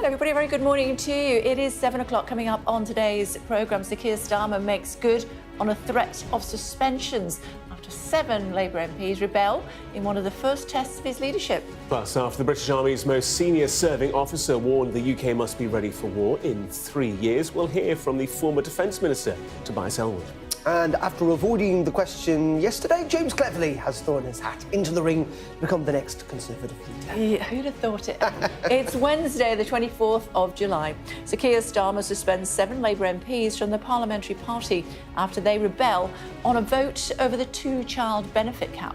Hello everybody, a very good morning to you. It is 7 o'clock. Coming up on today's programme, Sir Keir Starmer makes good on a threat of suspensions after 7 Labour MPs rebel in one of the first tests of his leadership. Plus, after the British Army's most senior serving officer warned the UK must be ready for war in 3 years, we'll hear from the former Defence Minister, Tobias Ellwood. And after avoiding the question yesterday, James Cleverly has thrown his hat into the ring to become the next Conservative leader. Yeah, who'd have thought it? It's Wednesday, the 24th of July. Sir Keir Starmer suspends 7 Labour MPs from the parliamentary party after they rebel on a vote over the 2-child benefit cap.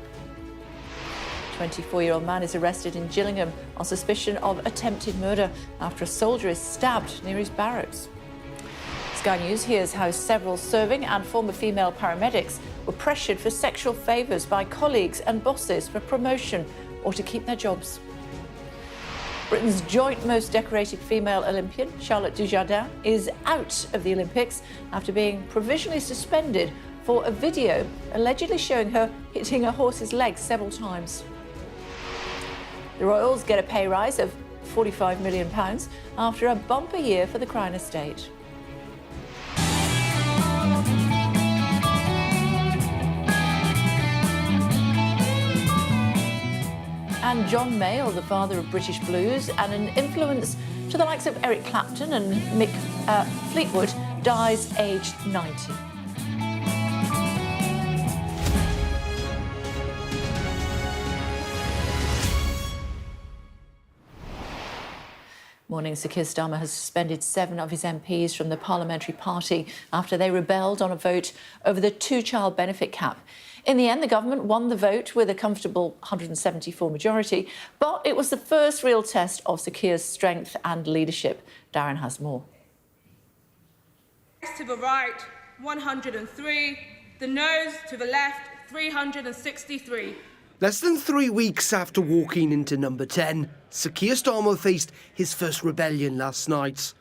A 24-year-old man is arrested in Gillingham on suspicion of attempted murder after a soldier is stabbed near his barracks. Sky News hears how several serving and former female paramedics were pressured for sexual favours by colleagues and bosses for promotion or to keep their jobs. Britain's joint most decorated female Olympian, Charlotte Dujardin, is out of the Olympics after being provisionally suspended for a video allegedly showing her hitting a horse's legs several times. The Royals get a pay rise of £45 million after a bumper year for the Crown estate. And John Mayall, the father of British blues and an influence to the likes of Eric Clapton and Mick Fleetwood, dies aged 90. Morning. Sir Keir Starmer has suspended 7 of his MPs from the parliamentary party after they rebelled on a vote over the 2-child benefit cap. In the end, the government won the vote with a comfortable 174 majority, but it was the first real test of Sir Keir's strength and leadership. Darren has more. To the right, 103. The noes to the left, 363. Less than 3 weeks after walking into number 10, Sir Keir Starmer faced his first rebellion last night.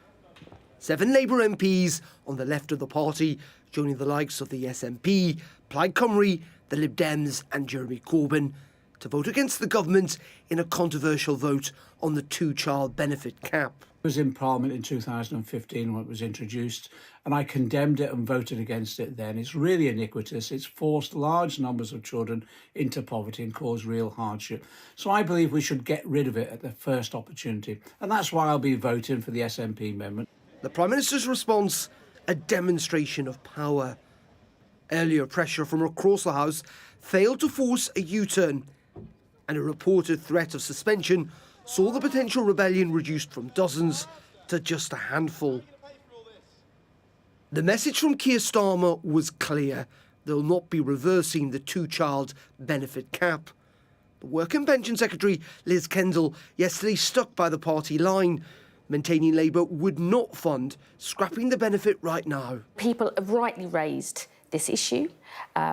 7 Labour MPs on the left of the party, joining the likes of the SNP, Plaid Cymru, the Lib Dems and Jeremy Corbyn, to vote against the government in a controversial vote on the 2-child benefit cap. I was in Parliament in 2015 when it was introduced, and I condemned it and voted against it then. It's really iniquitous. It's forced large numbers of children into poverty and caused real hardship. So I believe we should get rid of it at the first opportunity, and that's why I'll be voting for the SNP amendment. The Prime Minister's response, a demonstration of power. Earlier pressure from across the House failed to force a U-turn, and a reported threat of suspension saw the potential rebellion reduced from dozens to just a handful. The message from Keir Starmer was clear. They'll not be reversing the 2-child benefit cap. The Work and Pension Secretary, Liz Kendall, yesterday stuck by the party line, maintaining Labour would not fund scrapping the benefit right now. People have rightly raised this issue.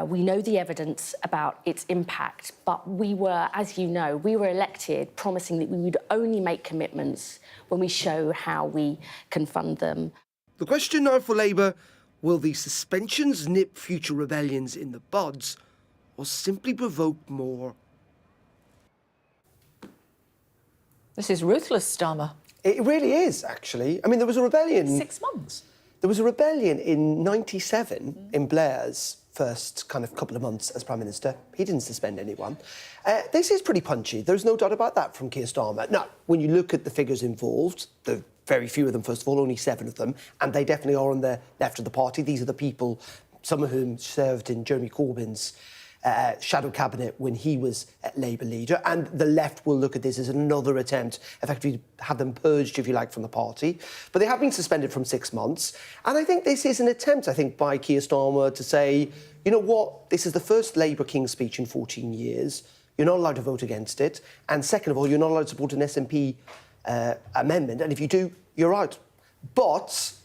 We know the evidence about its impact, but we were, as you know, we were elected promising that we would only make commitments when we show how we can fund them. The question now for Labour, will these suspensions nip future rebellions in the buds or simply provoke more? This is ruthless, Starmer. It really is, actually. I mean, there was a rebellion... 6 months. There was a rebellion in '97 in Blair's first kind of couple of months as Prime Minister. He didn't suspend anyone. This is pretty punchy. There's no doubt about that from Keir Starmer. Now, when you look at the figures involved, there are very few of them, first of all, only 7 of them, and they definitely are on the left of the party. These are the people, some of whom served in Jeremy Corbyn's shadow cabinet when he was Labour leader, and the left will look at this as another attempt, effectively, to have them purged, if you like, from the party. But they have been suspended from 6 months, and I think this is an attempt, by Keir Starmer to say, you know what, this is the first Labour King's speech in 14 years. You're not allowed to vote against it, and second of all, you're not allowed to support an SNP amendment, and if you do, you're out. But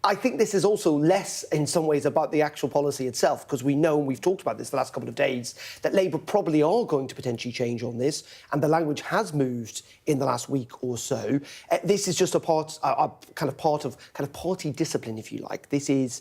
I think this is also less, in some ways, about the actual policy itself, because we know, and we've talked about this the last couple of days, that Labour probably are going to potentially change on this, and the language has moved in the last week or so. This is just a part of party discipline, if you like. This is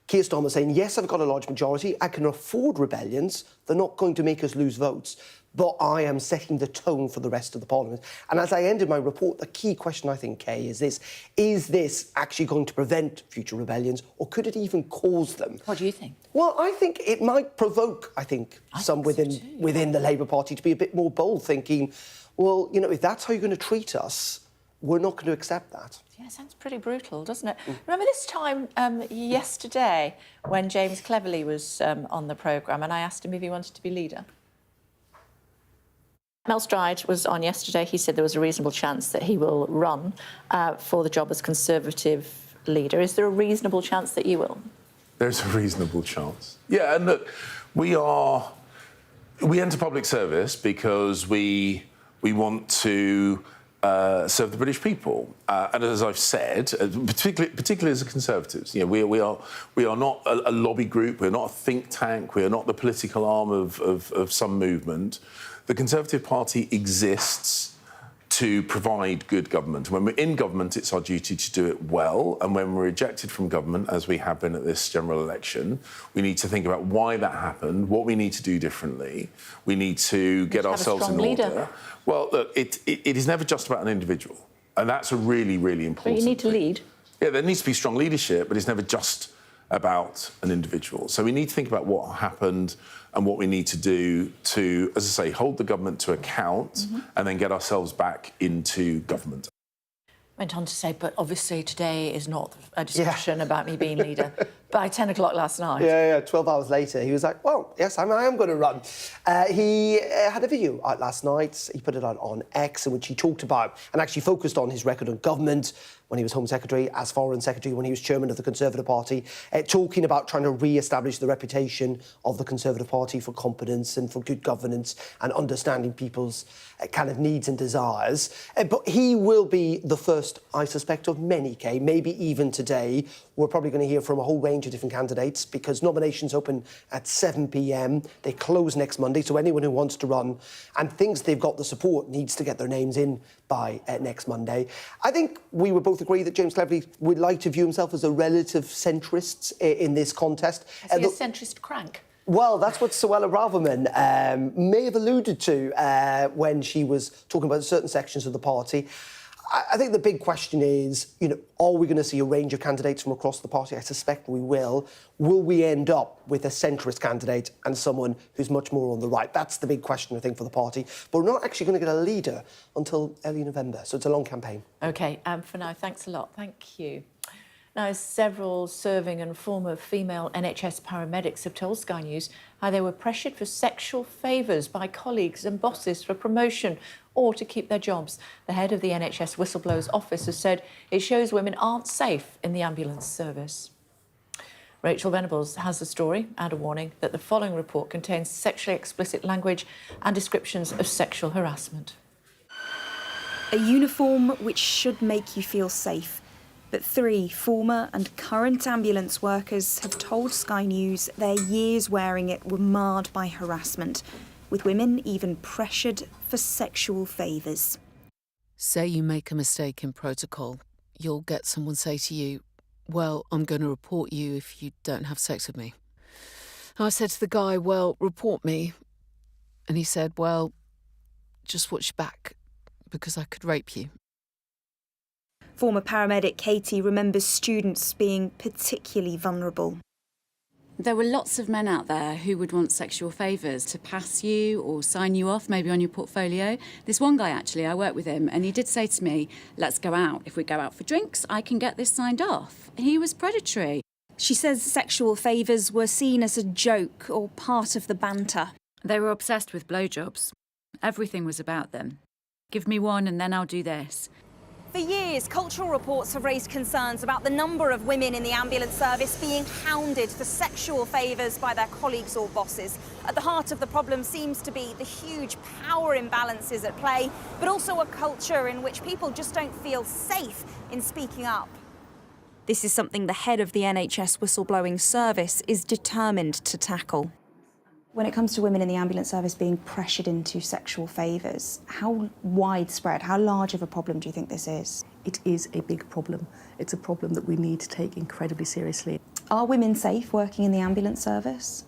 Keir Starmer saying, yes, I've got a large majority, I can afford rebellions, they're not going to make us lose votes, but I am setting the tone for the rest of the Parliament. And as I ended my report, the key question, I think, Kay, is this: is this actually going to prevent future rebellions, or could it even cause them? What do you think? Well, I think it might provoke, some think so within the Labour Party to be a bit more bold, thinking, well, you know, if that's how you're going to treat us, we're not going to accept that. Yeah, sounds pretty brutal, doesn't it? Remember this time yesterday when James Cleverly was on the programme and I asked him if he wanted to be leader? Mel Stride was on yesterday. He said there was a reasonable chance that he will run for the job as Conservative leader. Is there a reasonable chance that you will? There's a reasonable chance. Yeah, and look, we enter public service because we want to serve the British people. And as I've said, particularly as a Conservatives, you know, we are not a lobby group, we're not a think tank, we are not the political arm of some movement. The Conservative Party exists to provide good government. When we're in government, it's our duty to do it well. And when we're ejected from government, as we have been at this general election, we need to think about why that happened, what we need to do differently. We need to get ourselves in order. Well, look, it is never just about an individual. And that's a really, really important But you need to lead. Yeah, there needs to be strong leadership, but it's never just about an individual. So we need to think about what happened and what we need to do to, as I say, hold the government to account and then get ourselves back into government. Went on to say, but obviously today is not a discussion about me being leader. By 10 o'clock last night. Yeah, 12 hours later, he was like, well, yes, I am going to run. He had a video out last night. He put it out on X, in which he talked about and actually focused on his record on government when he was Home Secretary, as Foreign Secretary, when he was chairman of the Conservative Party, talking about trying to re-establish the reputation of the Conservative Party for competence and for good governance and understanding people's kind of needs and desires. But he will be the first, I suspect, of many, Kay, maybe even today. We're probably going to hear from a whole range of different candidates because nominations open at 7 p.m. They close next Monday, so anyone who wants to run and thinks they've got the support needs to get their names in by next Monday. I think we would both agree that James Cleverly would like to view himself as a relative centrist in this contest. Is he a centrist crank? Well, that's what Suella Braverman may have alluded to when she was talking about certain sections of the party. I think the big question is, you know, are we going to see a range of candidates from across the party? I suspect we will. Will we end up with a centrist candidate and someone who's much more on the right? That's the big question, I think, for the party. But we're not actually going to get a leader until early November, so it's a long campaign. OK, for now, thanks a lot. Thank you. Now, several serving and former female NHS paramedics have told Sky News how they were pressured for sexual favours by colleagues and bosses for promotion or to keep their jobs. The head of the NHS Whistleblowers Office has said it shows women aren't safe in the ambulance service. Rachel Venables has the story and a warning that the following report contains sexually explicit language and descriptions of sexual harassment. A uniform which should make you feel safe. But 3 former and current ambulance workers have told Sky News their years wearing it were marred by harassment, with women even pressured for sexual favours. Say you make a mistake in protocol, you'll get someone say to you, well, I'm going to report you if you don't have sex with me. I said to the guy, well, report me. And he said, well, just watch your back, because I could rape you. Former paramedic Katie remembers students being particularly vulnerable. There were lots of men out there who would want sexual favours to pass you or sign you off, maybe on your portfolio. This one guy, actually, I worked with him, and he did say to me, let's go out. If we go out for drinks, I can get this signed off. He was predatory. She says sexual favours were seen as a joke or part of the banter. They were obsessed with blowjobs. Everything was about them. Give me one and then I'll do this. For years, cultural reports have raised concerns about the number of women in the ambulance service being hounded for sexual favours by their colleagues or bosses. At the heart of the problem seems to be the huge power imbalances at play, but also a culture in which people just don't feel safe in speaking up. This is something the head of the NHS whistleblowing service is determined to tackle. When it comes to women in the ambulance service being pressured into sexual favours, how widespread, how large of a problem do you think this is? It is a big problem. It's a problem that we need to take incredibly seriously. Are women safe working in the ambulance service?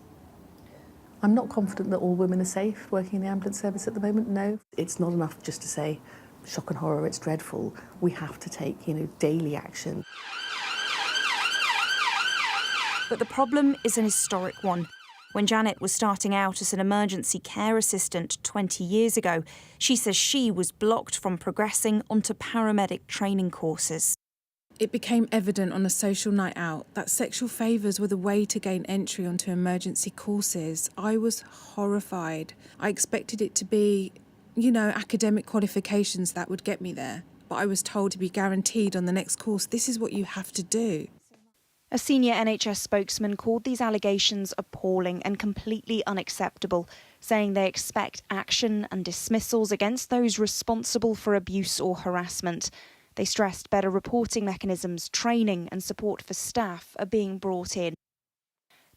I'm not confident that all women are safe working in the ambulance service at the moment, no. It's not enough just to say, shock and horror, it's dreadful. We have to take, daily action. But the problem is an historic one. When Janet was starting out as an emergency care assistant 20 years ago, she says she was blocked from progressing onto paramedic training courses. It became evident on a social night out that sexual favours were the way to gain entry onto emergency courses. I was horrified. I expected it to be, academic qualifications that would get me there. But I was told to be guaranteed on the next course, this is what you have to do. A senior NHS spokesman called these allegations appalling and completely unacceptable, saying they expect action and dismissals against those responsible for abuse or harassment. They stressed better reporting mechanisms, training and support for staff are being brought in.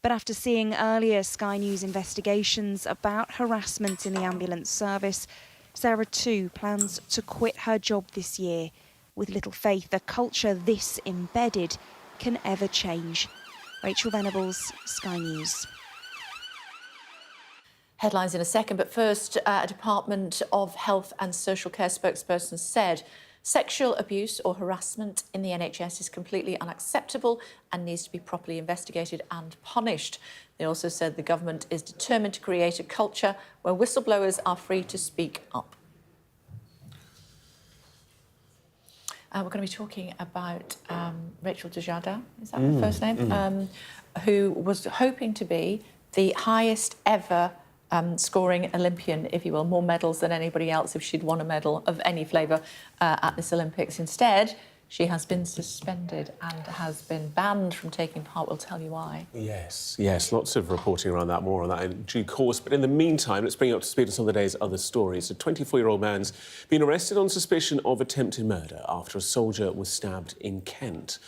But after seeing earlier Sky News investigations about harassment in the ambulance service, Sarah too plans to quit her job this year, with little faith a culture this embedded can ever change. Rachel Venables, Sky News. Headlines in a second, but first, a Department of Health and Social Care spokesperson said sexual abuse or harassment in the NHS is completely unacceptable and needs to be properly investigated and punished. They also said the government is determined to create a culture where whistleblowers are free to speak up. We're going to be talking about Rachel Dejada, is that her first name? Who was hoping to be the highest ever scoring Olympian, if you will, more medals than anybody else if she'd won a medal of any flavour at this Olympics. Instead, she has been suspended and has been banned from taking part. We'll tell you why. Yes, lots of reporting around that, more on that in due course. But in the meantime, let's bring you up to speed on some of the day's other stories. A 24-year-old man's been arrested on suspicion of attempted murder after a soldier was stabbed in Kent.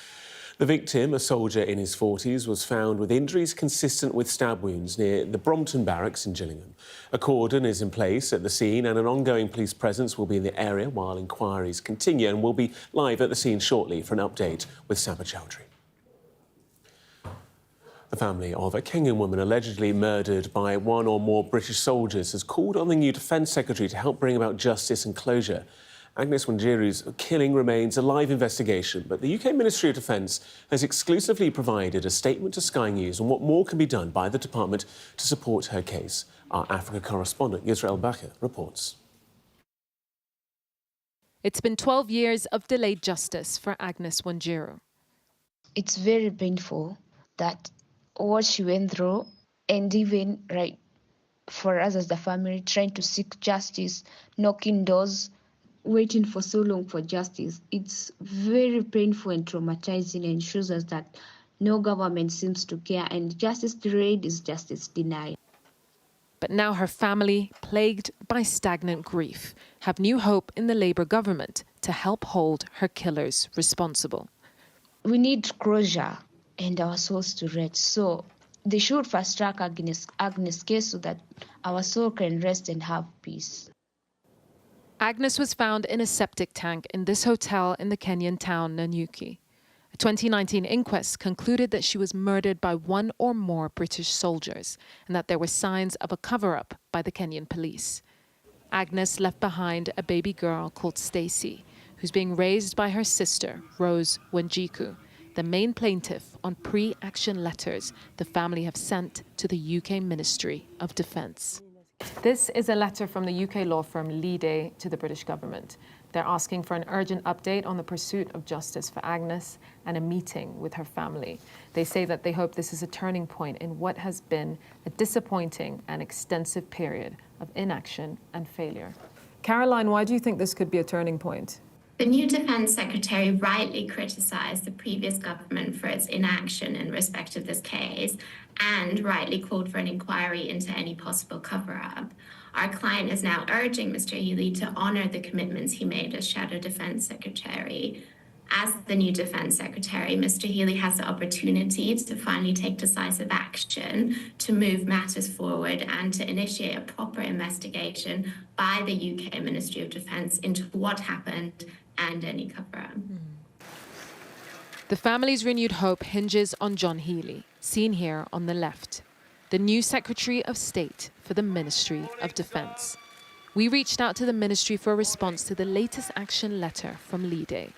The victim, a soldier in his 40s, was found with injuries consistent with stab wounds near the Brompton Barracks in Gillingham. A cordon is in place at the scene and an ongoing police presence will be in the area while inquiries continue, and we'll be live at the scene shortly for an update with Sabah Chowdhury. The family of a Kenyan woman allegedly murdered by one or more British soldiers has called on the new Defence Secretary to help bring about justice and closure. Agnes Wanjiru's killing remains a live investigation, but the UK Ministry of Defence has exclusively provided a statement to Sky News on what more can be done by the department to support her case. Our Africa correspondent, Yusra El-Bakr, reports. It's been 12 years of delayed justice for Agnes Wanjiru. It's very painful that what she went through, and even for us as the family trying to seek justice, knocking doors, waiting for so long for justice. It's very painful and traumatizing and shows us that no government seems to care, and justice delayed is justice denied. But now her family, plagued by stagnant grief, have new hope in the Labour government to help hold her killers responsible. We need closure and our souls to rest. So they should fast track Agnes' case so that our soul can rest and have peace. Agnes was found in a septic tank in this hotel in the Kenyan town Nanyuki. A 2019 inquest concluded that she was murdered by one or more British soldiers and that there were signs of a cover-up by the Kenyan police. Agnes left behind a baby girl called Stacey, who's being raised by her sister, Rose Wanjiru, the main plaintiff on pre-action letters the family have sent to the UK Ministry of Defence. This is a letter from the UK law firm Lide to the British government. They're asking for an urgent update on the pursuit of justice for Agnes and a meeting with her family. They say that they hope this is a turning point in what has been a disappointing and extensive period of inaction and failure. Caroline, why do you think this could be a turning point? The new Defence Secretary rightly criticised the previous government for its inaction in respect of this case and rightly called for an inquiry into any possible cover-up. Our client is now urging Mr Healy to honour the commitments he made as Shadow Defence Secretary. As the new Defence Secretary, Mr Healy has the opportunity to finally take decisive action to move matters forward and to initiate a proper investigation by the UK Ministry of Defence into what happened and any cover-up. The family's renewed hope hinges on John Healy, seen here on the left. the new Secretary of State for the Ministry of Defence. We reached out to the ministry for a response to the latest action letter from Lide.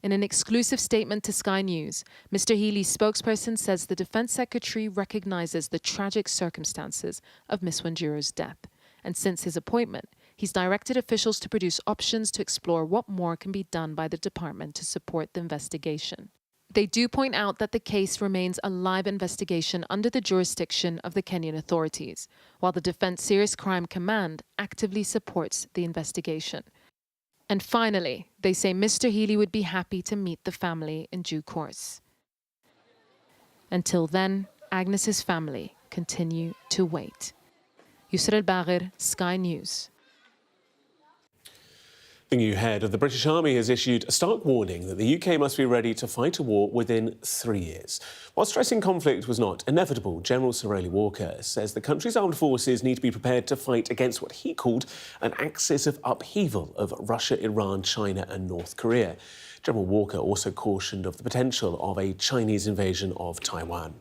In an exclusive statement to Sky News, Mr. Healy's spokesperson says the Defence Secretary recognises the tragic circumstances of Miss Wanjiru's death. And since his appointment, he's directed officials to produce options to explore what more can be done by the department to support the investigation. They do point out that the case remains a live investigation under the jurisdiction of the Kenyan authorities, while the Defence Serious Crime Command actively supports the investigation. And finally, they say Mr. Healy would be happy to meet the family in due course. Until then, Agnes's family continue to wait. Yusra al-Baghir, Sky News. The new head of the British Army has issued a stark warning that the UK must be ready to fight a war within 3 years. While stressing conflict was not inevitable, General Sir Raleigh Walker says the country's armed forces need to be prepared to fight against what he called an axis of upheaval of Russia, Iran, China and North Korea. General Walker also cautioned of the potential of a Chinese invasion of Taiwan.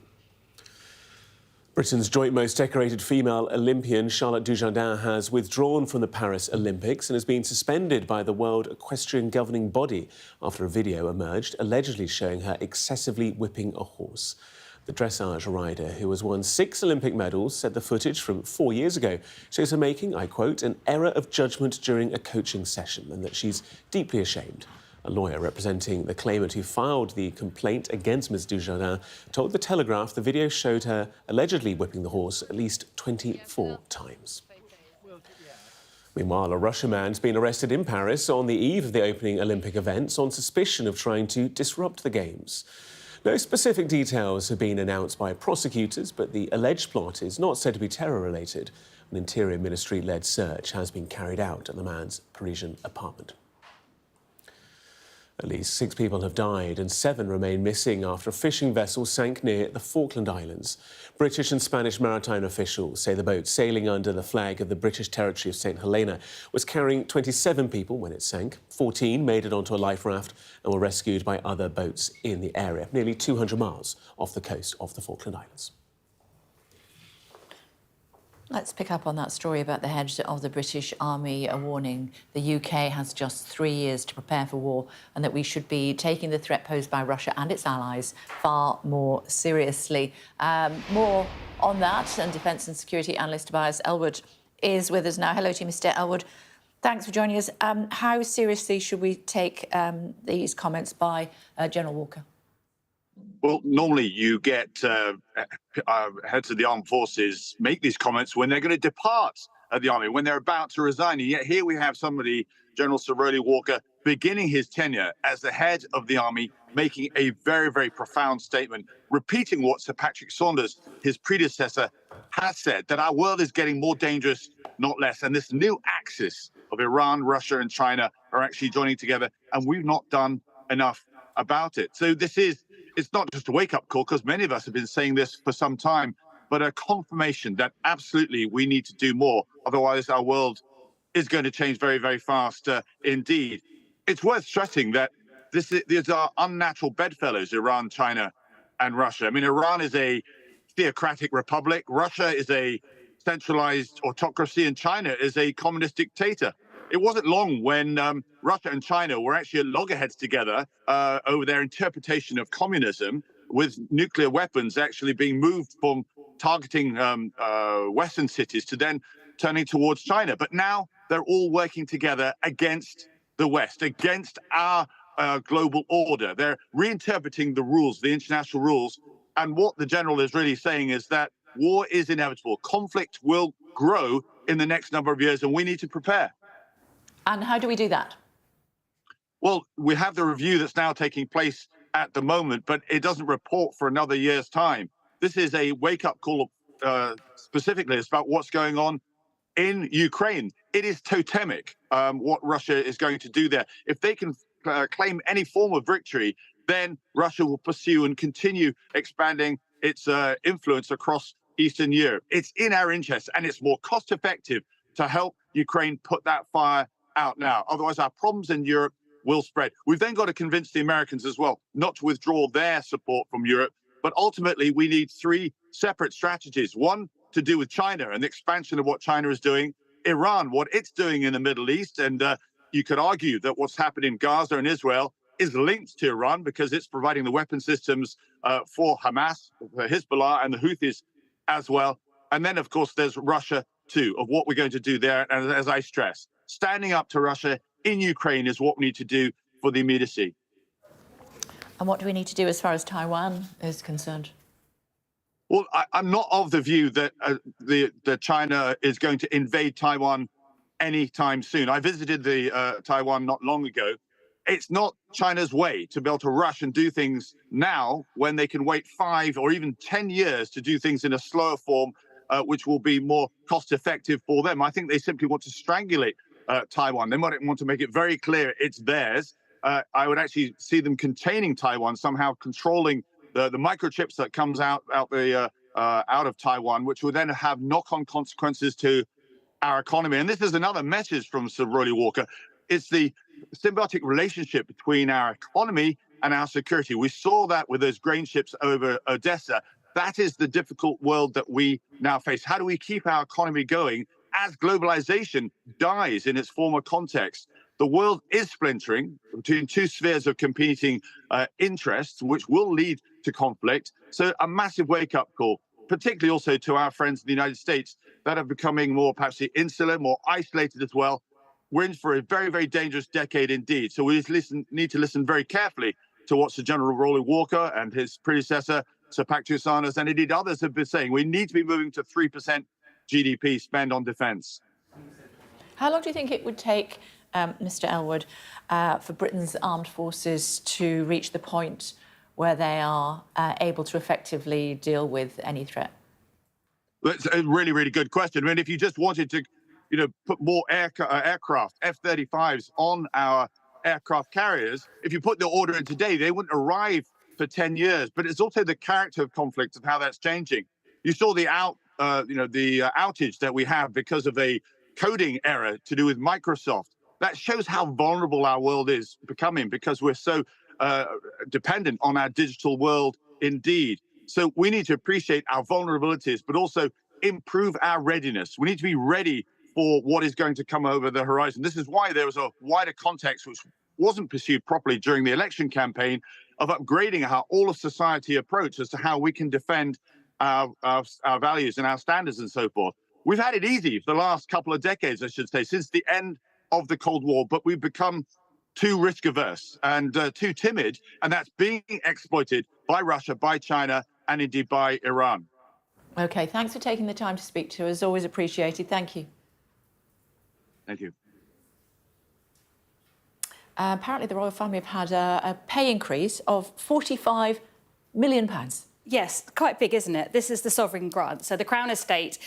Britain's joint most decorated female Olympian Charlotte Dujardin has withdrawn from the Paris Olympics and has been suspended by the World Equestrian Governing Body after a video emerged allegedly showing her excessively whipping a horse. The dressage rider, who has won 6 Olympic medals, said the footage from 4 years ago shows her making, I quote, an error of judgment during a coaching session and that she's deeply ashamed. A lawyer representing the claimant who filed the complaint against Ms. Dujardin told The Telegraph the video showed her allegedly whipping the horse at least 24 times. Meanwhile, a Russian man's been arrested in Paris on the eve of the opening Olympic events on suspicion of trying to disrupt the Games. No specific details have been announced by prosecutors, but the alleged plot is not said to be terror-related. An Interior Ministry-led search has been carried out at the man's Parisian apartment. At least 6 people have died and 7 remain missing after a fishing vessel sank near the Falkland Islands. British and Spanish maritime officials say the boat sailing under the flag of the British territory of St Helena was carrying 27 people when it sank. 14 made it onto a life raft and were rescued by other boats in the area, nearly 200 miles off the coast of the Falkland Islands. Let's pick up on that story about the head of the British Army, a warning the UK has just 3 years to prepare for war and that we should be taking the threat posed by Russia and its allies far more seriously. More on that, and defence and security analyst Tobias Elwood is with us now. Hello to you, Mr Elwood. Thanks for joining us. How seriously should we take these comments by General Walker? Well, normally you get heads of the armed forces make these comments when they're going to depart the army, when they're about to resign. And yet here we have somebody, General Sir Raleigh Walker, beginning his tenure as the head of the army, making a very, very profound statement, repeating what Sir Patrick Saunders, his predecessor, has said, that our world is getting more dangerous, not less. And this new axis of Iran, Russia and China are actually joining together, and we've not done enough about it. So it's not just a wake-up call, because many of us have been saying this for some time, but a confirmation that absolutely we need to do more. Otherwise, our world is going to change very, very fast indeed. It's worth stressing that these are unnatural bedfellows, Iran, China, and Russia. I mean, Iran is a theocratic republic. Russia is a centralized autocracy, and China is a communist dictator. It wasn't long when Russia and China were actually at loggerheads together over their interpretation of communism, with nuclear weapons actually being moved from targeting Western cities to then turning towards China. But now they're all working together against the West, against our global order. They're reinterpreting the rules, the international rules. And what the general is really saying is that war is inevitable. Conflict will grow in the next number of years, and we need to prepare. And how do we do that? Well, we have the review that's now taking place at the moment, but it doesn't report for another year's time. This is a wake-up call specifically. It's about what's going on in Ukraine. It is totemic what Russia is going to do there. If they can claim any form of victory, then Russia will pursue and continue expanding its influence across Eastern Europe. It's in our interest, and it's more cost-effective to help Ukraine put that fire out now. Otherwise, our problems in Europe will spread. We've then got to convince the Americans as well not to withdraw their support from Europe, But ultimately, we need three separate strategies. One to do with China and the expansion of what China is doing. Iran, what it's doing in the Middle East. And you could argue that what's happened in Gaza and Israel is linked to Iran because it's providing the weapon systems for Hamas, for Hezbollah and the Houthis as well. And then, of course, there's Russia, too, of what we're going to do there. And as I stress, standing up to Russia in Ukraine is what we need to do for the immediacy. And what do we need to do as far as Taiwan is concerned? Well, I'm not of the view that that China is going to invade Taiwan anytime soon. I visited Taiwan not long ago. It's not China's way to be able to rush and do things now when they can wait 5 or even 10 years to do things in a slower form, which will be more cost effective for them. I think they simply want to strangulate Taiwan. They might want to make it very clear it's theirs. I would actually see them containing Taiwan, somehow controlling the microchips that comes out of Taiwan, which will then have knock-on consequences to our economy. And this is another message from Sir Roly Walker. It's the symbiotic relationship between our economy and our security. We saw that with those grain ships over Odessa. That is the difficult world that we now face. How do we keep our economy going as globalization dies in its former context? The world is splintering between two spheres of competing interests, which will lead to conflict. So a massive wake-up call, particularly also to our friends in the United States that are becoming more perhaps insular, more isolated as well. We're in for a very, very dangerous decade indeed. So we need to listen very carefully to what Sir General Roly Walker and his predecessor, Sir Patrick Sanders, and indeed others have been saying. We need to be moving to 3% GDP spend on defence. How long do you think it would take, Mr. Elwood, for Britain's armed forces to reach the point where they are able to effectively deal with any threat? That's a really, really good question. I mean, if you just wanted to, put more aircraft, F-35s on our aircraft carriers, if you put the order in today, they wouldn't arrive for 10 years. But it's also the character of conflict and how that's changing. You saw the outage that we have because of a coding error to do with Microsoft. That shows how vulnerable our world is becoming because we're so dependent on our digital world indeed. So we need to appreciate our vulnerabilities, but also improve our readiness. We need to be ready for what is going to come over the horizon. This is why there was a wider context which wasn't pursued properly during the election campaign of upgrading how all of society approach as to how we can defend our values and our standards and so forth. We've had it easy for the last couple of decades, I should say, since the end of the Cold War, but we've become too risk averse and too timid, and that's being exploited by Russia, by China, and indeed by Iran. OK, thanks for taking the time to speak to us. Always appreciated. Thank you. Thank you. Apparently, the royal family have had a pay increase of £45 million. Yes, quite big, isn't it? This is the sovereign grant. So the Crown Estate,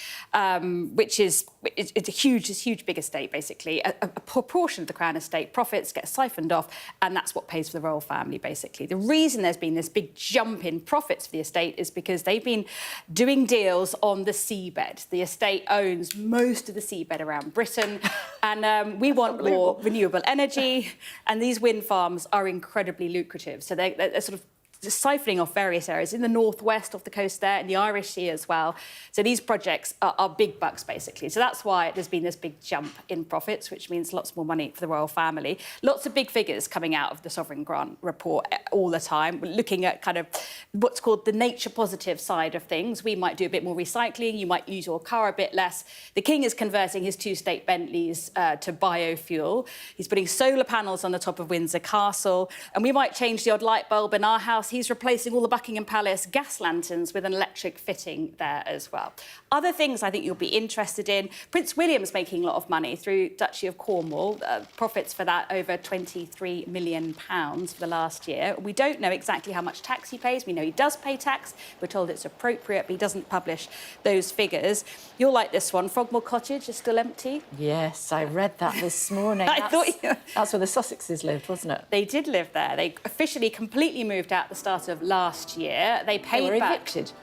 which is it's a huge, big estate, basically. A proportion of the Crown Estate profits get siphoned off, and that's what pays for the royal family, basically. The reason there's been this big jump in profits for the estate is because they've been doing deals on the seabed. The estate owns most of the seabed around Britain, and we want more renewable energy, and these wind farms are incredibly lucrative. So they're sort of siphoning off various areas in the northwest off the coast there, in the Irish Sea as well. So these projects are big bucks, basically. So that's why there's been this big jump in profits, which means lots more money for the royal family. Lots of big figures coming out of the sovereign grant report all the time. We're looking at kind of what's called the nature positive side of things. We might do a bit more recycling. You might use your car a bit less. The King is converting his 2 state Bentleys to biofuel. He's putting solar panels on the top of Windsor Castle. And we might change the odd light bulb in our house. He's replacing all the Buckingham Palace gas lanterns with an electric fitting there as well. Other things I think you'll be interested in. Prince William's making a lot of money through Duchy of Cornwall. Profits for that over £23 million for the last year. We don't know exactly how much tax he pays. We know he does pay tax. We're told it's appropriate, but he doesn't publish those figures. You'll like this one. Frogmore Cottage is still empty. Yes, I read that this morning. That's where the Sussexes lived, wasn't it? They did live there. They officially completely moved out at the start of last year. They paid were back. Evicted.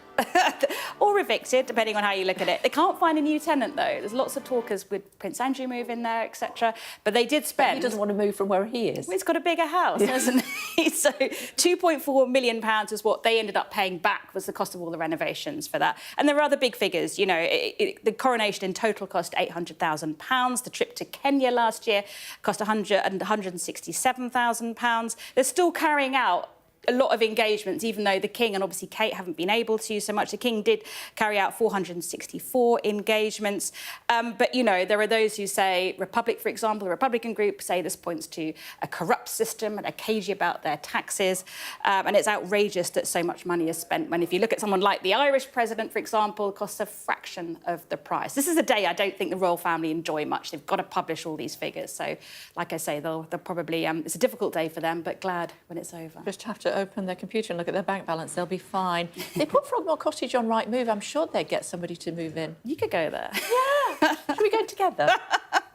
or evicted, depending on how you look at it. They can't find a new tenant, though. There's lots of talk as would Prince Andrew move in there, etc. But they did spend... But he doesn't want to move from where he is. Well, he's got a bigger house, hasn't he? So £2.4 million is what they ended up paying back, was the cost of all the renovations for that. And there are other big figures. You know, the coronation in total cost £800,000. The trip to Kenya last year cost £167,000. They're still carrying out a lot of engagements, even though the King and obviously Kate haven't been able to so much. The King did carry out 464 engagements. But, you know, there are those who say, Republic, for example, the Republican group say this points to a corrupt system and are cagey about their taxes. And it's outrageous that so much money is spent when, if you look at someone like the Irish president, for example, it costs a fraction of the price. This is a day I don't think the royal family enjoy much. They've got to publish all these figures. So, like I say, they'll probably... it's a difficult day for them, but glad when it's over. Just have to open their computer and look at their bank balance, they'll be fine. They put Frogmore Cottage on Rightmove. I'm sure they'd get somebody to move in. You could go there. Yeah. Should we go together?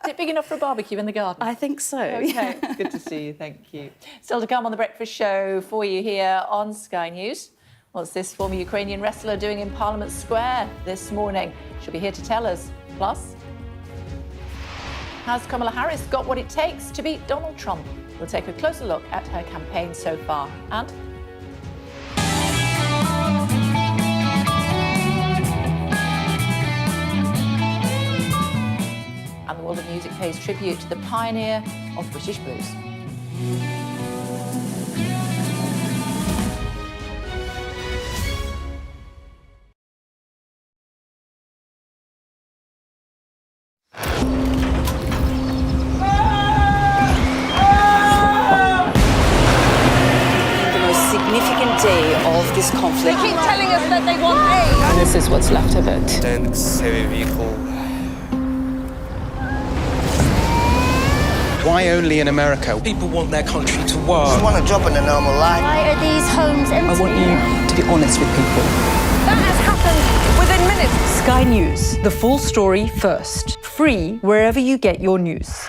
Is it big enough for a barbecue in the garden? I think so. OK, good to see you, thank you. Still to come on The Breakfast Show for you here on Sky News. What's this former Ukrainian wrestler doing in Parliament Square this morning? She'll be here to tell us. Plus, has Kamala Harris got what it takes to beat Donald Trump? We'll take a closer look at her campaign so far. And the world of music pays tribute to the pioneer of British blues. Day of this conflict. They keep telling us that they want aid. And this is what's left of it. Tanks, heavy vehicle. Why only in America? People want their country to work. Just want a job in a normal life. Why are these homes empty? I want you to be honest with people. That has happened within minutes. Sky News, the full story first. Free wherever you get your news.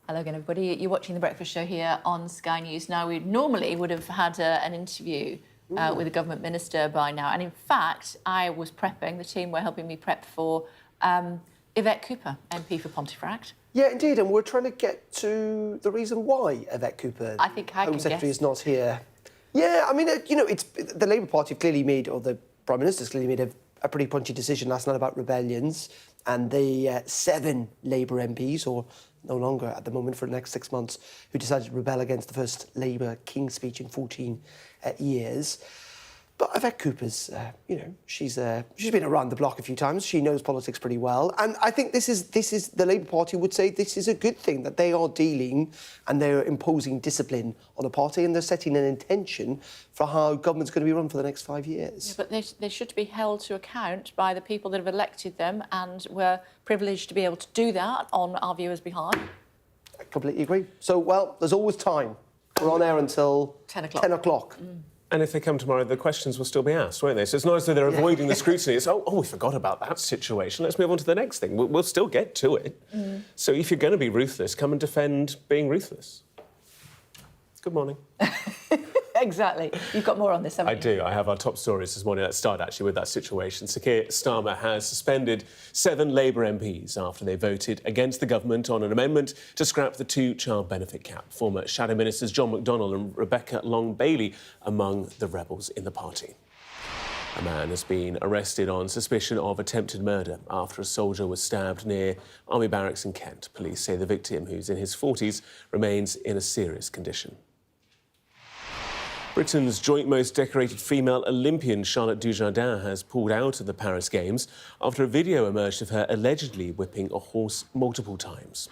Hello again, everybody. You're watching The Breakfast Show here on Sky News. Now, we normally would have had an interview with a government minister by now. And in fact, I was prepping, the team were helping me prep for Yvette Cooper, MP for Pontefract. Yeah, indeed, and we're trying to get to the reason why Yvette Cooper, I think I Home can Secretary, guess. is not here. Yeah, I mean, you know, it's the Labour Party have clearly made, or the Prime Minister's clearly made a pretty punchy decision last night about rebellions, and the 7 Labour MPs, or no longer at the moment for the next 6 months, who decided to rebel against the first Labour King's speech in 14 years. But Yvette Cooper's, you know, she's been around the block a few times. She knows politics pretty well, and I think this is the Labour Party would say this is a good thing, that they are dealing and they're imposing discipline on a party, and they're setting an intention for how government's going to be run for the next 5 years. Yeah, but they should be held to account by the people that have elected them, and we're privileged to be able to do that on our viewers' behalf. I completely agree. So, well, there's always time. We're on air until 10 o'clock. 10 o'clock. And if they come tomorrow, the questions will still be asked, won't they? So it's not as though they're avoiding the scrutiny. It's, oh, we forgot about that situation. Let's move on to the next thing. We'll still get to it. So if you're going to be ruthless, come and defend being ruthless. Good morning. Exactly. You've got more on this, haven't you? I do. I have our top stories this morning. Let's start, actually, with that situation. Sir Keir Starmer has suspended 7 Labour MPs after they voted against the government on an amendment to scrap the 2-child benefit cap. Former Shadow Ministers John McDonnell and Rebecca Long-Bailey among the rebels in the party. A man has been arrested on suspicion of attempted murder after a soldier was stabbed near Army Barracks in Kent. Police say the victim, who's in his 40s, remains in a serious condition. Britain's joint most decorated female Olympian Charlotte Dujardin has pulled out of the Paris Games after a video emerged of her allegedly whipping a horse multiple times.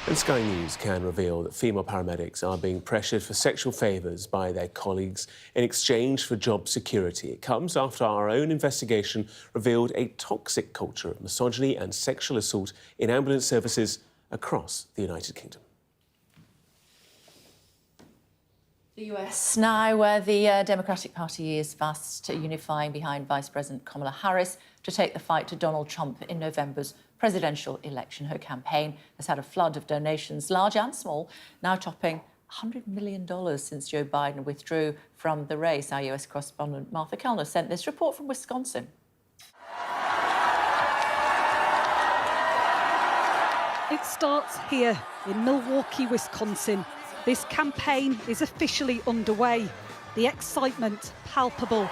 And Sky News can reveal that female paramedics are being pressured for sexual favours by their colleagues in exchange for job security. It comes after our own investigation revealed a toxic culture of misogyny and sexual assault in ambulance services across the United Kingdom. The US now, where the Democratic Party is fast unifying behind Vice President Kamala Harris to take the fight to Donald Trump in November's presidential election. Her campaign has had a flood of donations, large and small, now topping $100 million since Joe Biden withdrew from the race. Our US correspondent Martha Kellner sent this report from Wisconsin. It starts here in Milwaukee, Wisconsin. This campaign is officially underway. The excitement palpable.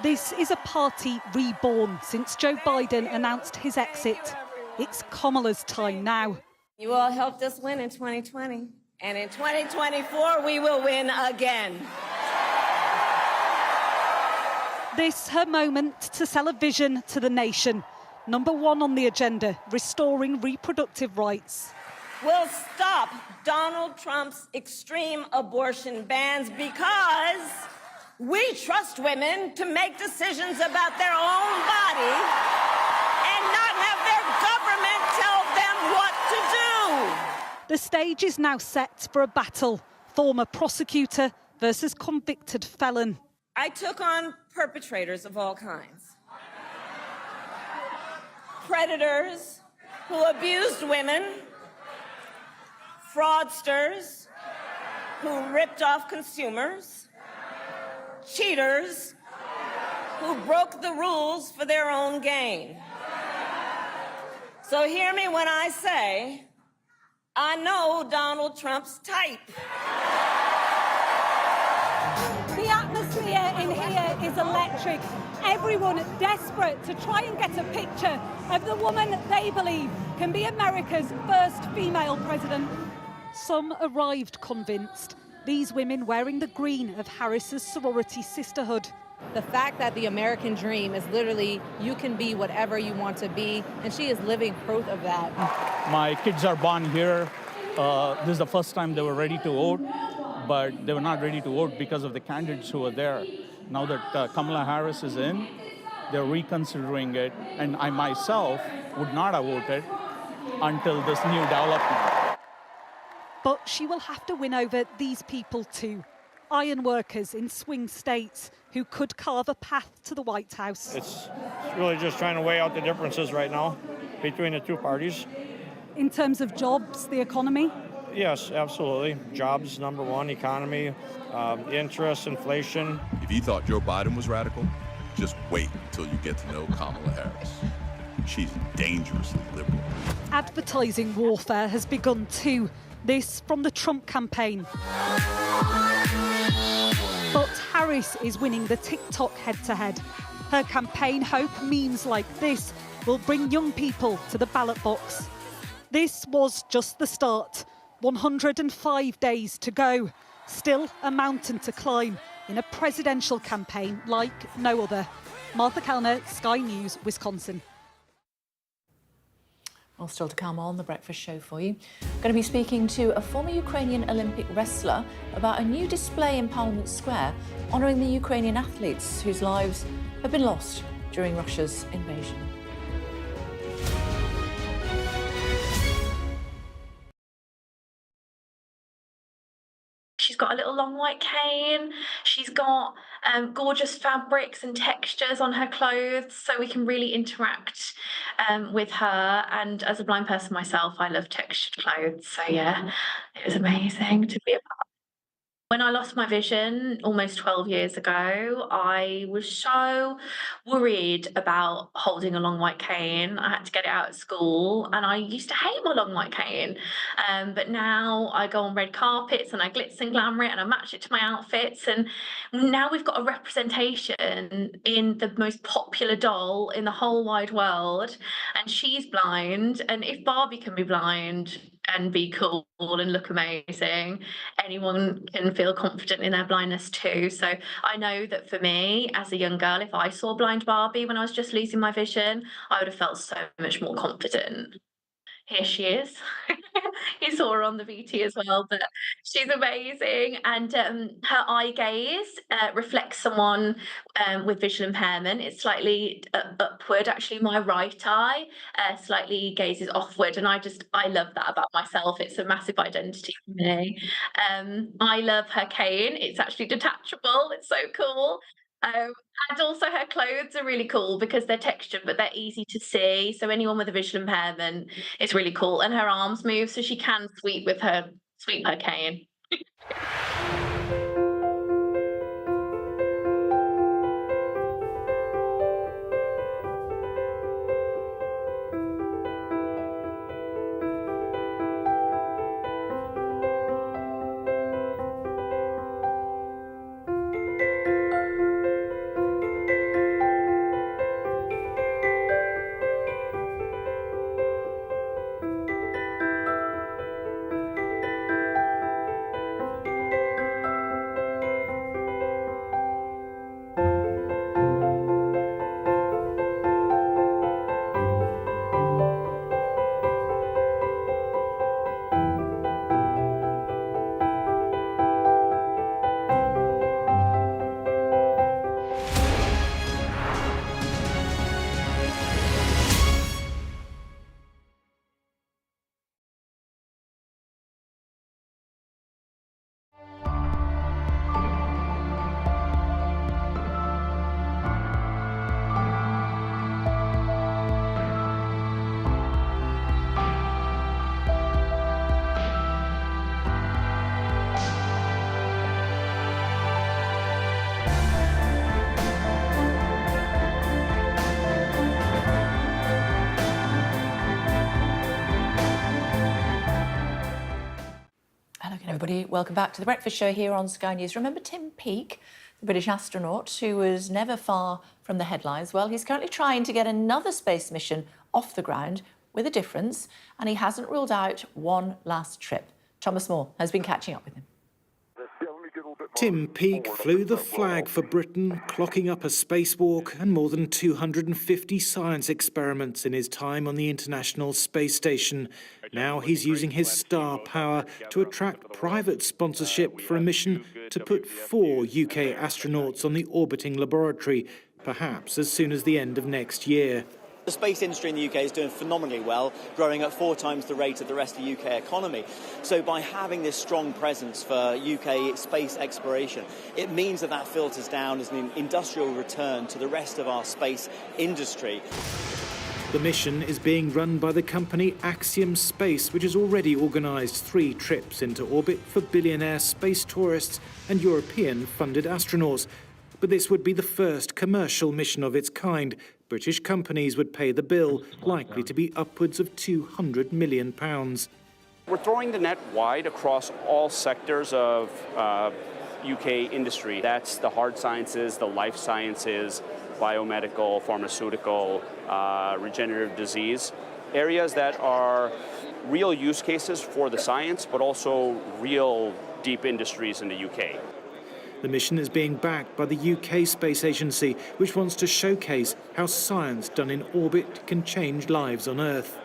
This is a party reborn since Joe Biden announced his exit. It's Kamala's time now. You all helped us win in 2020. And in 2024, we will win again. This her moment to sell a vision to the nation. Number 1 on the agenda, restoring reproductive rights. We'll stop Donald Trump's extreme abortion bans because we trust women to make decisions about their own body and not have their government tell them what to do. The stage is now set for a battle. Former prosecutor versus convicted felon. I took on perpetrators of all kinds. Predators who abused women, fraudsters who ripped off consumers, cheaters who broke the rules for their own gain. So hear me when I say, I know Donald Trump's type. The atmosphere in here is electric. Everyone desperate to try and get a picture of the woman they believe can be America's first female president. Some arrived convinced. These women wearing the green of Harris's sorority sisterhood. The fact that the American dream is literally you can be whatever you want to be, and she is living proof of that. My kids are born here. This is the first time they were ready to vote, but they were not ready to vote because of the candidates who were there. Now that Kamala Harris is in, they're reconsidering it, and I myself would not have voted until this new development. But she will have to win over these people too. Iron workers in swing states who could carve a path to the White House. It's really just trying to weigh out the differences right now between the two parties. In terms of jobs, the economy? Yes, absolutely. Jobs, number one, economy, interest, inflation. If you thought Joe Biden was radical, Just wait until you get to know Kamala Harris. She's dangerously liberal. Advertising warfare has begun too. This from the Trump campaign. But Harris is winning the TikTok head-to-head. Her campaign hope memes like this will bring young people to the ballot box. This was just the start. 105 days to go. Still a mountain to climb in a presidential campaign like no other. Martha Kellner, Sky News, Wisconsin. Well, still to come on The Breakfast Show for you. Going to be speaking to a former Ukrainian Olympic wrestler about a new display in Parliament Square honouring the Ukrainian athletes whose lives have been lost during Russia's invasion. She's got a little long white cane. She's got gorgeous fabrics and textures on her clothes, so we can really interact with her. And as a blind person myself, I love textured clothes. So yeah, it was amazing to be a part. When I lost my vision almost 12 years ago, I was so worried about holding a long white cane. I had to get it out at school, and I used to hate my long white cane. But now I go on red carpets and I glitz and glamour it and I match it to my outfits. And now we've got a representation in the most popular doll in the whole wide world, and she's blind. And if Barbie can be blind and be cool and look amazing, anyone can feel confident in their blindness too. So I know that for me, as a young girl, if I saw blind Barbie when I was just losing my vision, I would have felt so much more confident. Here she is. You saw her on the VT as well, but she's amazing. And her eye gaze reflects someone with visual impairment. It's slightly upward. Actually, my right eye slightly gazes offward. And I love that about myself. It's a massive identity for me. I love her cane. It's actually detachable. It's so cool. And also her clothes are really cool because they're textured, but they're easy to see. So anyone with a visual impairment, it's really cool. And her arms move, so she can sweep her cane. Everybody, welcome back to The Breakfast Show here on Sky News. Remember Tim Peake, the British astronaut who was never far from the headlines? Well, he's currently trying to get another space mission off the ground with a difference, and he hasn't ruled out one last trip. Thomas Moore has been catching up with him. Tim Peake flew the flag for Britain, clocking up a spacewalk and more than 250 science experiments in his time on the International Space Station. Now he's using his star power to attract private sponsorship for a mission to put 4 UK astronauts on the orbiting laboratory, perhaps as soon as the end of next year. The space industry in the UK is doing phenomenally well, growing at 4 times the rate of the rest of the UK economy. So by having this strong presence for UK space exploration, it means that filters down as an industrial return to the rest of our space industry. The mission is being run by the company Axiom Space, which has already organised 3 trips into orbit for billionaire space tourists and European-funded astronauts. But this would be the first commercial mission of its kind. British companies would pay the bill, likely to be upwards of £200 million. We're throwing the net wide across all sectors of UK industry. That's the hard sciences, the life sciences, biomedical, pharmaceutical, regenerative disease, areas that are real use cases for the science, but also real deep industries in the UK. The mission is being backed by the UK Space Agency, which wants to showcase how science done in orbit can change lives on Earth.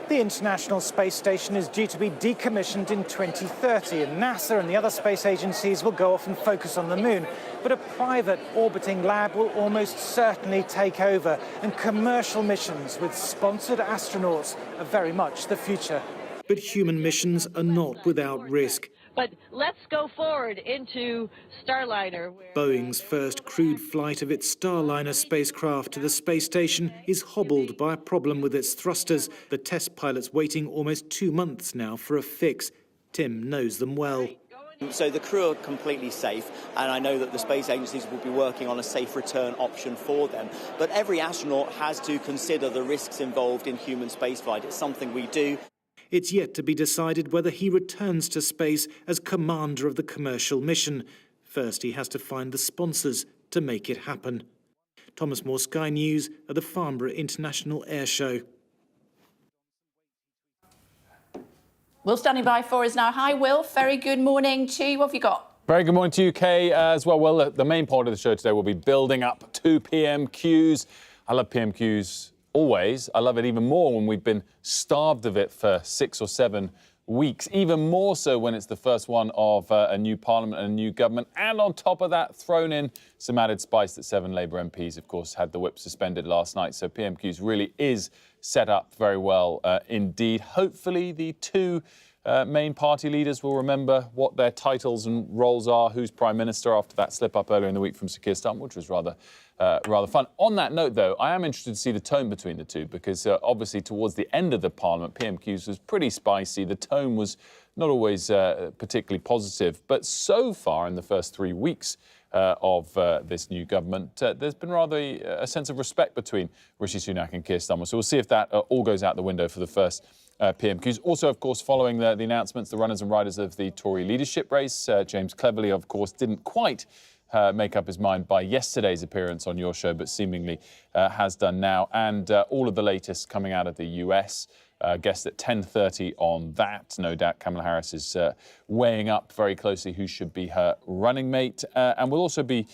The International Space Station is due to be decommissioned in 2030, and NASA and the other space agencies will go off and focus on the moon. But a private orbiting lab will almost certainly take over, and commercial missions with sponsored astronauts are very much the future. But human missions are not without risk. But let's go forward into Starliner. Boeing's first crewed flight of its Starliner spacecraft to the space station is hobbled by a problem with its thrusters. The test pilot's waiting almost 2 months now for a fix. Tim knows them well. So the crew are completely safe, and I know that the space agencies will be working on a safe return option for them. But every astronaut has to consider the risks involved in human spaceflight. It's something we do. It's yet to be decided whether he returns to space as commander of the commercial mission. First, he has to find the sponsors to make it happen. Thomas Moore, Sky News, at the Farnborough International Air Show. Will standing by for us now. Hi, Will. Very good morning to you. What have you got? Very good morning to you, Kay, as well. Well, the main part of the show today will be building up to PMQs. I love PMQs. Always. I love it even more when we've been starved of it for 6 or 7 weeks, even more so when it's the first one of a new parliament and a new government. And on top of that, thrown in some added spice that 7 Labour MPs, of course, had the whip suspended last night. So PMQs really is set up very well indeed. Hopefully the 2 main party leaders will remember what their titles and roles are, who's Prime Minister, after that slip-up earlier in the week from Sir Keir Starmer, which was rather fun. On that note, though, I am interested to see the tone between the two, because obviously towards the end of the Parliament, PMQs was pretty spicy. The tone was not always particularly positive. But so far, in the first 3 weeks of this new government, there's been rather a sense of respect between Rishi Sunak and Keir Starmer. So we'll see if that all goes out the window for the first PMQs. Also, of course, following the announcements, the runners and riders of the Tory leadership race, James Cleverly, of course, didn't quite make up his mind by yesterday's appearance on your show, but seemingly has done now. And all of the latest coming out of the US. Guessed at 10:30 on that. No doubt Kamala Harris is weighing up very closely who should be her running mate. And we'll also be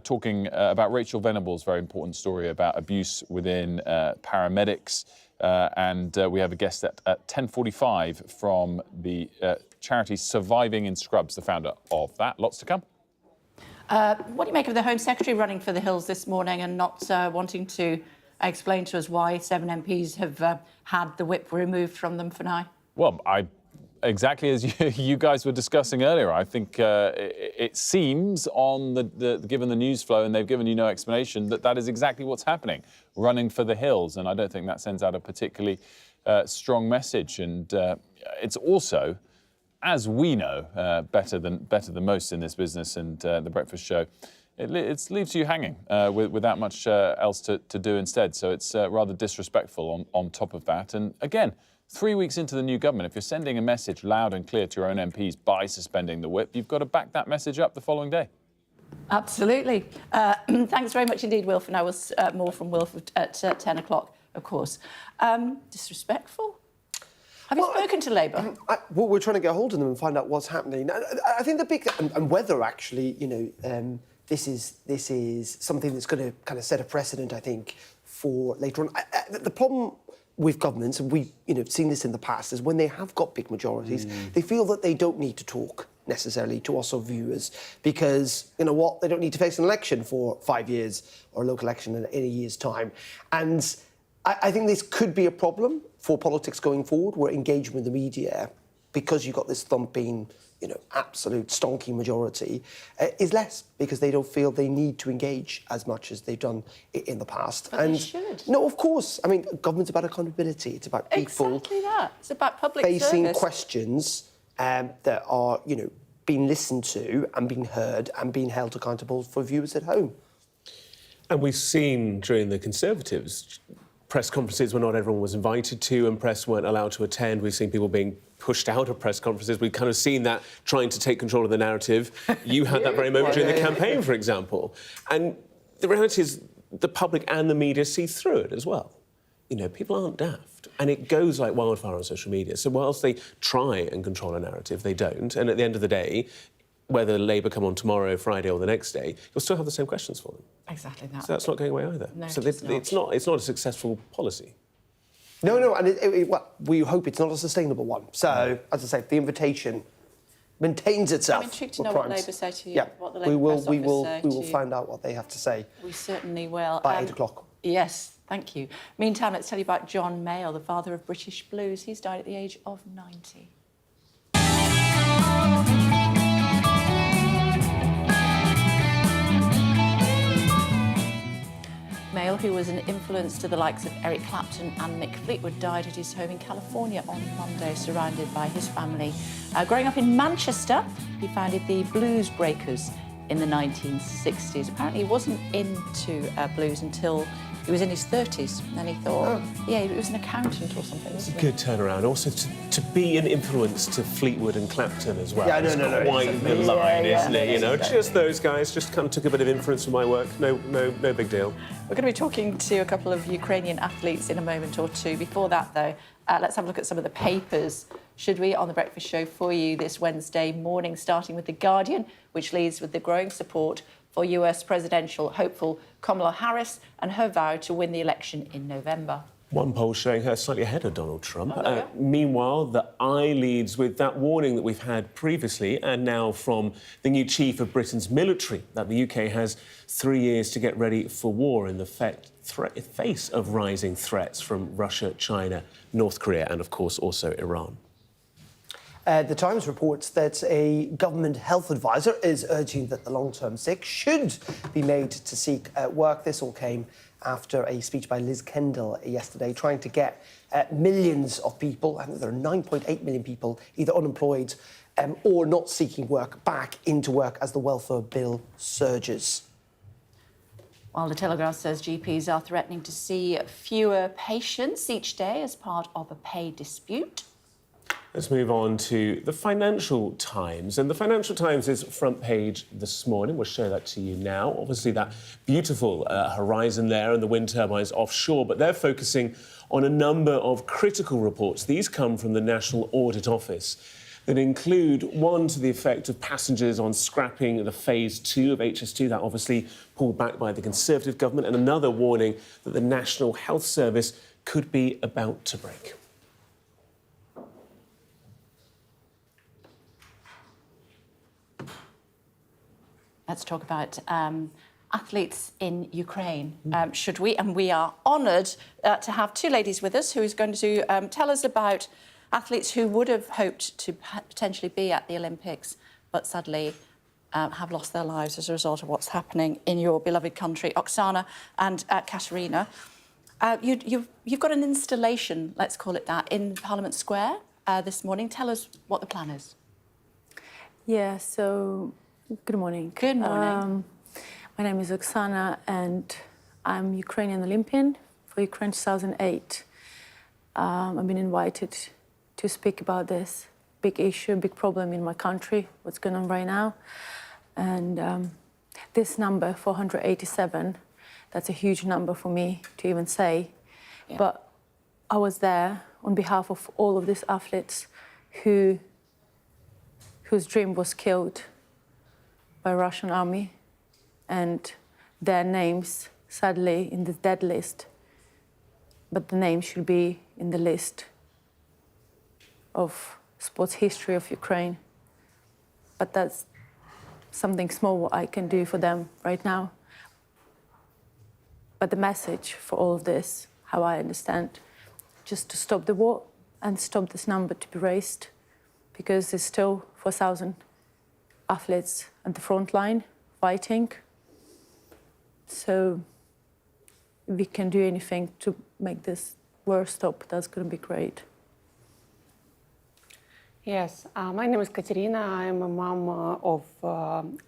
talking about Rachel Venable's very important story about abuse within paramedics. And we have a guest at 10:45 from the charity Surviving in Scrubs, the founder of that. Lots to come. What do you make of the Home Secretary running for the hills this morning and not wanting to explain to us why 7 MPs have had the whip removed from them for now? Well, exactly as you guys were discussing earlier, I think it seems on given the news flow, and they've given you no explanation, that is exactly what's happening, running for the hills. And I don't think that sends out a particularly strong message. And it's also, as we know, better than most in this business and the breakfast show, it leaves you hanging without much else to do instead. So it's rather disrespectful on top of that. And again, 3 weeks into the new government, if you're sending a message loud and clear to your own MPs by suspending the whip, you've got to back that message up the following day. Absolutely. Thanks very much indeed, Wilf. And I will more from Wilf at 10 o'clock, of course. Disrespectful? Have you spoken to Labour? Well, we're trying to get hold of them and find out what's happening. I think the big... And whether actually, this is something that's going to kind of set a precedent, I think, for later on. The problem with governments, and we've seen this in the past, is when they have got big majorities, they feel that they don't need to talk necessarily to us or viewers, because, you know what, they don't need to face an election for 5 years or a local election in a year's time. And I think this could be a problem for politics going forward, where engagement with the media, because you've got this thumping, absolute stonking majority, is less, because they don't feel they need to engage as much as they've done in the past. But they should. No, of course. I mean, government's about accountability. It's about people... Exactly that. It's about public facing service. Questions that are, being listened to and being heard and being held accountable for viewers at home. And we've seen during the Conservatives press conferences where not everyone was invited to and press weren't allowed to attend. We've seen people being pushed out of press conferences. We've kind of seen that trying to take control of the narrative. You had that very moment during the campaign, for example. And the reality is the public and the media see through it as well. You know, people aren't daft. And it goes like wildfire on social media. So whilst they try and control a narrative, they don't. And at the end of the day, whether Labour come on tomorrow, Friday or the next day, you'll still have the same questions for them. Exactly that. So that's not going away either. No, so it's not. It's not a successful policy. No, and well, we hope it's not a sustainable one. So, as I say, the invitation maintains itself. I'm intrigued to know what Labour say to you. Yeah, what the Labour press we will office say to you. find out what they have to say. We certainly will. By 8 o'clock. Yes, thank you. Meantime, let's tell you about John Mayall, the father of British blues. He's died at the age of 90. Mayall, who was an influence to the likes of Eric Clapton and Mick Fleetwood, died at his home in California on Monday, surrounded by his family. Growing up in Manchester, he founded the Blues Breakers in the 1960s. Apparently, he wasn't into blues until he was in his 30s. And then he thought, yeah, he was an accountant or something. It's a good turnaround. Also, to be an influence to Fleetwood and Clapton as well. Yeah, it's no. quite the line, isn't it? You know, just those guys just kind of took a bit of influence from my work. No big deal. We're going to be talking to a couple of Ukrainian athletes in a moment or two. Before that, though, let's have a look at some of the papers, should we, on The Breakfast Show for you this Wednesday morning, starting with The Guardian, which leads with the growing support for US presidential hopeful Kamala Harris and her vow to win the election in November. One poll showing her slightly ahead of Donald Trump. yeah. Meanwhile, the Eye leads with that warning that we've had previously and now from the new chief of Britain's military that the UK has 3 years to get ready for war in the face of rising threats from Russia, China, North Korea and, of course, also Iran. The Times reports that a government health advisor is urging that the long-term sick should be made to seek work. This all came after a speech by Liz Kendall yesterday, trying to get millions of people, I think there are 9.8 million people, either unemployed or not seeking work, back into work as the welfare bill surges. While the Telegraph says GPs are threatening to see fewer patients each day as part of a pay dispute. Let's move on to the Financial Times. And the Financial Times is front page this morning. We'll show that to you now. Obviously, that beautiful horizon there and the wind turbines offshore, but they're focusing on a number of critical reports. These come from the National Audit Office that include one to the effect of passengers on scrapping the phase 2 of HS2, that obviously pulled back by the Conservative government, and another warning that the National Health Service could be about to break. Let's talk about athletes in Ukraine, should we? And we are honoured to have two ladies with us who is going to tell us about athletes who would have hoped to potentially be at the Olympics, but sadly have lost their lives as a result of what's happening in your beloved country. Oksana and Katerina, you've got an installation, let's call it that, in Parliament Square this morning. Tell us what the plan is. Yeah, so good morning. Good morning. My name is Oksana and I'm Ukrainian Olympian for Ukraine 2008. I've been invited to speak about this big issue, big problem in my country, what's going on right now. And this number, 487, that's a huge number for me to even say. Yeah. But I was there on behalf of all of these athletes whose dream was killed by Russian army, and their names, sadly, in the dead list. But the name should be in the list of sports history of Ukraine. But that's something small what I can do for them right now. But the message for all of this, how I understand, just to stop the war and stop this number to be raised, because there's still 4,000 athletes at the front line fighting. So if we can do anything to make this war stop, that's going to be great. Yes, my name is Katerina. I'm a mom of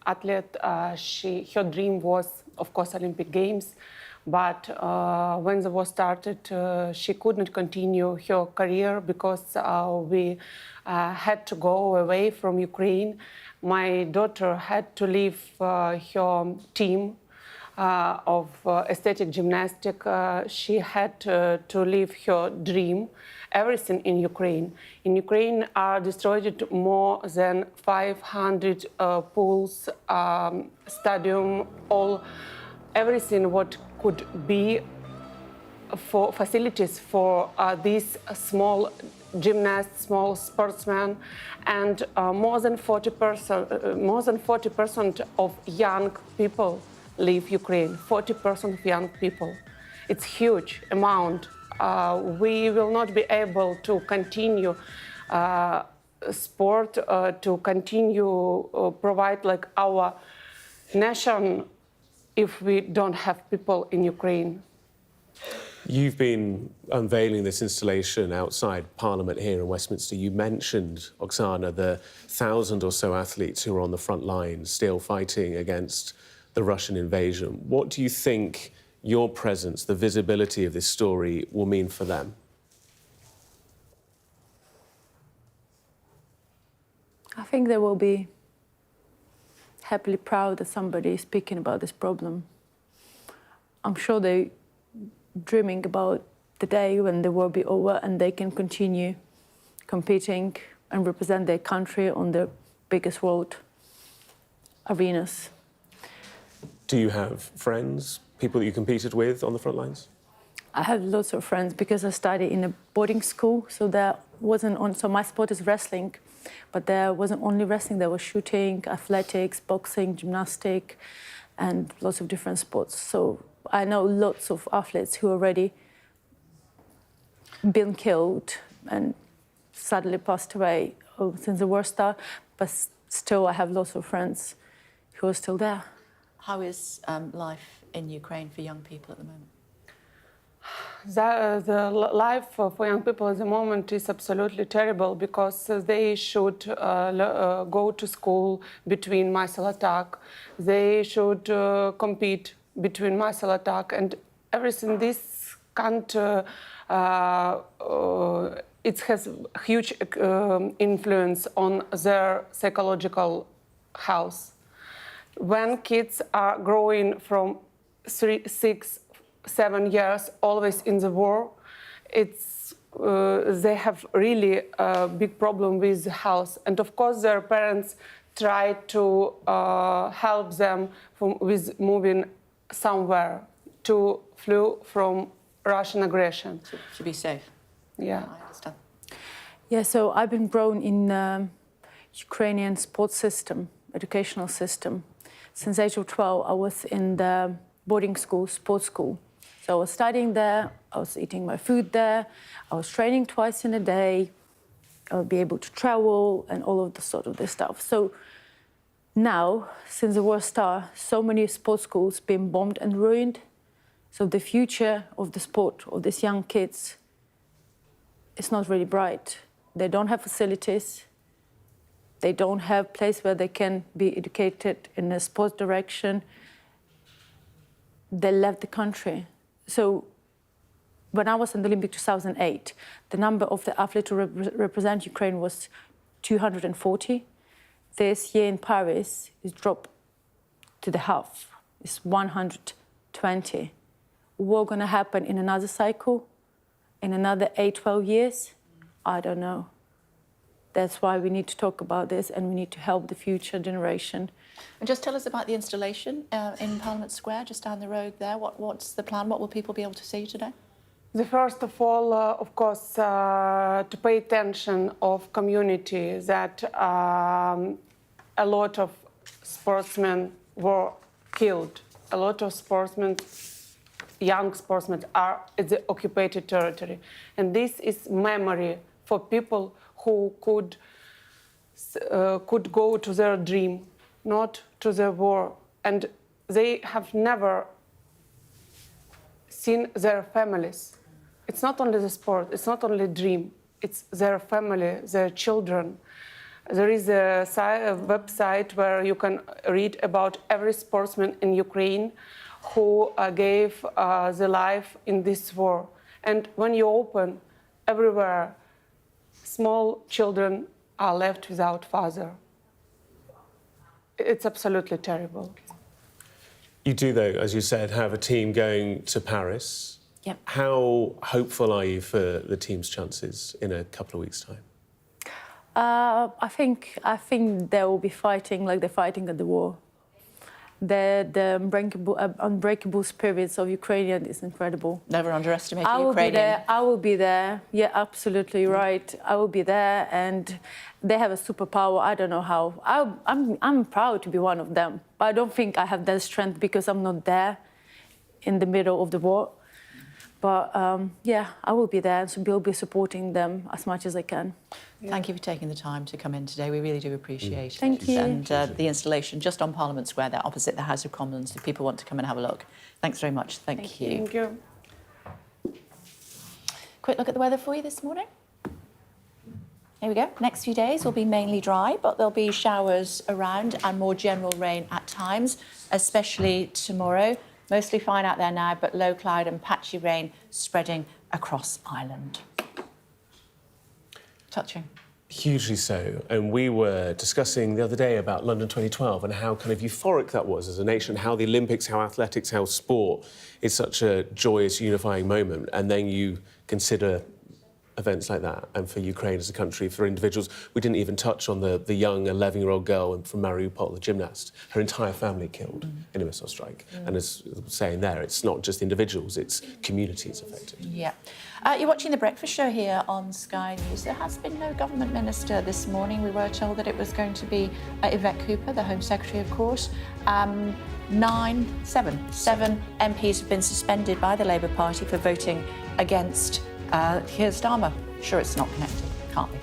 athlete. Her dream was, of course, Olympic Games, but when the war started, she could not continue her career because we had to go away from Ukraine. My daughter had to leave her team of aesthetic gymnastics. She had to leave her dream, everything in Ukraine. In Ukraine are destroyed more than 500 pools, stadium, everything what could be for facilities for these small gymnasts, small sportsmen, and more than 40% of young people leave Ukraine. 40% of young people. It's huge amount. We will not be able to continue sport, to continue provide like our nation if we don't have people in Ukraine. You've been unveiling this installation outside Parliament here in Westminster. You mentioned, Oksana, the 1,000 or so athletes who are on the front lines still fighting against the Russian invasion. What do you think your presence, the visibility of this story, will mean for them? I think they will be happily proud that somebody is speaking about this problem. I'm sure they're dreaming about the day when the war will be over and they can continue competing and represent their country on the biggest world arenas. Do you have friends, people that you competed with on the front lines? I have lots of friends because I studied in a boarding school, so there wasn't on. So my sport is wrestling, but there wasn't only wrestling. There was shooting, athletics, boxing, gymnastics, and lots of different sports. So I know lots of athletes who already been killed and sadly passed away since the war started. But still, I have lots of friends who are still there. How is life in Ukraine for young people at the moment? The life for young people at the moment is absolutely terrible because they should go to school between missile attack. They should compete between missile attack and everything. This can't. It has huge influence on their psychological health. When kids are growing from 3, 6, 7 years, always in the war, they have really a big problem with health. And of course, their parents try to help them with moving somewhere to flee from Russian aggression. To be safe. Yeah. I understand. Yeah, so I've been grown in Ukrainian sports system, educational system. Since age of 12, I was in the boarding school, sports school. So I was studying there, I was eating my food there, I was training twice in a day, I would be able to travel and all of the sort of this stuff. So now, since the war started, so many sports schools been bombed and ruined. So the future of the sport of these young kids is not really bright. They don't have facilities. They don't have a place where they can be educated in a sports direction. They left the country. So when I was in the Olympic 2008, the number of the athletes who represent Ukraine was 240. This year in Paris, it's dropped to the half. It's 120. What's going to happen in another cycle, in another 8, 12 years? I don't know. That's why we need to talk about this and we need to help the future generation. And just tell us about the installation in Parliament Square, just down the road there. What's the plan? What will people be able to see today? First of all, of course, to pay attention of community that a lot of sportsmen were killed. A lot of sportsmen, young sportsmen, are in the occupied territory. And this is memory for people who could go to their dream, not to the war. And they have never seen their families. It's not only the sport, it's not only dream. it's their family, their children. There is a website where you can read about every sportsman in Ukraine who gave their life in this war. And when you open, everywhere, small children are left without father. It's absolutely terrible. You do, though, as you said, have a team going to Paris. Yep. How hopeful are you for the team's chances in a couple of weeks' time? I think they will be fighting like they're fighting at the war. The unbreakable spirits of Ukrainian is incredible. Never underestimate I will Ukrainian. be there. I will be there. Yeah, absolutely right. I will be there, and they have a superpower. I don't know how. I'm proud to be one of them, but I don't think I have that strength because I'm not there in the middle of the war. But yeah, I will be there, so we'll be supporting them as much as I can. Thank you for taking the time to come in today. We really do appreciate it. Thank you. And the installation just on Parliament Square, there opposite the House of Commons, if people want to come and have a look. Thanks very much. Thank you. Thank you. Quick look at the weather for you this morning. Here we go. Next few days will be mainly dry, but there'll be showers around and more general rain at times, especially tomorrow. Mostly fine out there now, but low cloud and patchy rain spreading across Ireland. Touching. Hugely so. And we were discussing the other day about London 2012 and how kind of euphoric that was as a nation, how the Olympics, how athletics, how sport is such a joyous, unifying moment. And then you consider events like that, and for Ukraine as a country, for individuals. We didn't even touch on the young 11-year-old girl from Mariupol, the gymnast. Her entire family killed in a missile strike. And as I was saying there, it's not just individuals, it's communities affected. Yeah. You're watching The Breakfast Show here on Sky News. There has been no government minister this morning. We were told that it was going to be Yvette Cooper, the Home Secretary, of course. Seven MPs have been suspended by the Labour Party for voting against Keir Starmer. Sure, it's not connected. Can't be.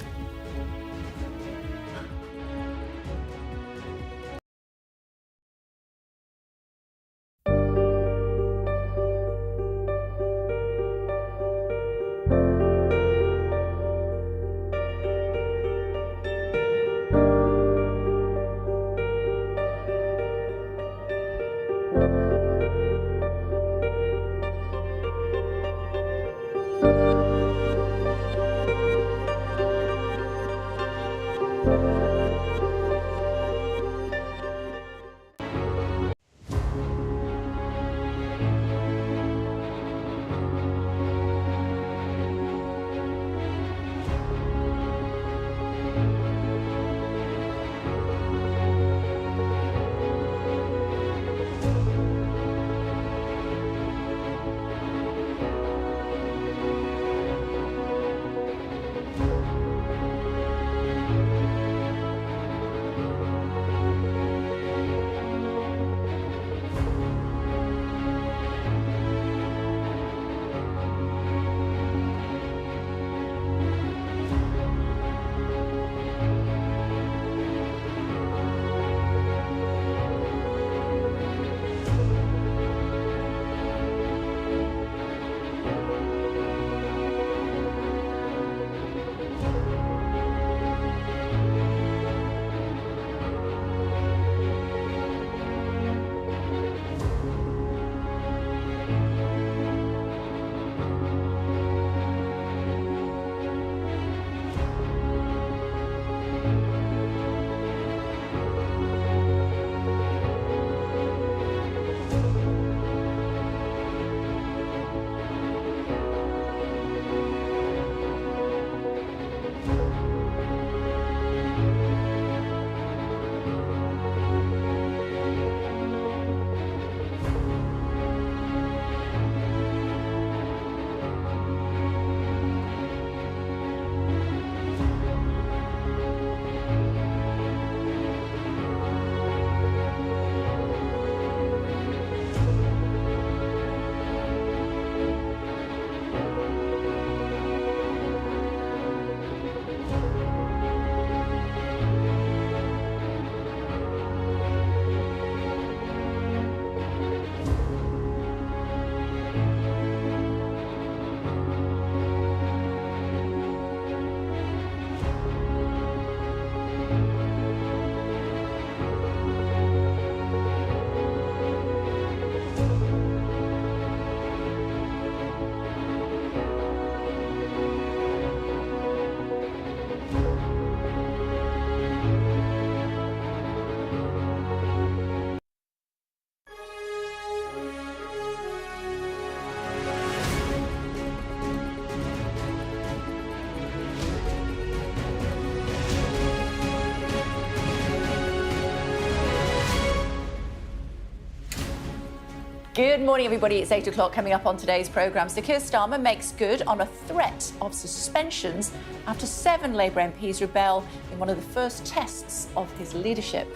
Good morning, everybody. It's 8 o'clock. Coming up on today's programme, Sir Keir Starmer makes good on a threat of suspensions after 7 Labour MPs rebel in one of the first tests of his leadership.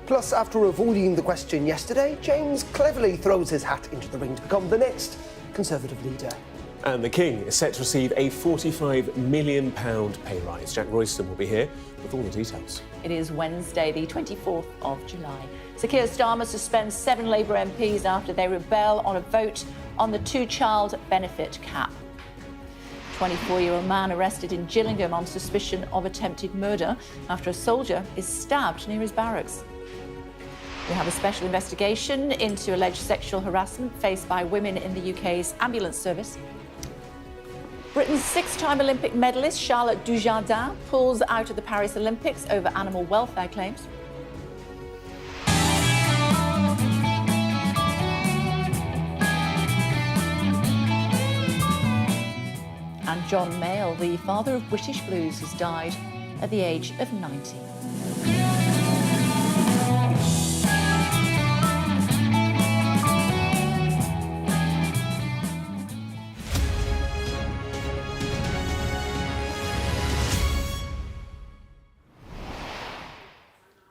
Plus, after avoiding the question yesterday, James cleverly throws his hat into the ring to become the next Conservative leader. And the King is set to receive a £45 million pay rise. Jack Royston will be here with all the details. It is Wednesday, the 24th of July. Sir Keir Starmer suspends 7 Labour MPs after they rebel on a vote on the 2-child benefit cap. 24-year-old man arrested in Gillingham on suspicion of attempted murder after a soldier is stabbed near his barracks. We have a special investigation into alleged sexual harassment faced by women in the UK's ambulance service. Britain's 6-time Olympic medalist Charlotte Dujardin pulls out of the Paris Olympics over animal welfare claims. And John Mayall, the father of British blues, has died at the age of 90.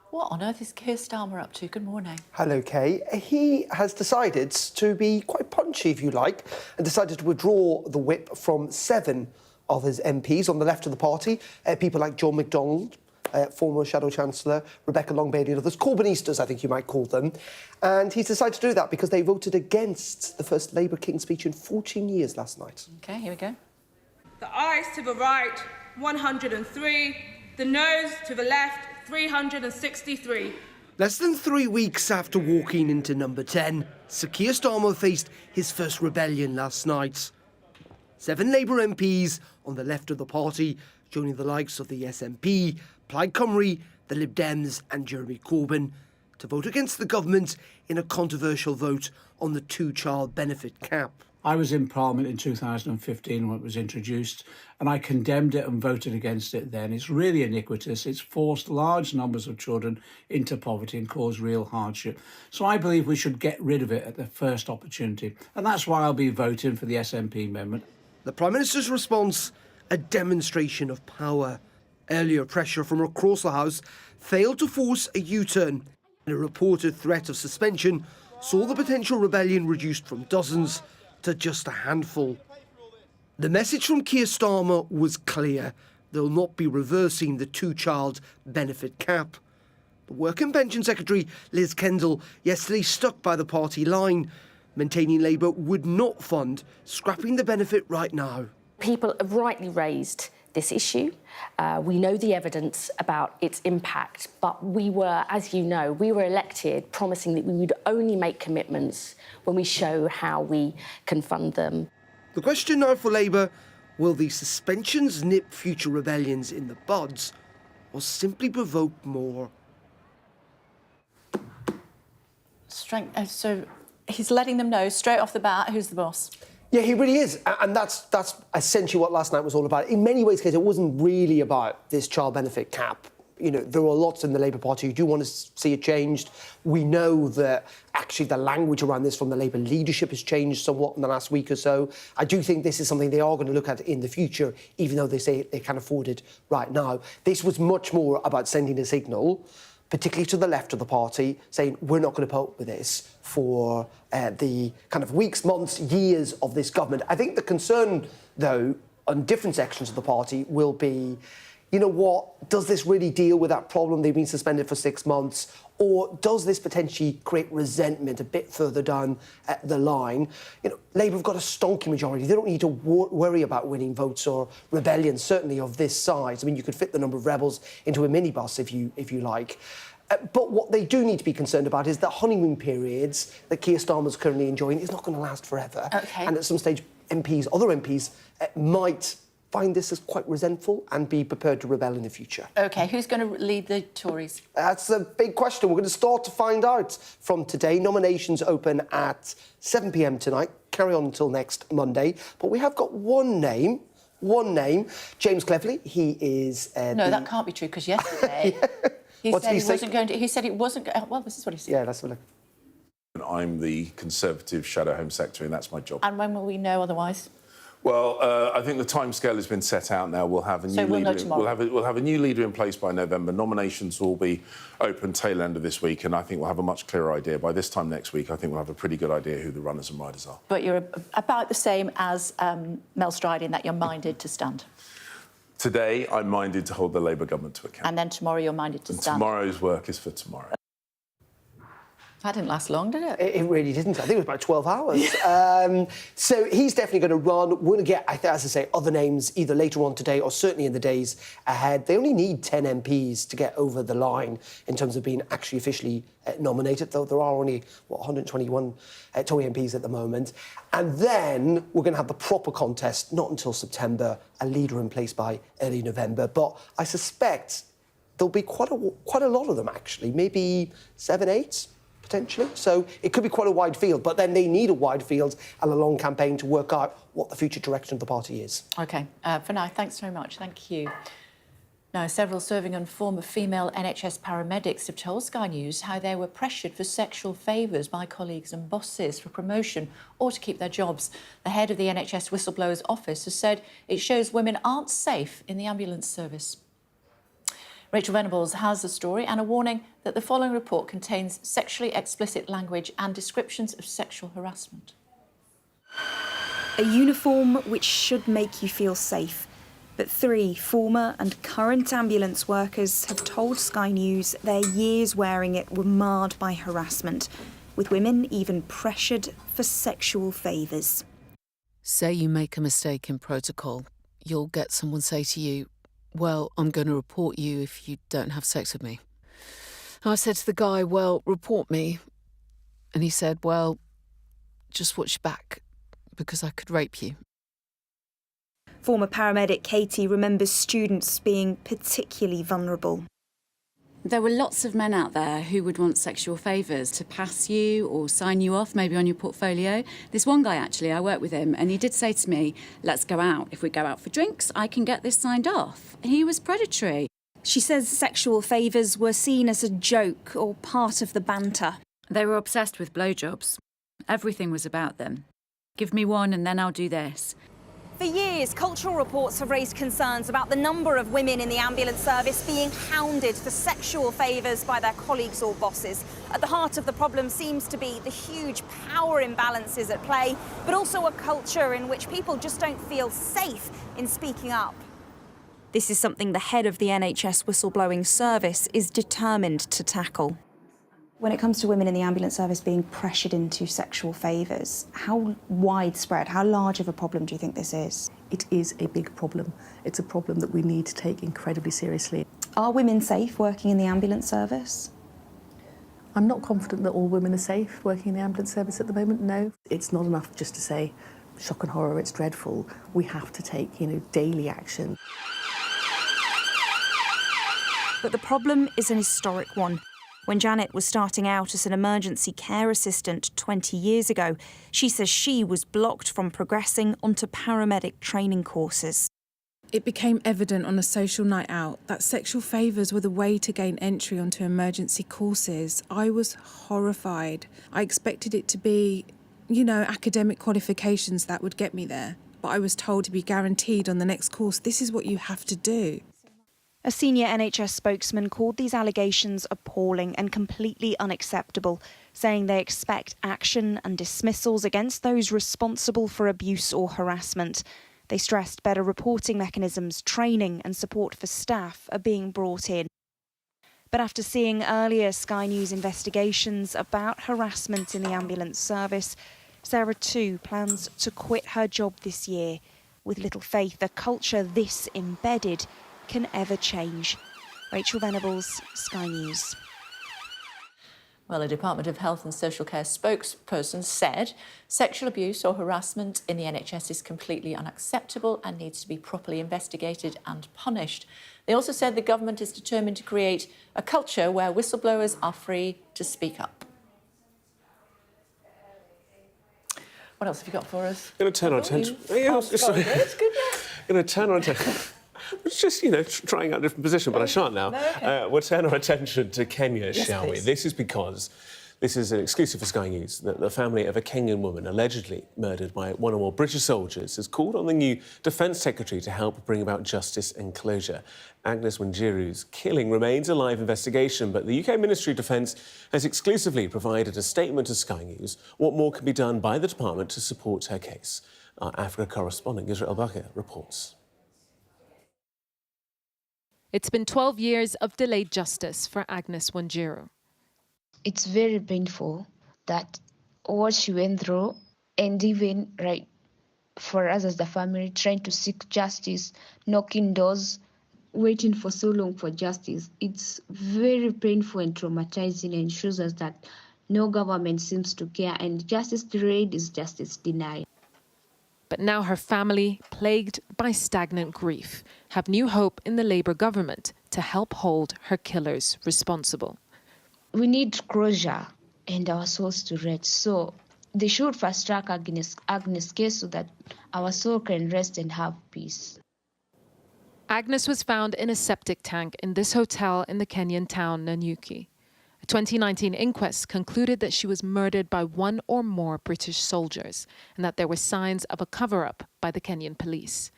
What on earth is Keir Starmer up to? Good morning. Hello, Kay. He has decided to be quite punchy, if you like, and decided to withdraw the whip from 7 of his MPs on the left of the party. People like John McDonnell, former Shadow Chancellor, Rebecca Long-Bailey and others, Corbynistas, I think you might call them. And he's decided to do that because they voted against the first Labour King speech in 14 years last night. OK, here we go. The ayes to the right, 103. The noes to the left, 363. Less than 3 weeks after walking into number 10, Sir Keir Starmer faced his first rebellion last night. 7 Labour MPs on the left of the party, joining the likes of the SNP, Plaid Cymru, the Lib Dems and Jeremy Corbyn, to vote against the government in a controversial vote on the 2-child benefit cap. I was in Parliament in 2015 when it was introduced, and I condemned it and voted against it then. It's really iniquitous. It's forced large numbers of children into poverty and caused real hardship. So I believe we should get rid of it at the first opportunity, and that's why I'll be voting for the SNP amendment. The Prime Minister's response, a demonstration of power. Earlier pressure from across the House failed to force a U-turn, and a reported threat of suspension saw the potential rebellion reduced from dozens to just a handful. The message from Keir Starmer was clear. They'll not be reversing the 2-child benefit cap. The Work and Pension Secretary, Liz Kendall, yesterday stuck by the party line, maintaining Labour would not fund scrapping the benefit right now. People have rightly raised this issue. We know the evidence about its impact, but we were, as you know, we were elected promising that we would only make commitments when we show how we can fund them. The question now for Labour, will these suspensions nip future rebellions in the buds or simply provoke more? So he's letting them know straight off the bat who's the boss. Yeah, he really is. And that's essentially what last night was all about. In many ways, it wasn't really about this child benefit cap. You know, there are lots in the Labour Party who do want to see it changed. We know that actually the language around this from the Labour leadership has changed somewhat in the last week or so. I do think this is something they are going to look at in the future, even though they say they can't afford it right now. This was much more about sending a signal, particularly to the left of the party, saying we're not going to put up with this for the kind of weeks, months, years of this government. I think the concern, though, on different sections of the party will be, you know what, does this really deal with that problem? They've been suspended for 6 months. Or does this potentially create resentment a bit further down the line? You know, Labour have got a stonking majority. They don't need to worry about winning votes or rebellion, certainly of this size. I mean, you could fit the number of rebels into a minibus if you like. But what they do need to be concerned about is that honeymoon periods that Keir Starmer's currently enjoying is not going to last forever. Okay. And at some stage, other MPs might find this as quite resentful and be prepared to rebel in the future. OK, who's going to lead the Tories? That's a big question. We're going to start to find out from today. Nominations open at 7 p.m. tonight, carry on until next Monday. But we have got one name, James Cleverly. He is... No, that can't be true, because yesterday he said he wasn't going to... He said it wasn't... Well, this is what he said. Yeah, that's what I'm the Conservative Shadow Home Secretary, and that's my job. And when will we know otherwise? Well, I think the timescale has been set out now. We'll have a new we'll know leader. tomorrow. We'll have a new leader in place by November. Nominations will be open tail end of this week, and I think we'll have a much clearer idea by this time next week. I think we'll have a pretty good idea who the runners and riders are. But you're about the same as Mel Stride in that you're minded to stand. Today, I'm minded to hold the Labour government to account. And then tomorrow you're minded to And stand. tomorrow's work is for tomorrow. That didn't last long, did it? It really didn't. I think it was about 12 hours. So he's definitely going to run. We're going to get, as I say, other names either later on today or certainly in the days ahead. They only need 10 MPs to get over the line in terms of being actually officially nominated, though there are only, 121 Tory MPs at the moment. And then we're going to have the proper contest, not until September, a leader in place by early November. But I suspect there'll be quite a lot of them, actually, maybe 7, 8. Potentially. So it could be quite a wide field, but then they need a wide field and a long campaign to work out what the future direction of the party is. OK. For now, thanks very much. Thank you. Now, several serving and former female NHS paramedics have told Sky News how they were pressured for sexual favours by colleagues and bosses for promotion or to keep their jobs. The head of the NHS Whistleblowers Office has said it shows women aren't safe in the ambulance service. Rachel Venables has the story and a warning that the following report contains sexually explicit language and descriptions of sexual harassment. A uniform which should make you feel safe. But 3 former and current ambulance workers have told Sky News their years wearing it were marred by harassment, with women even pressured for sexual favours. Say you make a mistake in protocol, you'll get someone say to you, "Well, I'm going to report you if you don't have sex with me." I said to the guy, "Well, report me." And he said, "Well, just watch your back, because I could rape you." Former paramedic Katie remembers students being particularly vulnerable. There were lots of men out there who would want sexual favours to pass you or sign you off, maybe on your portfolio. This one guy, actually, I worked with him, and he did say to me, "Let's go out. If we go out for drinks, I can get this signed off." He was predatory. She says sexual favours were seen as a joke or part of the banter. They were obsessed with blowjobs. Everything was about them. Give me one and then I'll do this. For years, cultural reports have raised concerns about the number of women in the ambulance service being hounded for sexual favours by their colleagues or bosses. At the heart of the problem seems to be the huge power imbalances at play, but also a culture in which people just don't feel safe in speaking up. This is something the head of the NHS whistleblowing service is determined to tackle. When it comes to women in the ambulance service being pressured into sexual favours, how widespread, how large of a problem do you think this is? It is a big problem. It's a problem that we need to take incredibly seriously. Are women safe working in the ambulance service? I'm not confident that all women are safe working in the ambulance service at the moment, no. It's not enough just to say, shock and horror, it's dreadful. We have to take, daily action. But the problem is an historic one. When Janet was starting out as an emergency care assistant 20 years ago, she says she was blocked from progressing onto paramedic training courses. It became evident on a social night out that sexual favours were the way to gain entry onto emergency courses. I was horrified. I expected it to be, academic qualifications that would get me there. But I was told to be guaranteed on the next course, this is what you have to do. A senior NHS spokesman called these allegations appalling and completely unacceptable, saying they expect action and dismissals against those responsible for abuse or harassment. They stressed better reporting mechanisms, training and support for staff are being brought in. But after seeing earlier Sky News investigations about harassment in the ambulance service, Sarah too plans to quit her job this year, with little faith a culture this embedded can ever change. Rachel Venables, Sky News. Well, a Department of Health and Social Care spokesperson said sexual abuse or harassment in the NHS is completely unacceptable and needs to be properly investigated and punished. They also said the government is determined to create a culture where whistleblowers are free to speak up. What else have you got for us? Going to turn our attention. Going to turn our attention. It's just, trying out a different position, but I shan't now. No, okay. We'll turn our attention to Kenya, Yes, shall we? please. This is because This is an exclusive for Sky News. The family of a Kenyan woman allegedly murdered by one or more British soldiers has called on the new Defence Secretary to help bring about justice and closure. Agnes Wanjiru's killing remains a live investigation, but the UK Ministry of Defence has exclusively provided a statement to Sky News. What more can be done by the department to support her case? Our Africa correspondent Israel Bakir reports. It's been 12 years of delayed justice for Agnes Wanjiru. It's very painful that what she went through, and even for us as the family trying to seek justice, knocking doors, waiting for so long for justice. It's very painful and traumatizing, and shows us that no government seems to care, and justice delayed is justice denied. But now her family, plagued by stagnant grief, have new hope in the Labour government to help hold her killers responsible. We need closure and our souls to rest. So they should fast track Agnes' case so that our soul can rest and have peace. Agnes was found in a septic tank in this hotel in the Kenyan town Nanyuki. A 2019 inquest concluded that she was murdered by one or more British soldiers and that there were signs of a cover-up by the Kenyan police.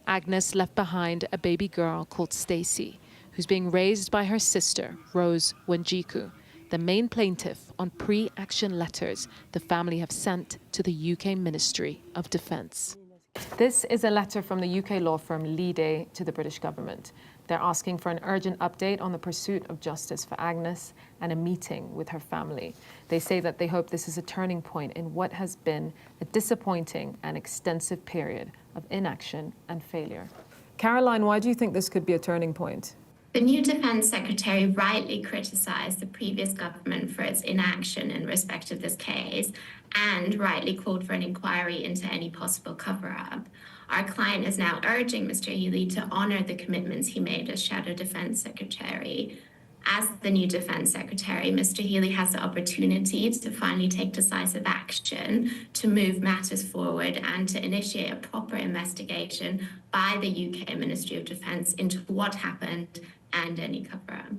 Agnes left behind a baby girl called Stacey, who's being raised by her sister, Rose Wanjiru, the main plaintiff on pre-action letters the family have sent to the UK Ministry of Defence. This is a letter from the UK law firm Lide to the British government. They're asking for an urgent update on the pursuit of justice for Agnes and a meeting with her family. They say that they hope this is a turning point in what has been a disappointing and extensive period of inaction and failure. Caroline, why do you think this could be a turning point? The new Defence Secretary rightly criticised the previous government for its inaction in respect of this case and rightly called for an inquiry into any possible cover-up. Our client is now urging Mr Healy to honour the commitments he made as Shadow Defence Secretary. As the new Defence Secretary, Mr Healy has the opportunity to finally take decisive action to move matters forward and to initiate a proper investigation by the UK Ministry of Defence into what happened and any cover-up.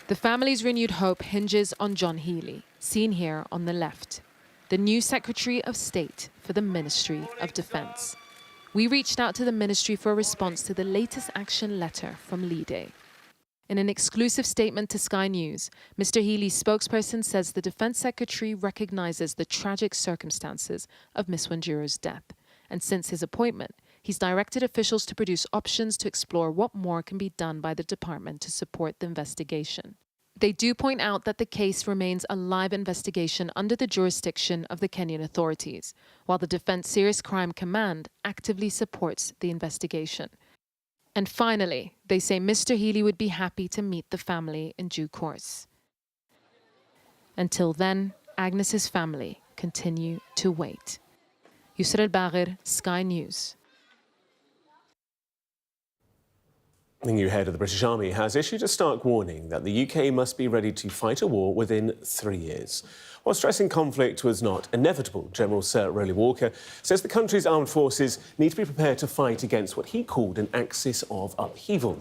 The family's renewed hope hinges on John Healy, seen here on the left, the new Secretary of State for the Ministry of Defence. We reached out to the ministry for a response to the latest action letter from Lide. In an exclusive statement to Sky News, Mr Healy's spokesperson says the Defence Secretary recognises the tragic circumstances of Miss Wanjiru's death, and since his appointment, he's directed officials to produce options to explore what more can be done by the department to support the investigation. They do point out that the case remains a live investigation under the jurisdiction of the Kenyan authorities, while the Defence Serious Crime Command actively supports the investigation. And finally, they say Mr Healy would be happy to meet the family in due course. Until then, Agnes's family continue to wait. Yusra Al-Bagir, Sky News. The new head of the British Army has issued a stark warning that the UK must be ready to fight a war within 3 years. While stressing conflict was not inevitable, General Sir Rowley Walker says the country's armed forces need to be prepared to fight against what he called an axis of upheaval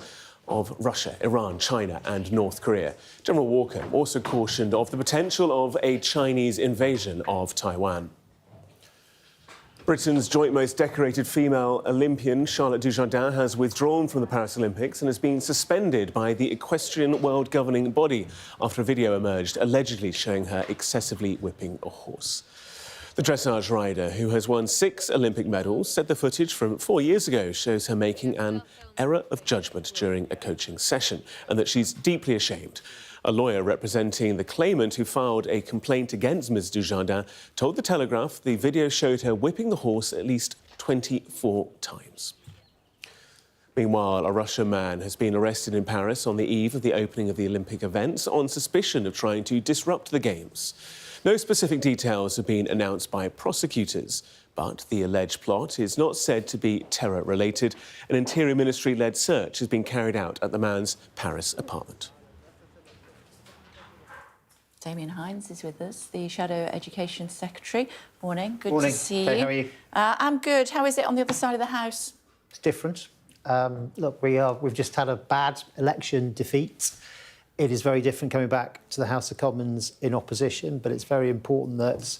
of Russia, Iran, China and North Korea. General Walker also cautioned of the potential of a Chinese invasion of Taiwan. Britain's joint most decorated female Olympian, Charlotte Dujardin, has withdrawn from the Paris Olympics and has been suspended by the equestrian world governing body after a video emerged allegedly showing her excessively whipping a horse. The dressage rider, who has won 6 Olympic medals, said the footage from 4 years ago shows her making an error of judgment during a coaching session and that she's deeply ashamed. A lawyer representing the claimant who filed a complaint against Ms Dujardin told The Telegraph the video showed her whipping the horse at least 24 times. Meanwhile, a Russian man has been arrested in Paris on the eve of the opening of the Olympic events on suspicion of trying to disrupt the Games. No specific details have been announced by prosecutors, but the alleged plot is not said to be terror-related. An Interior Ministry-led search has been carried out at the man's Paris apartment. Damien Hines is with us, the Shadow Education Secretary. Morning, good Morning. to see you. Hey, how are you? I'm good. How is it on the other side of the House? It's different. Look, we've just had a bad election defeat It is very different coming back to the House of Commons in opposition, but it's very important that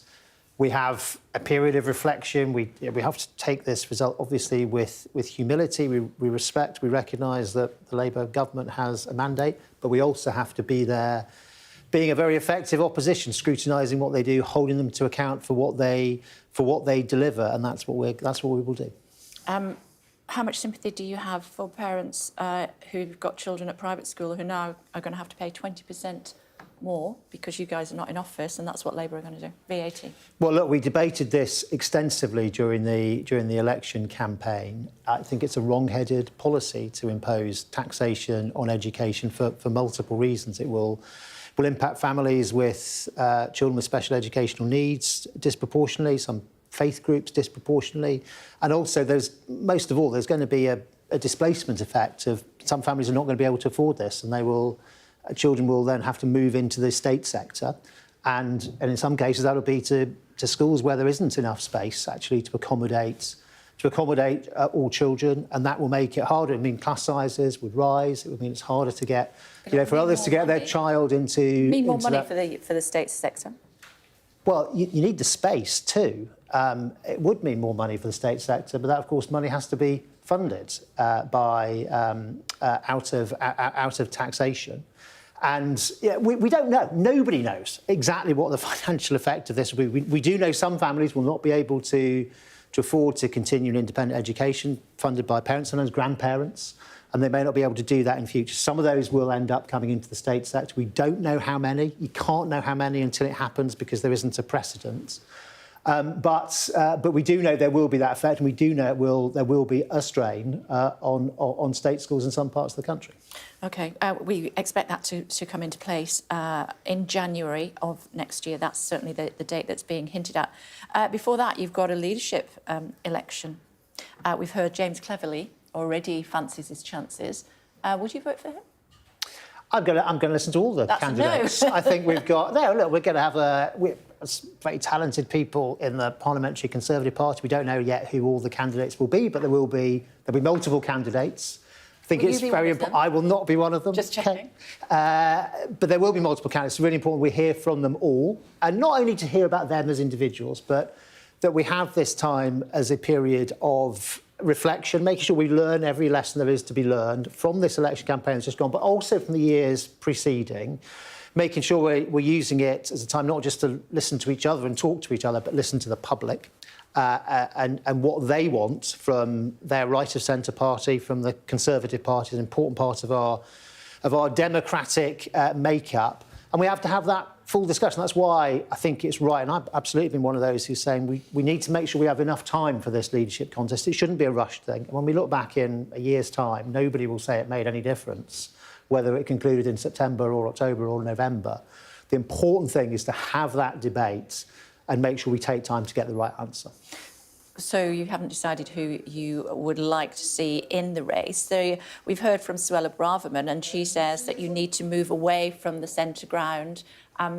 we have a period of reflection. We have to take this result, obviously, with humility. We respect, we recognise that the Labour government has a mandate, but we also have to be there, being a very effective opposition, scrutinising what they do, holding them to account for what they deliver, and that's what we will do. How much sympathy do you have for parents who've got children at private school who now are going to have to pay 20% more because you guys are not in office, and that's what Labour are going to do, VAT? Well, look, we debated this extensively during the election campaign. I think it's a wrong-headed policy to impose taxation on education for multiple reasons. It will impact families with children with special educational needs disproportionately, some faith groups disproportionately, and also most of all there's going to be a displacement effect of some families are not going to be able to afford this, and children will then have to move into the state sector, and in some cases that'll be to schools where there isn't enough space actually to accommodate all children, and that will make it harder. I mean, class sizes would rise. It would mean it's harder to get, for others to get their child into. Mean more money for the state sector. Well, you need the space too. It would mean more money for the state sector, but that, of course, money has to be funded out of taxation. And we don't know. Nobody knows exactly what the financial effect of this will be. We do know some families will not be able to afford to continue an independent education funded by parents, sometimes grandparents, and they may not be able to do that in future. Some of those will end up coming into the state sector. We don't know how many. You can't know how many until it happens because there isn't a precedent. But we do know there will be that effect, and we do know there will be a strain on state schools in some parts of the country. OK, we expect that to come into place in January of next year. That's certainly the date that's being hinted at. Before that, you've got a leadership election. We've heard James Cleverly already fancies his chances. Would you vote for him? I'm going to listen to all the candidates. I think we've got... No, look, we're going to have very talented people in the Parliamentary Conservative Party. We don't know yet who all the candidates will be, but there'll be multiple candidates. I think it's very important. I will not be one of them. Just checking. But there will be multiple candidates. It's really important we hear from them all, and not only to hear about them as individuals, but that we have this time as a period of reflection, making sure we learn every lesson there is to be learned from this election campaign that's just gone, but also from the years preceding, making sure we're using it as a time not just to listen to each other and talk to each other, but listen to the public and what they want from their right-of-centre party, from the Conservative Party, an important part of our democratic make-up. And we have to have that full discussion. That's why I think it's right, and I've absolutely been one of those who's saying we need to make sure we have enough time for this leadership contest. It shouldn't be a rushed thing. And when we look back in a year's time, nobody will say it made any difference, whether it concluded in September or October or November. The important thing is to have that debate and make sure we take time to get the right answer. So you haven't decided who you would like to see in the race. So we've heard from Suella Braverman, and she says that you need to move away from the centre ground.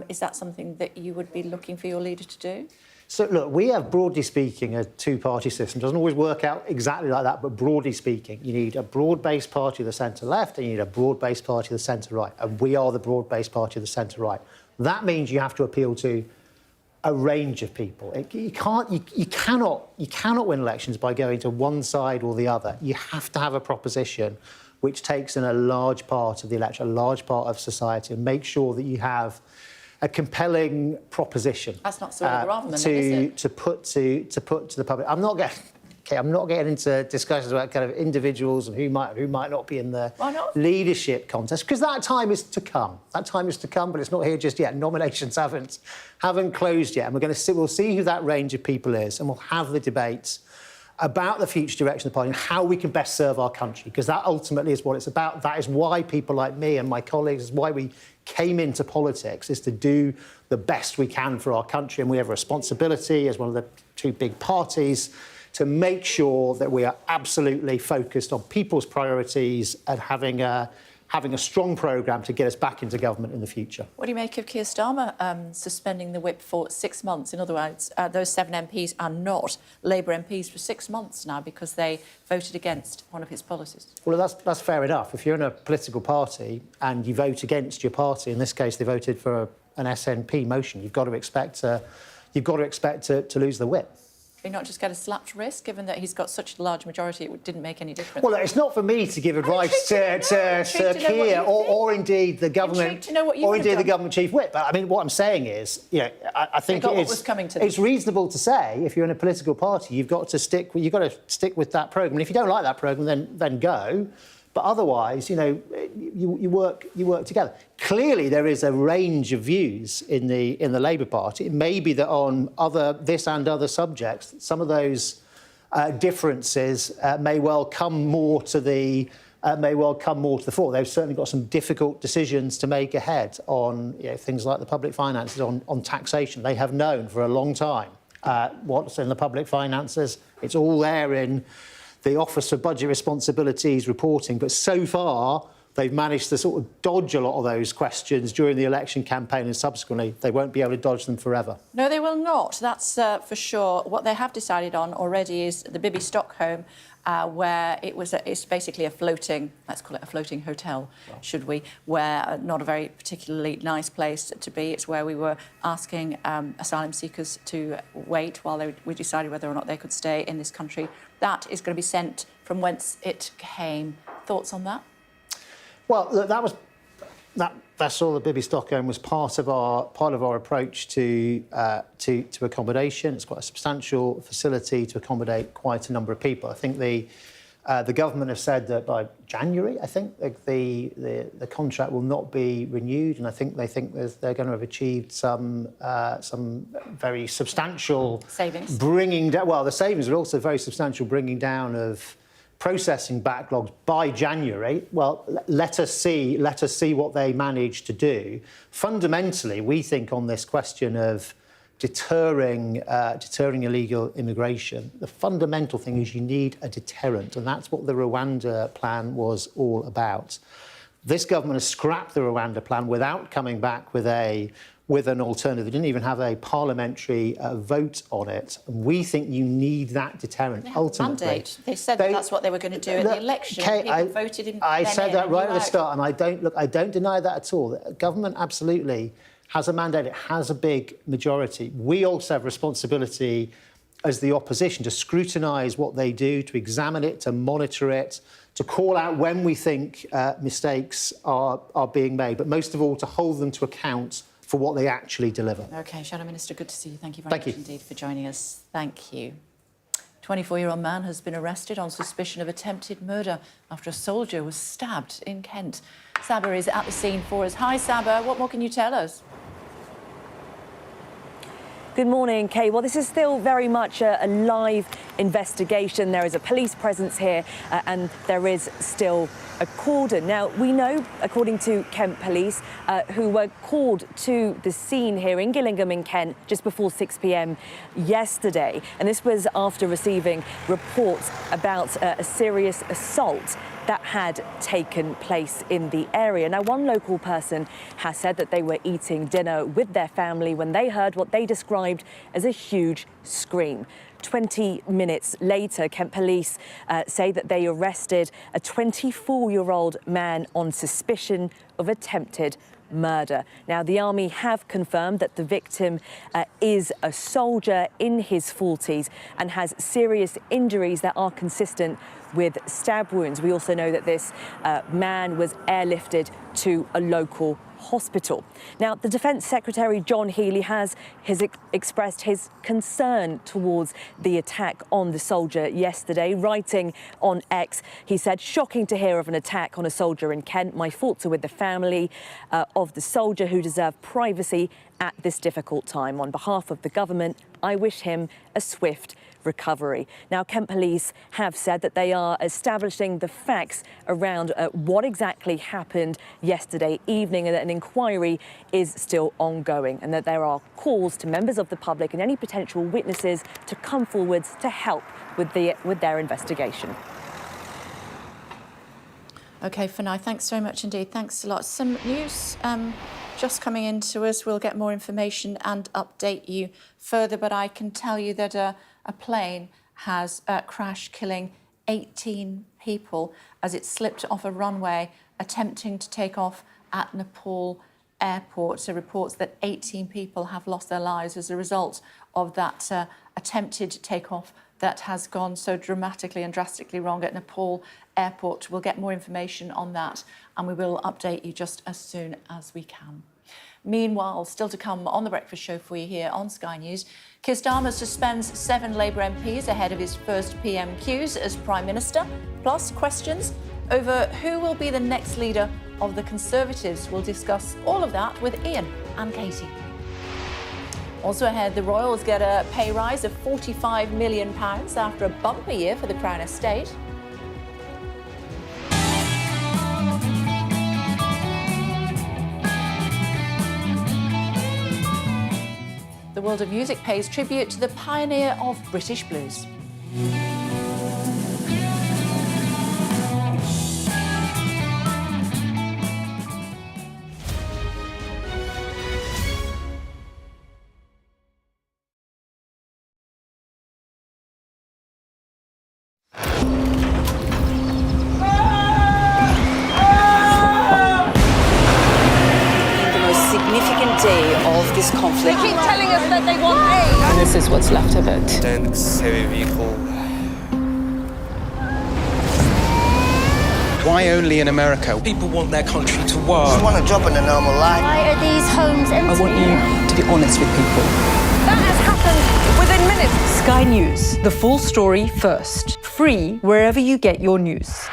Is that something that you would be looking for your leader to do? So, look, we have, broadly speaking, a two-party system. It doesn't always work out exactly like that, but broadly speaking, you need a broad-based party of the centre-left and you need a broad-based party of the centre-right. And we are the broad-based party of the centre-right. That means you have to appeal to a range of people. You cannot win elections by going to one side or the other. You have to have a proposition which takes in a large part of the electorate, a large part of society, and make sure that you have a compelling proposition. That's not Suella Braverman, is it? To put to the public. I'm not getting into discussions about kind of individuals and who might not be in the leadership contest, because that time is to come. That time is to come, but it's not here just yet. Nominations haven't closed yet, and we'll see who that range of people is, and we'll have the debates about the future direction of the party and how we can best serve our country, because that ultimately is what it's about. That is why people like me and my colleagues, is why we came into politics, is to do the best we can for our country, and we have a responsibility as one of the two big parties to make sure that we are absolutely focused on people's priorities and having a having a strong programme to get us back into government in the future. What do you make of Keir Starmer suspending the whip for 6 months? In other words, those 7 MPs are not Labour MPs for 6 months now because they voted against one of his policies. Well, that's fair enough. If you're in a political party and you vote against your party, in this case they voted for an SNP motion, you've got to expect to lose the whip. Can he not just get a slapped wrist, given that he's got such a large majority, it didn't make any difference? Well, it's not for me to give advice to Sir Keir or indeed the government the government chief whip. But I mean, what I'm saying is, you know, I think it's reasonable to say if you're in a political party, you've got to stick with that programme. And if you don't like that programme, then go. But otherwise, you know, you work together. Clearly, there is a range of views in the Labour Party. It may be that on this and other subjects, some of those differences may well come more to the fore. They've certainly got some difficult decisions to make ahead on things like the public finances, on taxation. They have known for a long time what's in the public finances. It's all there in the Office for Budget Responsibilities reporting, but so far they've managed to sort of dodge a lot of those questions during the election campaign, and subsequently they won't be able to dodge them forever. No, they will not. That's for sure. What they have decided on already is the Bibby Stockholm, where it's basically a floating, let's call it a floating hotel, should we, where not a very particularly nice place to be. It's where we were asking asylum seekers to wait while we decided whether or not they could stay in this country. That is going to be sent from whence it came. Thoughts on that? Well, look, that's all. The Bibby Stockholm was part of our approach to accommodation. It's quite a substantial facility to accommodate quite a number of people. I think the government have said that by January, I think the contract will not be renewed, and I think they think they're going to have achieved some very substantial savings. The savings, but also very substantial bringing down of processing backlogs by January. Well, let us see what they manage to do. Fundamentally, we think on this question of deterring illegal immigration, the fundamental thing is you need a deterrent, and that's what the Rwanda plan was all about. This government has scrapped the Rwanda plan without coming back with an alternative. They didn't even have a parliamentary vote on it. And we think you need that deterrent. They ultimately. Mandate. They said that's what they were going to do at the election. Kate, people voted in. I said that right at the start, and I don't deny that at all. The government absolutely has a mandate. It has a big majority. We also have responsibility as the opposition to scrutinise what they do, to examine it, to monitor it, to call out when we think mistakes are being made, but most of all to hold them to account for what they actually deliver. OK, Shadow Minister, good to see you. Thank you very much indeed for joining us. Thank you. 24-year-old man has been arrested on suspicion of attempted murder after a soldier was stabbed in Kent. Saba is at the scene for us. Hi, Saba. What more can you tell us? Good morning, Kay. Well, this is still very much a live investigation. There is a police presence here and there is still a cordon. Now, we know, according to Kent Police, who were called to the scene here in Gillingham in Kent just before 6 p.m. yesterday, and this was after receiving reports about a serious assault that had taken place in the area. Now, one local person has said that they were eating dinner with their family when they heard what they described as a huge scream. 20 minutes later, Kent Police say that they arrested a 24-year-old man on suspicion of attempted murder. Now, the army have confirmed that the victim is a soldier in his 40s and has serious injuries that are consistent with stab wounds. We also know that this man was airlifted to a local hospital. Now, the Defence Secretary, John Healey, has expressed his concern towards the attack on the soldier yesterday. Writing on X, he said, "Shocking to hear of an attack on a soldier in Kent. My thoughts are with the family of the soldier who deserve privacy at this difficult time. On behalf of the government, I wish him a swift recovery." Now, Kent Police have said that they are establishing the facts around what exactly happened yesterday evening, and that an inquiry is still ongoing, and that there are calls to members of the public and any potential witnesses to come forwards to help with their investigation. OK, for now, thanks very much indeed. Thanks a lot. Some news just coming into us. We'll get more information and update you further, but I can tell you that a plane has crashed, killing 18 people as it slipped off a runway attempting to take off at Nepal airport. So reports that 18 people have lost their lives as a result of that attempted takeoff that has gone so dramatically and drastically wrong at Nepal airport. We'll get more information on that and we will update you just as soon as we can. Meanwhile, still to come on The Breakfast Show for you here on Sky News, Keir Starmer suspends 7 Labour MPs ahead of his first PMQs as Prime Minister, plus questions over who will be the next leader of the Conservatives. We'll discuss all of that with Ian and Katie. Also ahead, the Royals get a pay rise of £45 million after a bumper year for the Crown Estate. The world of music pays tribute to the pioneer of British blues. This conflict. They keep telling us that they want aid. And this is what's left of it. Tanks, heavy vehicle. Why only in America? People want their country to work. Just want a job in a normal life. Why are these homes empty? I want you to be honest with people. That has happened within minutes. Sky News, the full story first. Free wherever you get your news.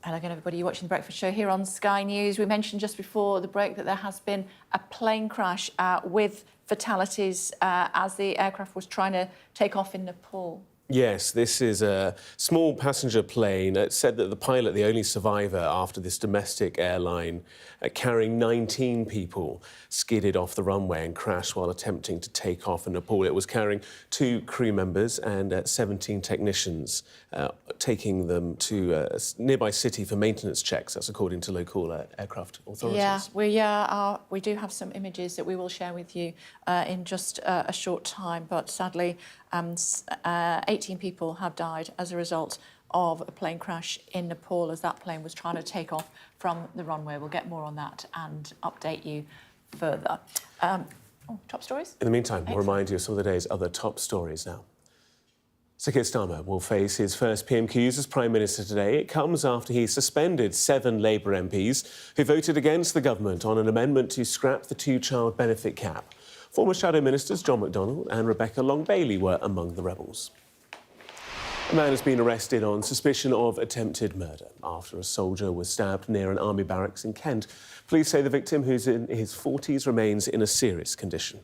Hello again, everybody. You're watching The Breakfast Show here on Sky News. We mentioned just before the break that there has been a plane crash with fatalities as the aircraft was trying to take off in Nepal. Yes, this is a small passenger plane. It said that the pilot, the only survivor after this domestic airline carrying 19 people, skidded off the runway and crashed while attempting to take off in Nepal. It was carrying 2 crew members and 17 technicians, taking them to a nearby city for maintenance checks. That's according to local aircraft authorities. Yeah, we do have some images that we will share with you in just a short time, but sadly 18 people have died as a result of a plane crash in Nepal as that plane was trying to take off from the runway. We'll get more on that and update you further. Top stories? In the meantime, we'll remind you of some of the day's other top stories now. Sir Keir Starmer will face his first PMQs as Prime Minister today. It comes after he suspended 7 Labour MPs who voted against the government on an amendment to scrap the 2-child benefit cap. Former Shadow Ministers John McDonnell and Rebecca Long-Bailey were among the rebels. A man has been arrested on suspicion of attempted murder after a soldier was stabbed near an army barracks in Kent. Police say the victim, who's in his 40s, remains in a serious condition.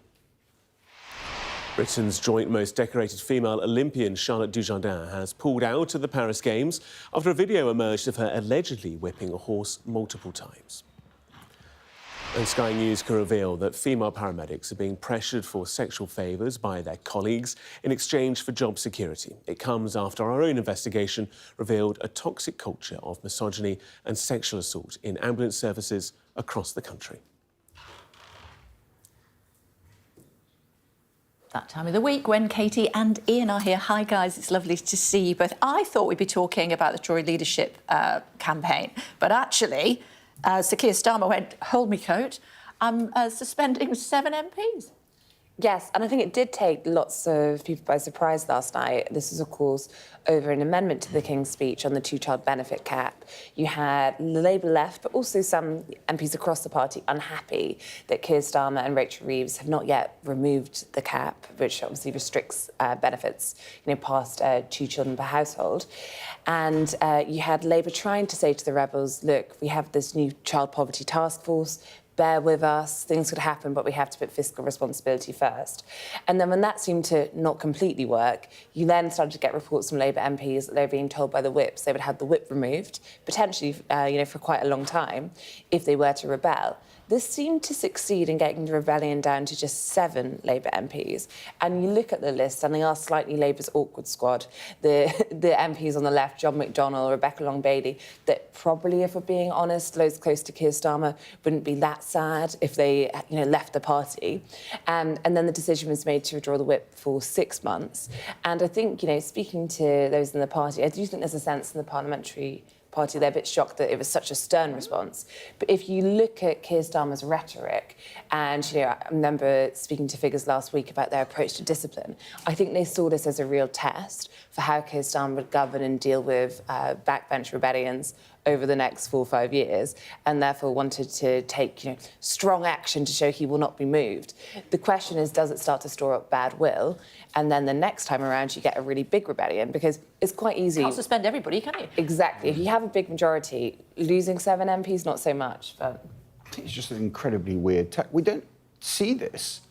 Britain's joint most decorated female Olympian Charlotte Dujardin has pulled out of the Paris Games after a video emerged of her allegedly whipping a horse multiple times. And Sky News can reveal that female paramedics are being pressured for sexual favours by their colleagues in exchange for job security. It comes after our own investigation revealed a toxic culture of misogyny and sexual assault in ambulance services across the country. That time of the week when Katie and Ian are here. Hi, guys. It's lovely to see you both. I thought we'd be talking about the Tory leadership campaign, but actually, Sir Keir Starmer went, hold me coat, suspending 7 MPs. Yes, and I think it did take lots of people by surprise last night. This was, of course, over an amendment to the King's speech on the 2-child benefit cap. You had the Labour left, but also some MPs across the party unhappy that Keir Starmer and Rachel Reeves have not yet removed the cap, which obviously restricts benefits, past 2 children per household. And you had Labour trying to say to the rebels, look, we have this new child poverty task force, bear with us, things could happen, but we have to put fiscal responsibility first. And then when that seemed to not completely work, you then started to get reports from Labour MPs that they were being told by the whips they would have the whip removed, potentially, for quite a long time, if they were to rebel. This seemed to succeed in getting the rebellion down to just 7 Labour MPs. And you look at the list, and they are slightly Labour's awkward squad. The MPs on the left, John McDonnell, Rebecca Long-Bailey, that probably, if we're being honest, those close to Keir Starmer wouldn't be that sad if they, left the party. And then the decision was made to withdraw the whip for 6 months. And I think, speaking to those in the party, I do think there's a sense in the parliamentary party, they're a bit shocked that it was such a stern response. But if you look at Keir Starmer's rhetoric, and I remember speaking to figures last week about their approach to discipline, I think they saw this as a real test for how Keir Starmer would govern and deal with backbench rebellions over the next 4 or 5 years, and therefore wanted to take strong action to show he will not be moved. The question is, does it start to store up bad will? And then the next time around, you get a really big rebellion, because it's quite easy. You can't suspend everybody, can you? Exactly. If you have a big majority, losing 7 MPs, not so much. But I think it's just an incredibly weird we don't see this.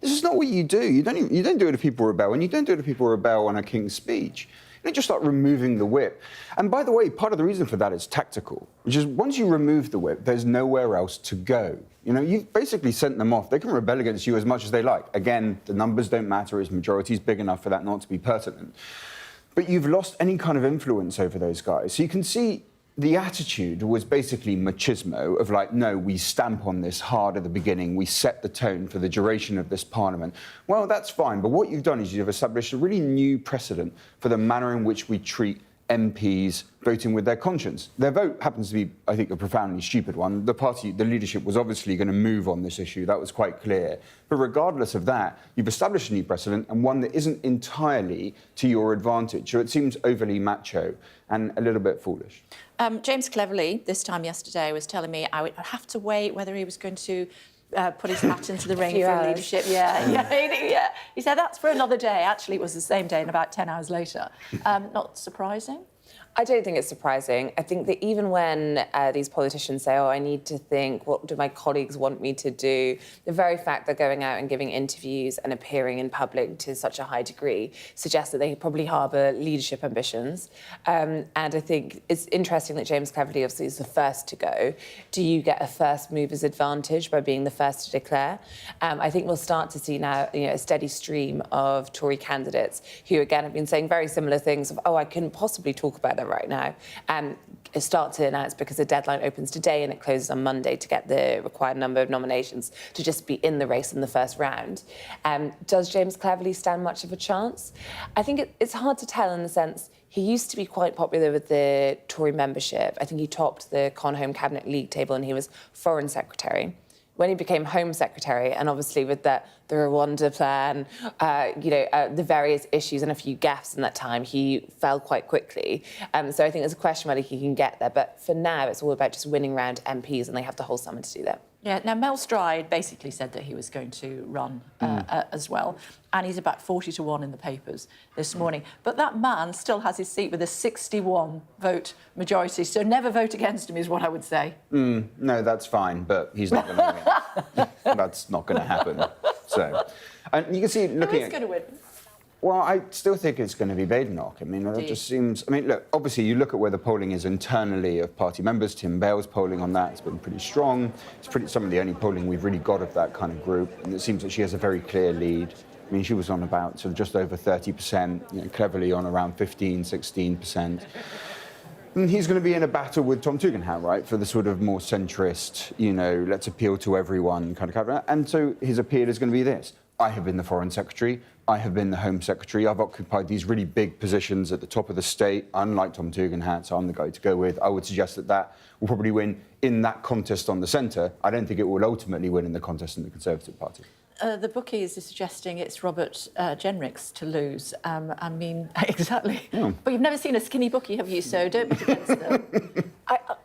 This is not what you do. You don't do it if people rebel, and you don't do it if people rebel on a King's speech. You don't just start removing the whip. And by the way, part of the reason for that is tactical, which is once you remove the whip, there's nowhere else to go. You've basically sent them off. They can rebel against you as much as they like. Again, the numbers don't matter. His majority is big enough for that not to be pertinent. But you've lost any kind of influence over those guys. So you can see the attitude was basically machismo of like, no, we stamp on this hard at the beginning. We set the tone for the duration of this parliament. Well, that's fine. But what you've done is you've established a really new precedent for the manner in which we treat MPs voting with their conscience. Their vote happens to be, I think, a profoundly stupid one. The leadership was obviously going to move on this issue. That was quite clear. But regardless of that, you've established a new precedent, and one that isn't entirely to your advantage. So it seems overly macho and a little bit foolish. James Cleverly, this time yesterday, was telling me I would have to wait whether he was going to put his hat into the ring for leadership. Yeah. He said that's for another day. Actually, it was the same day and about 10 hours later. Not surprising. I don't think it's surprising. I think that even when these politicians say, oh, I need to think, what do my colleagues want me to do? The very fact they're going out and giving interviews and appearing in public to such a high degree suggests that they probably harbour leadership ambitions. And I think it's interesting that James Cleverly obviously is the first to go. Do you get a first mover's advantage by being the first to declare? I think we'll start to see now a steady stream of Tory candidates who, again, have been saying very similar things of, oh, I couldn't possibly talk about that right now, start to announce because the deadline opens today and it closes on Monday to get the required number of nominations to just be in the race in the first round. Does James Cleverly stand much of a chance? I think it's hard to tell in the sense he used to be quite popular with the Tory membership. I think he topped the Con Home Cabinet League table and he was Foreign Secretary. When he became Home Secretary, and obviously with the Rwanda plan, the various issues and a few gaffes in that time, he fell quite quickly. So I think there's a question whether he can get there. But for now, it's all about just winning round MPs, and they have the whole summer to do that. Yeah, now Mel Stride basically said that he was going to run as well, and he's about 40-1 in the papers this morning. But that man still has his seat with a 61-vote majority, so never vote against him is what I would say. No, that's fine, but he's not going to win. That's not going to happen. So, and you can see looking Who's going to win? Well, I still think it's going to be Badenoch. I mean, it just seems... I mean, look, obviously, you look at where the polling is internally of party members. Tim Bale's polling on that has been pretty strong. It's some of the only polling we've really got of that kind of group. And it seems that she has a very clear lead. I mean, she was on about sort of just over 30%, Cleverly on around 15, 16%. And he's going to be in a battle with Tom Tugendhat, right, for the sort of more centrist, let's appeal to everyone kind of cabinet. And so his appeal is going to be this. I have been the Foreign Secretary. I have been the Home Secretary. I've occupied these really big positions at the top of the state, unlike Tom Tugendhat, so I'm the guy to go with. I would suggest that will probably win in that contest on the centre. I don't think it will ultimately win in the contest in the Conservative Party. The bookies are suggesting it's Robert Jenrick's to lose. I mean, exactly. Yeah. But you've never seen a skinny bookie, have you? So don't bet against them.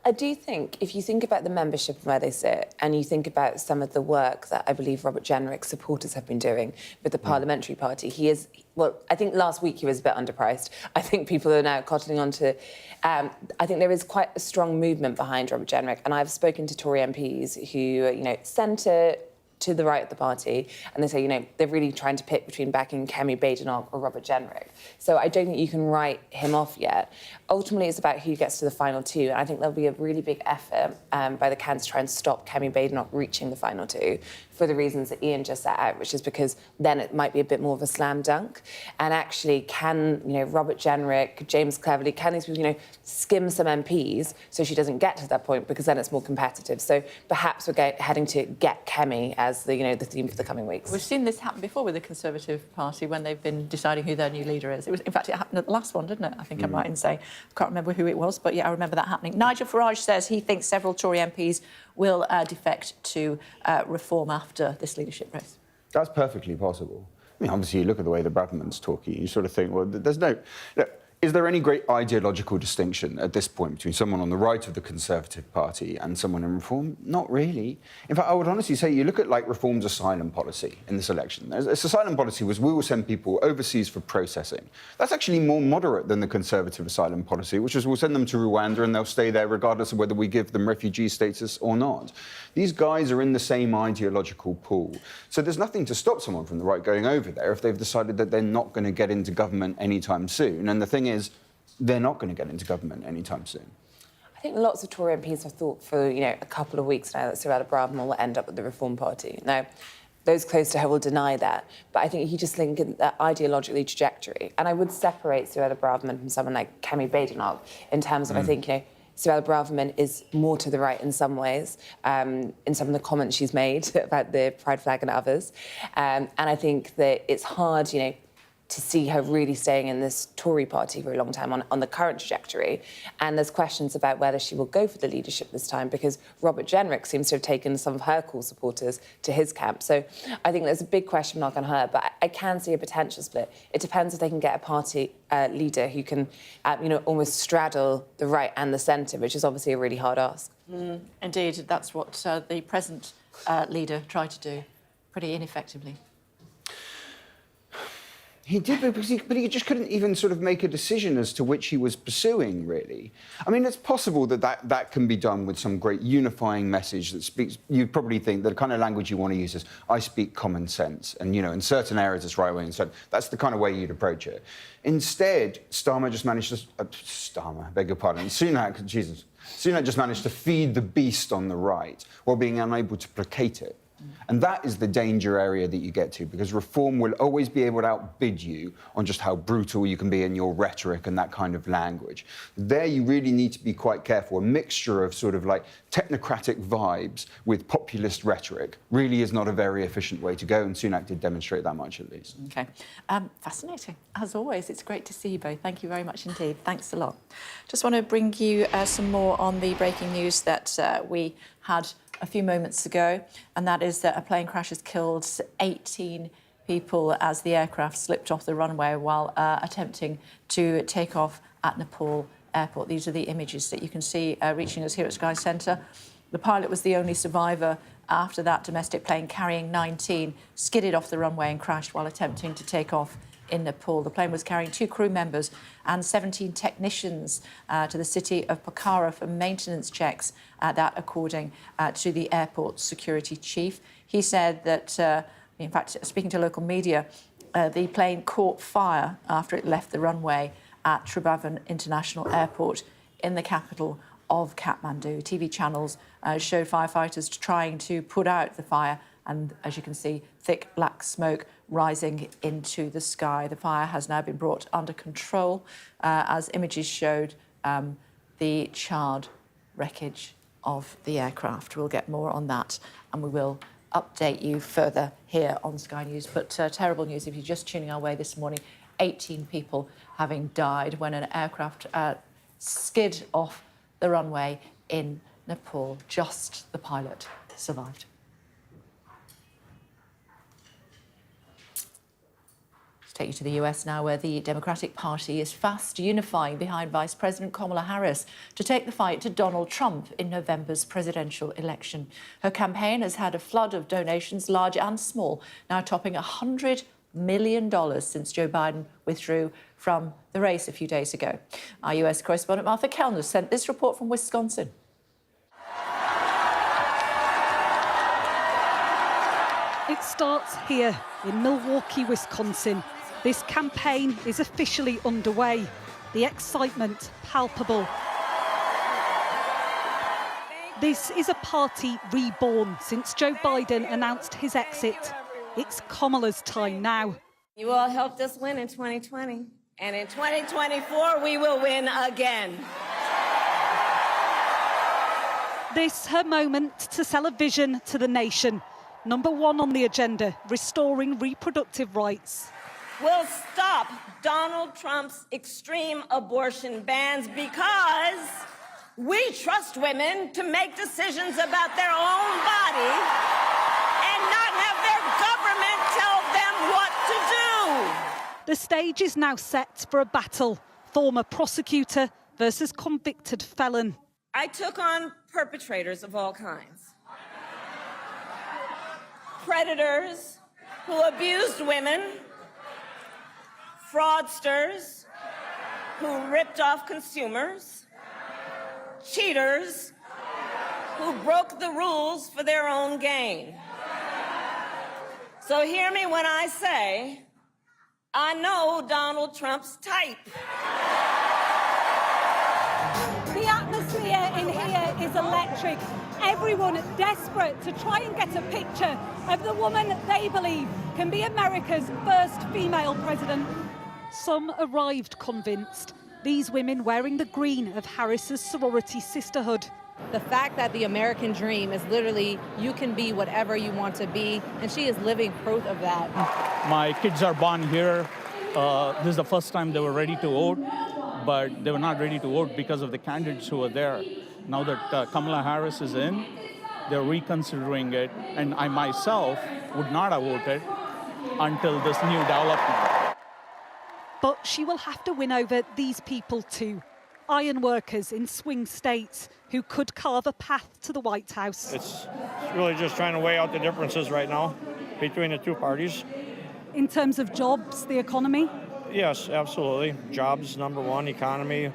I do think, if you think about the membership and where they sit, and you think about some of the work that I believe Robert Jenrick's supporters have been doing with the Parliamentary Party, he is... Well, I think last week he was a bit underpriced. I think people are now cottling on to... I think there is quite a strong movement behind Robert Jenrick, and I've spoken to Tory MPs who, centre to the right of the party, and they say, they're really trying to pick between backing Kemi Badenoch or Robert Jenrick. So I don't think you can write him off yet. Ultimately, it's about who gets to the final two, and I think there'll be a really big effort by the Cans to try and stop Kemi Badenoch reaching the final two for the reasons that Ian just set out, which is because then it might be a bit more of a slam dunk. And actually, can, Robert Jenrick, James Cleverly, can these people, skim some MPs so she doesn't get to that point, because then it's more competitive. So perhaps we're heading to get Kemi as the theme for the coming weeks. We've seen this happen before with the Conservative Party when they've been deciding who their new leader is. In fact, it happened at the last one, didn't it? I think I'm right in saying. I can't remember who it was, but yeah, I remember that happening. Nigel Farage says he thinks several Tory MPs will defect to reform after this leadership race. That's perfectly possible. I mean, obviously, you look at the way the Bradman's talking, you sort of think, well, there's no... Look, is there any great ideological distinction at this point between someone on the right of the Conservative Party and someone in Reform? Not really. In fact, I would honestly say you look at, Reform's asylum policy in this election. Its asylum policy was we will send people overseas for processing. That's actually more moderate than the Conservative asylum policy, which is we'll send them to Rwanda and they'll stay there regardless of whether we give them refugee status or not. These guys are in the same ideological pool. So there's nothing to stop someone from the right going over there if they've decided that they're not going to get into government anytime soon. And the thing is, they're not going to get into government anytime soon. I think lots of Tory MPs have thought for, a couple of weeks now that Suella Braverman will end up with the Reform Party. Now, those close to her will deny that, but I think he just linked that ideologically trajectory. And I would separate Suella Braverman from someone like Kemi Badenoch in terms of, I think, Suella Braverman is more to the right in some ways, in some of the comments she's made about the pride flag and others. And I think that it's hard, to see her really staying in this Tory party for a long time on the current trajectory. And there's questions about whether she will go for the leadership this time, because Robert Jenrick seems to have taken some of her core supporters to his camp. So I think there's a big question mark on her, but I can see a potential split. It depends if they can get a party leader who can, almost straddle the right and the centre, which is obviously a really hard ask. Indeed, that's what the present leader tried to do pretty ineffectively. He did, but he just couldn't even sort of make a decision as to which he was pursuing, really. I mean, it's possible that can be done with some great unifying message that speaks... You'd probably think that the kind of language you want to use is, I speak common sense, and, you know, in certain areas it's right-wing, and so that's the kind of way you'd approach it. Instead, Starmer just managed to... Starmer, beg your pardon. Sunak, Jesus. Sunak just managed to feed the beast on the right while being unable to placate it. And that is the danger area that you get to, because reform will always be able to outbid you on just how brutal you can be in your rhetoric and that kind of language. There you really need to be quite careful. A mixture of sort of like technocratic vibes with populist rhetoric really is not a very efficient way to go, and Sunak did demonstrate that much, at least. OK. Fascinating. As always, it's great to see you both. Thank you very much indeed. Thanks a lot. Just want to bring you some more on the breaking news that we had a few moments ago, and that is that a plane crash has killed 18 people as the aircraft slipped off the runway while attempting to take off at Nepal airport. These are the images that you can see reaching us here at Sky Centre. The pilot was the only survivor after that domestic plane carrying 19 skidded off the runway and crashed while attempting to take off in Nepal. The plane was carrying 2 crew members and 17 technicians to the city of Pokhara for maintenance checks, that according to the airport security chief. He said that, in fact, speaking to local media, the plane caught fire after it left the runway at Tribhuvan International Airport in the capital of Kathmandu. TV channels showed firefighters trying to put out the fire, and as you can see, thick black smoke rising into the sky. The fire has now been brought under control, as images showed the charred wreckage of the aircraft. We'll get more on that, and we will update you further here on Sky News. But terrible news if you're just tuning our way this morning. 18 people having died when an aircraft skid off the runway in Nepal. Just the pilot survived. Take you to the US now, where the Democratic Party is fast unifying behind Vice President Kamala Harris to take the fight to Donald Trump in November's presidential election. Her campaign has had a flood of donations, large and small, now topping $100 million since Joe Biden withdrew from the race a few days ago. Our US correspondent Martha Kellner sent this report from Wisconsin. It starts here in Milwaukee, Wisconsin. This campaign is officially underway. The excitement palpable. This is a party reborn since Joe Biden announced his exit. It's Kamala's time now. You all helped us win in 2020. And in 2024, we will win again. This her moment to sell a vision to the nation. Number 1 on the agenda, restoring reproductive rights. We'll stop Donald Trump's extreme abortion bans because we trust women to make decisions about their own body and not have their government tell them what to do. The stage is now set for a battle, former prosecutor versus convicted felon. I took on perpetrators of all kinds. Predators who abused women, fraudsters who ripped off consumers, cheaters who broke the rules for their own gain. So hear me when I say, I know Donald Trump's type. The atmosphere in here is electric. Everyone desperate to try and get a picture of the woman they believe can be America's first female president. Some arrived convinced, these women wearing the green of Harris's sorority sisterhood. The fact that the American dream is literally you can be whatever you want to be, and she is living proof of that. My kids are born here. This is the first time they were ready to vote, but they were not ready to vote because of the candidates who were there. Now that Kamala Harris is in, they're reconsidering it, and I myself would not have voted until this new development. But she will have to win over these people too. Iron workers in swing states who could carve a path to the White House. It's really just trying to weigh out the differences right now between the two parties. in terms of jobs, the economy? Yes, absolutely. Jobs, number one, economy,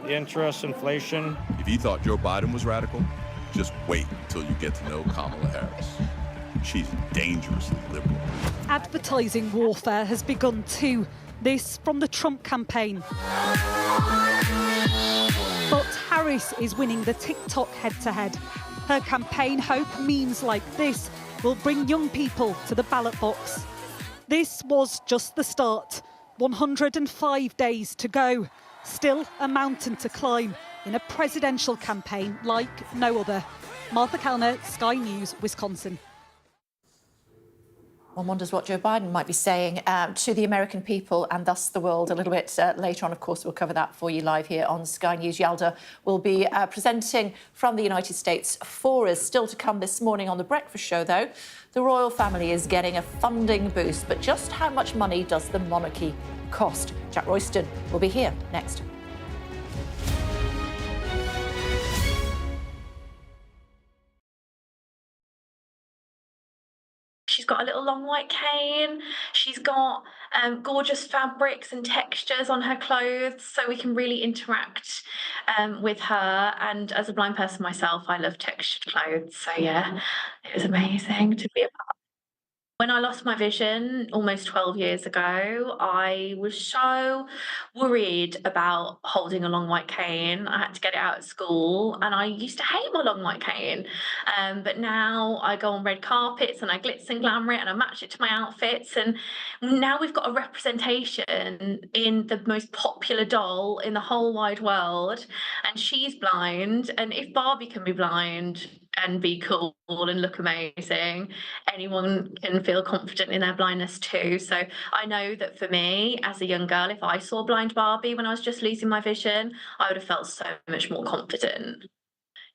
interest, inflation. If you thought Joe Biden was radical, just wait until you get to know Kamala Harris. She's dangerously liberal. Advertising warfare has begun too. This from the Trump campaign. But Harris is winning the TikTok head-to-head. Her campaign hope memes like this will bring young people to the ballot box. This was just the start. 105 days to go. Still a mountain to climb in a presidential campaign like no other. Martha Kellner, Sky News, Wisconsin. One wonders what Joe Biden might be saying to the American people and thus the world a little bit later on. Of course, we'll cover that for you live here on Sky News. Yalda will be presenting from the United States for us. Still to come this morning on The Breakfast Show, though, the royal family is getting a funding boost. But just how much money does the monarchy cost? Jack Royston will be here next. She's got a little long white cane. She's got gorgeous fabrics and textures on her clothes, so we can really interact with her. And as a blind person myself, I love textured clothes. So yeah, it was amazing to be a part. When I lost my vision almost 12 years ago, I was so worried about holding a long white cane. I had to get it out at school, and I used to hate my long white cane. But now I go on red carpets and I glitz and glamour it and I match it to my outfits. And now we've got a representation in the most popular doll in the whole wide world, and she's blind. And if Barbie can be blind and be cool and look amazing, anyone can feel confident in their blindness too. So I know that for me, as a young girl, if I saw blind Barbie when I was just losing my vision, I would have felt so much more confident.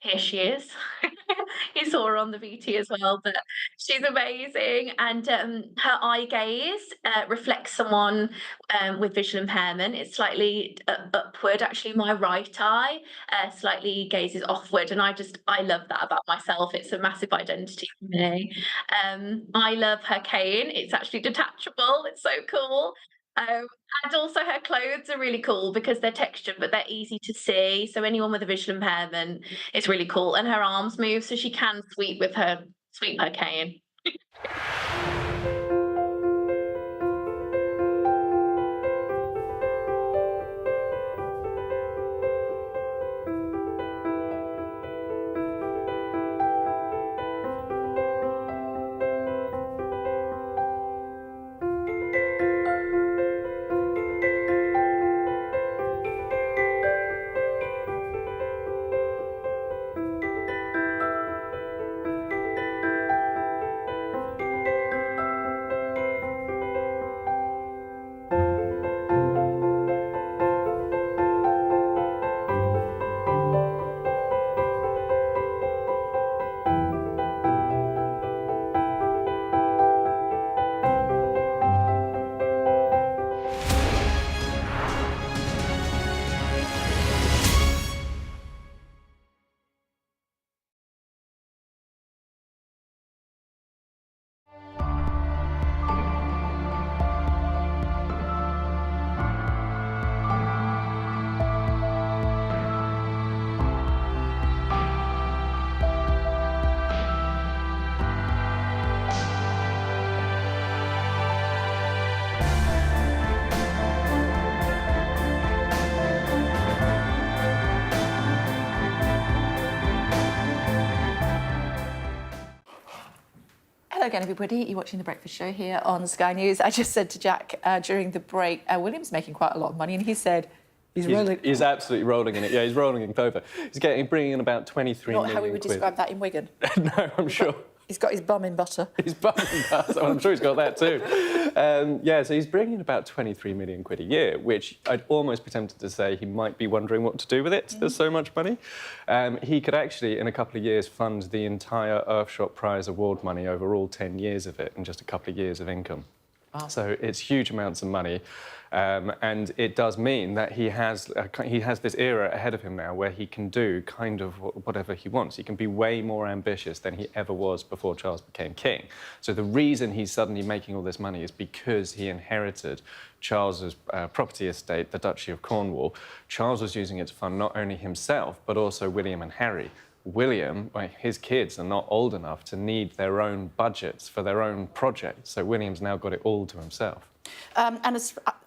Here she is. You saw her on the VT as well, but she's amazing. And her eye gaze reflects someone with visual impairment. It's slightly upward. Actually, my right eye slightly gazes offward. And I love that about myself. It's a massive identity for me. I love her cane. It's actually detachable. It's so cool. And also her clothes are really cool because they're textured, but they're easy to see. So anyone with a visual impairment, it's really cool. And her arms move, so she can sweep her cane. Hello again, everybody. You're watching The Breakfast Show here on Sky News. I just said to Jack during the break, William's making quite a lot of money, and he said he's rolling. He's absolutely rolling in it. Yeah, he's rolling in clover. He's bringing in about 23 million. Not how we would describe that in Wigan. No, I'm sure. He's got his bum in butter. His bum in butter. I'm sure he's got that too. Yeah, so he's bringing in about 23 million quid a year, which I'd almost be tempted to say he might be wondering what to do with it. There's so much money. He could actually, in a couple of years, fund the entire Earthshot Prize award money over all 10 years of it in just a couple of years of income. Wow. So it's huge amounts of money. And it does mean that he has this era ahead of him now where he can do kind of whatever he wants. He can be way more ambitious than he ever was before Charles became king. So the reason he's suddenly making all this money is because he inherited Charles's property estate, the Duchy of Cornwall. Charles was using it to fund not only himself, but also William and Harry. William, his kids are not old enough to need their own budgets for their own projects, so William's now got it all to himself. And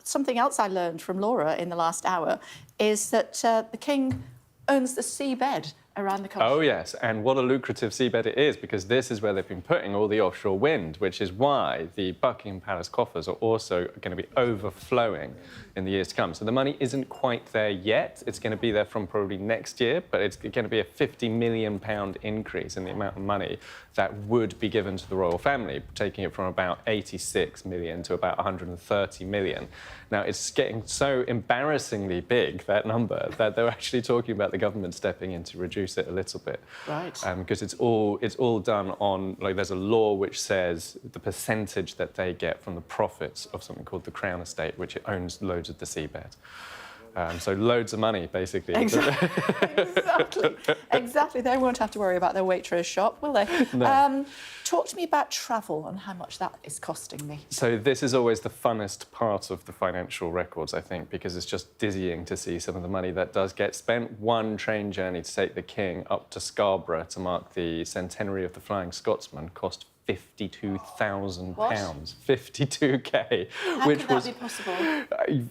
something else I learned from Laura in the last hour is that the king owns the seabed around the country. Oh, yes, and what a lucrative seabed it is, because this is where they've been putting all the offshore wind, which is why the Buckingham Palace coffers are also going to be overflowing in the years to come. So the money isn't quite there yet. It's going to be there from probably next year, but it's going to be a £50 million increase in the amount of money that would be given to the royal family, taking it from about 86 million to about 130 million. Now, it's getting so embarrassingly big, that number, that they're actually talking about the government stepping in to reduce it a little bit. Right. Because it's all done on, like, there's a law which says the percentage that they get from the profits of something called the Crown Estate, which owns loads of the seabed. So loads of money, basically. Exactly. Exactly. They won't have to worry about their Waitrose shop, will they? No. Talk to me about travel and how much that is costing me. So this is always the funnest part of the financial records, I think, because it's just dizzying to see some of the money that does get spent. One train journey to take the King up to Scarborough to mark the centenary of the Flying Scotsman cost £52,000. 52k. How which could that was be possible?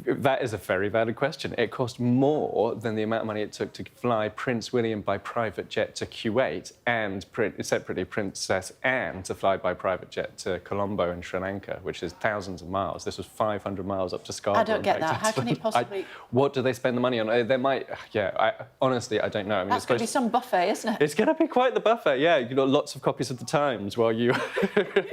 That is a very valid question. It cost more than the amount of money it took to fly Prince William by private jet to Kuwait and separately Princess Anne to fly by private jet to Colombo in Sri Lanka, which is thousands of miles. This was 500 miles up to Scarborough. I don't get that. How can he possibly... What do they spend the money on? There might... Yeah, honestly, I don't know. I mean, That's going to be some buffet, isn't it? It's going to be quite the buffet, yeah. You've got lots of copies of the Times while you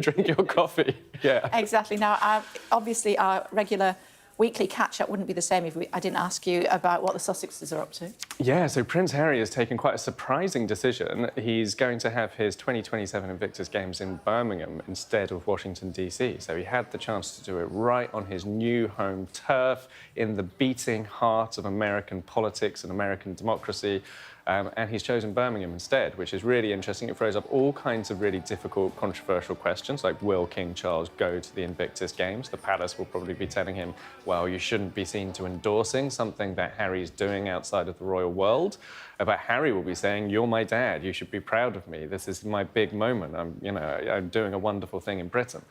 drink your coffee. Yeah. Exactly. Now, obviously, our regular weekly catch-up wouldn't be the same if I didn't ask you about what the Sussexes are up to. Yeah, so Prince Harry has taken quite a surprising decision. He's going to have his 2027 Invictus Games in Birmingham instead of Washington, D.C. So he had the chance to do it right on his new home turf in the beating heart of American politics and American democracy. And he's chosen Birmingham instead, which is really interesting. It throws up all kinds of really difficult, controversial questions, like will King Charles go to the Invictus Games? The palace will probably be telling him, well, you shouldn't be seen to endorsing something that Harry's doing outside of the royal world. But Harry will be saying, you're my dad, you should be proud of me. This is my big moment. I'm doing a wonderful thing in Britain.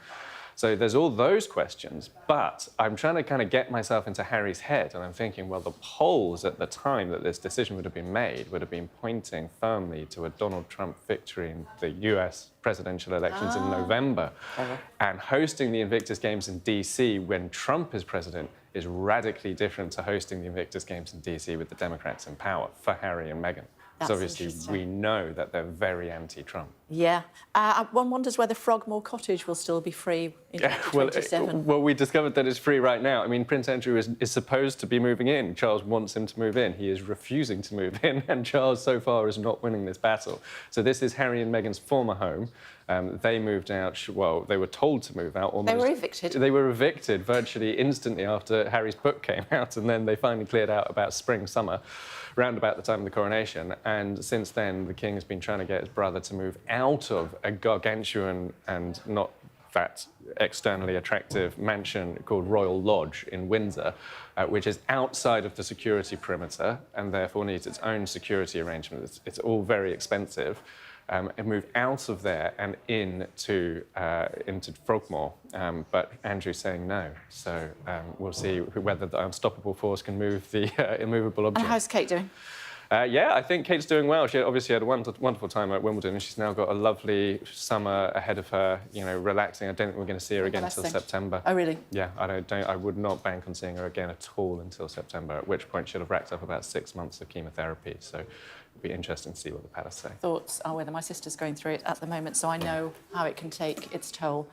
So there's all those questions, but I'm trying to kind of get myself into Harry's head, and I'm thinking, well, the polls at the time that this decision would have been made would have been pointing firmly to a Donald Trump victory in the US presidential elections in November. And hosting the Invictus Games in DC when Trump is president is radically different to hosting the Invictus Games in DC with the Democrats in power for Harry and Meghan. So obviously, we know that they're very anti-Trump. Yeah. One wonders whether Frogmore Cottage will still be free in 2027. Well, we discovered that it's free right now. I mean, Prince Andrew is supposed to be moving in. Charles wants him to move in. He is refusing to move in, and Charles, so far, is not winning this battle. So this is Harry and Meghan's former home. They moved out, well, they were told to move out. They were evicted? They were evicted virtually instantly after Harry's book came out, and then they finally cleared out about spring, summer, round about the time of the coronation. And since then, the king has been trying to get his brother to move out of a gargantuan and not that externally attractive mansion called Royal Lodge in Windsor, which is outside of the security perimeter and therefore needs its own security arrangements. It's all very expensive. And move out of there and into Frogmore. But Andrew's saying no. So we'll see whether the unstoppable force can move the immovable object. And how's Kate doing? Yeah, I think Kate's doing well. She obviously had a wonderful time at Wimbledon, and she's now got a lovely summer ahead of her, relaxing. I don't think we're going to see her again until September. Oh, really? Yeah, I would not bank on seeing her again at all until September, at which point she'll have racked up about 6 months of chemotherapy. So be interesting to see what the palace say. Thoughts are whether my sister's going through it at the moment, so I know how it can take its toll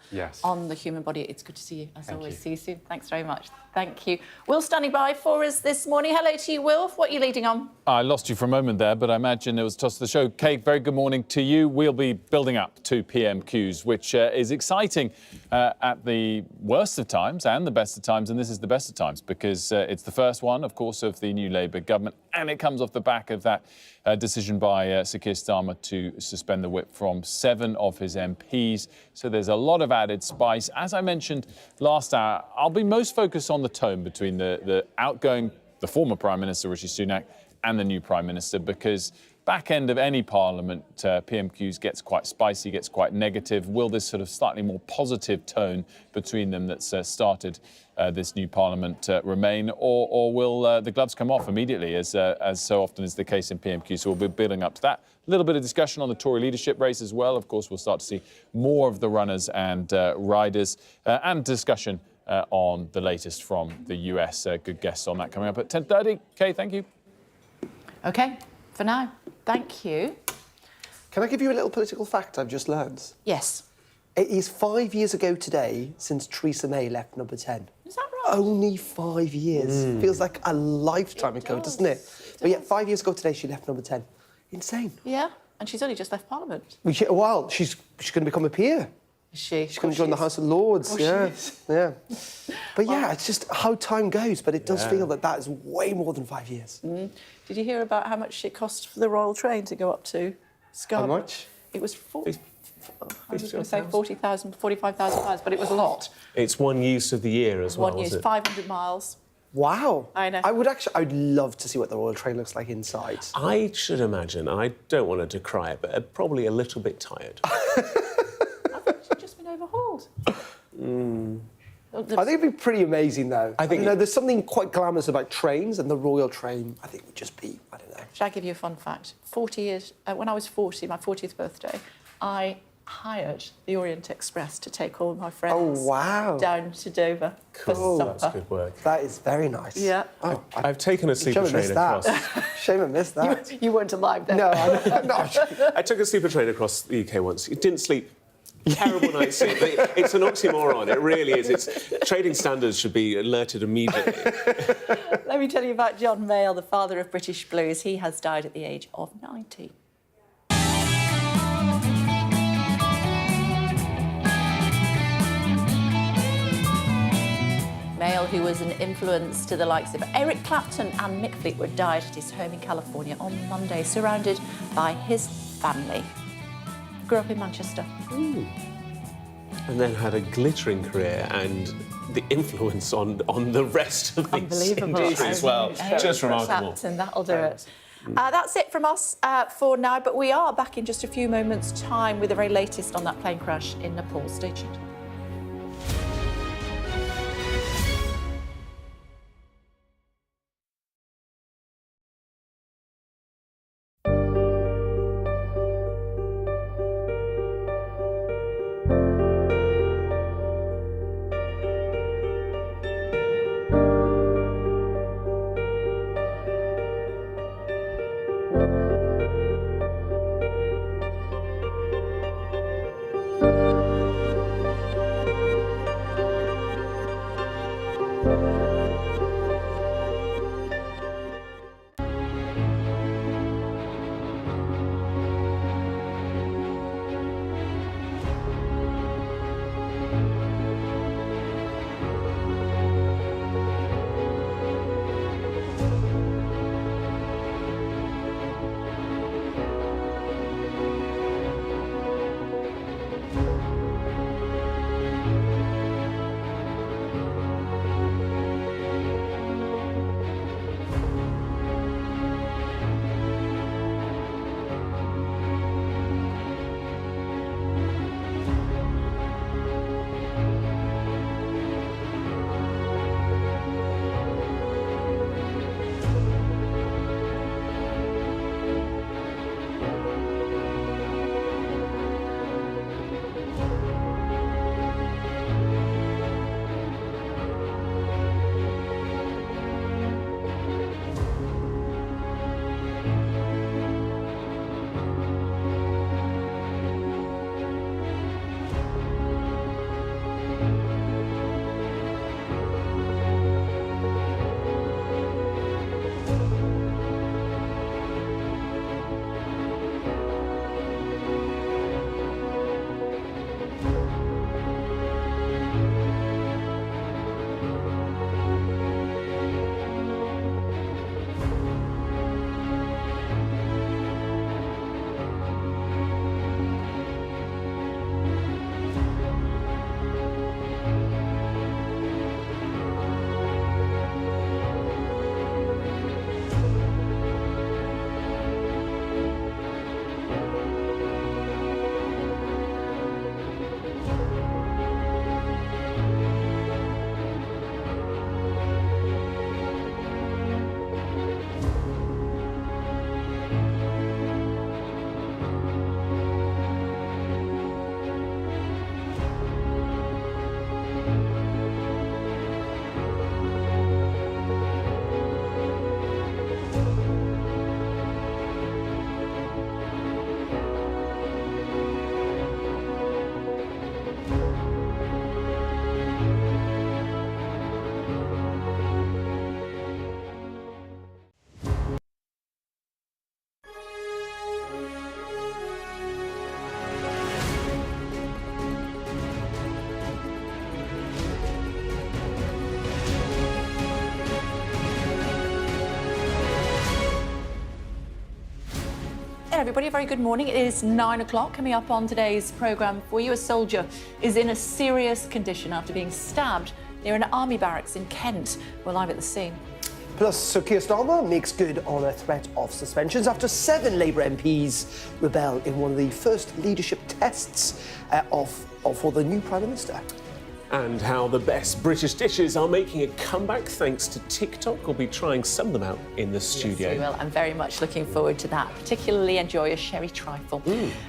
on the human body. It's good to see you, as always. See you soon. Thanks very much. Thank you. Will standing by for us this morning. Hello to you, Will. What are you leading on? I lost you for a moment there, but I imagine it was toss of the show. Kate, very good morning to you. We'll be building up to PMQs, which is exciting at the worst of times and the best of times, and this is the best of times because it's the first one, of course, of the new Labour government, and it comes off the back of that decision by Sir Keir Starmer to suspend the whip from 7 of his MPs. So there's a lot of added spice. As I mentioned last hour, I'll be most focused on the tone between the former Prime Minister, Rishi Sunak, and the new Prime Minister, because back end of any parliament, PMQs gets quite spicy, gets quite negative. Will this sort of slightly more positive tone between them that's started this new parliament remain, or will the gloves come off immediately, as so often is the case in PMQ? So we'll be building up to that. A little bit of discussion on the Tory leadership race as well. Of course, we'll start to see more of the runners and riders, and discussion on the latest from the US. Good guests on that coming up at 10:30. Kay, thank you. OK, for now, thank you. Can I give you a little political fact I've just learned? Yes. It is 5 years ago today since Theresa May left number 10. Is that right? Only 5 years. Feels like a lifetime ago, doesn't it? But yeah, 5 years ago today she left number 10. Insane. Yeah, and she's only just left Parliament. Well, she's going to become a peer. Is she? She's going to join the House of Lords. Yeah. Yeah. But yeah, it's just how time goes. But it does feel that is way more than 5 years. Did you hear about how much it cost for the Royal Train to go up to Scarborough? How much? It was I was going to say 40,000, 45,000 pounds, but it was a lot. It's one use of the year as well. One use, 500 miles. Wow. I know. I'd love to see what the Royal Train looks like inside. I should imagine, I don't want her to cry, but probably a little bit tired. I think she's just been overhauled. I think it'd be pretty amazing, though. I think there's something quite glamorous about trains, and the Royal Train, I think, would just be, I don't know. Shall I give you a fun fact? 40 years, when I was 40, my 40th birthday, I hired the Orient Express to take all my friends down to Dover for supper. That's good work. That is very nice. Yeah. I've taken a sleeper train across. Shame I missed that. You weren't alive then. No, I took a sleeper train across the UK once. It didn't sleep. Terrible night's sleep. It's an oxymoron. It really is. Trading standards should be alerted immediately. Let me tell you about John Mayall, the father of British blues. He has died at the age of 90. Mayall, who was an influence to the likes of Eric Clapton and Mick Fleetwood, died at his home in California on Monday, surrounded by his family. Grew up in Manchester. And then had a glittering career and the influence on the rest of this industry as well. Just remarkable. And that'll do it. That's it from us for now, but we are back in just a few moments' time with the very latest on that plane crash in Nepal. Stay tuned. everybody, a very good morning. It is 9 o'clock. Coming up on today's programme for you, a soldier is in a serious condition after being stabbed near an army barracks in Kent. We're live at the scene. Plus, Sir Keir Starmer makes good on a threat of suspensions after 7 Labour MPs rebel in one of the first leadership tests for the new Prime Minister. And how the best British dishes are making a comeback thanks to TikTok. We'll be trying some of them out in the studio. Yes, we will. I'm very much looking forward to that. Particularly enjoy a sherry trifle.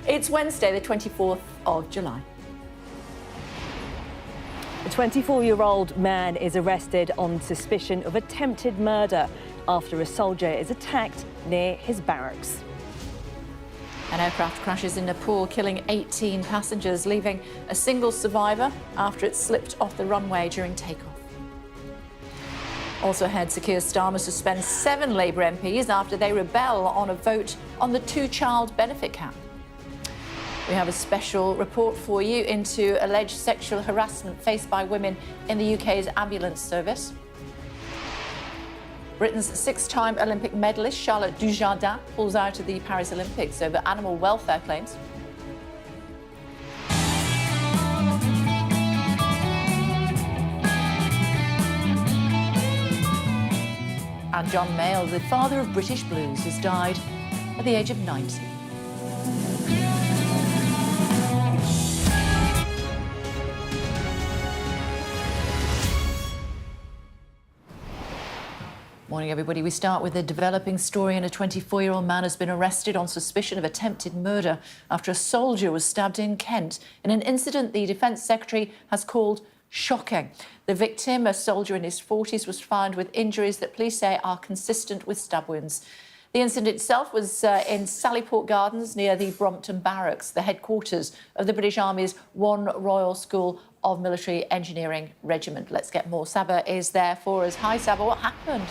It's Wednesday, the 24th of July. A 24-year-old man is arrested on suspicion of attempted murder after a soldier is attacked near his barracks. An aircraft crashes in Nepal, killing 18 passengers, leaving a single survivor after it slipped off the runway during takeoff. Also ahead, Sir Keir Starmer suspends 7 Labour MPs after they rebel on a vote on the 2-child benefit cap. We have a special report for you into alleged sexual harassment faced by women in the UK's ambulance service. Britain's 6-time Olympic medalist Charlotte Dujardin pulls out of the Paris Olympics over animal welfare claims. And John Mayall, the father of British blues, has died at the age of 90. Morning, everybody. We start with a developing story, and a 24-year-old man has been arrested on suspicion of attempted murder after a soldier was stabbed in Kent in an incident the Defence Secretary has called shocking. The victim, a soldier in his 40s, was found with injuries that police say are consistent with stab wounds. The incident itself was in Sallyport Gardens near the Brompton Barracks, the headquarters of the British Army's 1 Royal School of Military Engineering Regiment. Let's get more. Saba is there for us. Hi, Saba. What happened?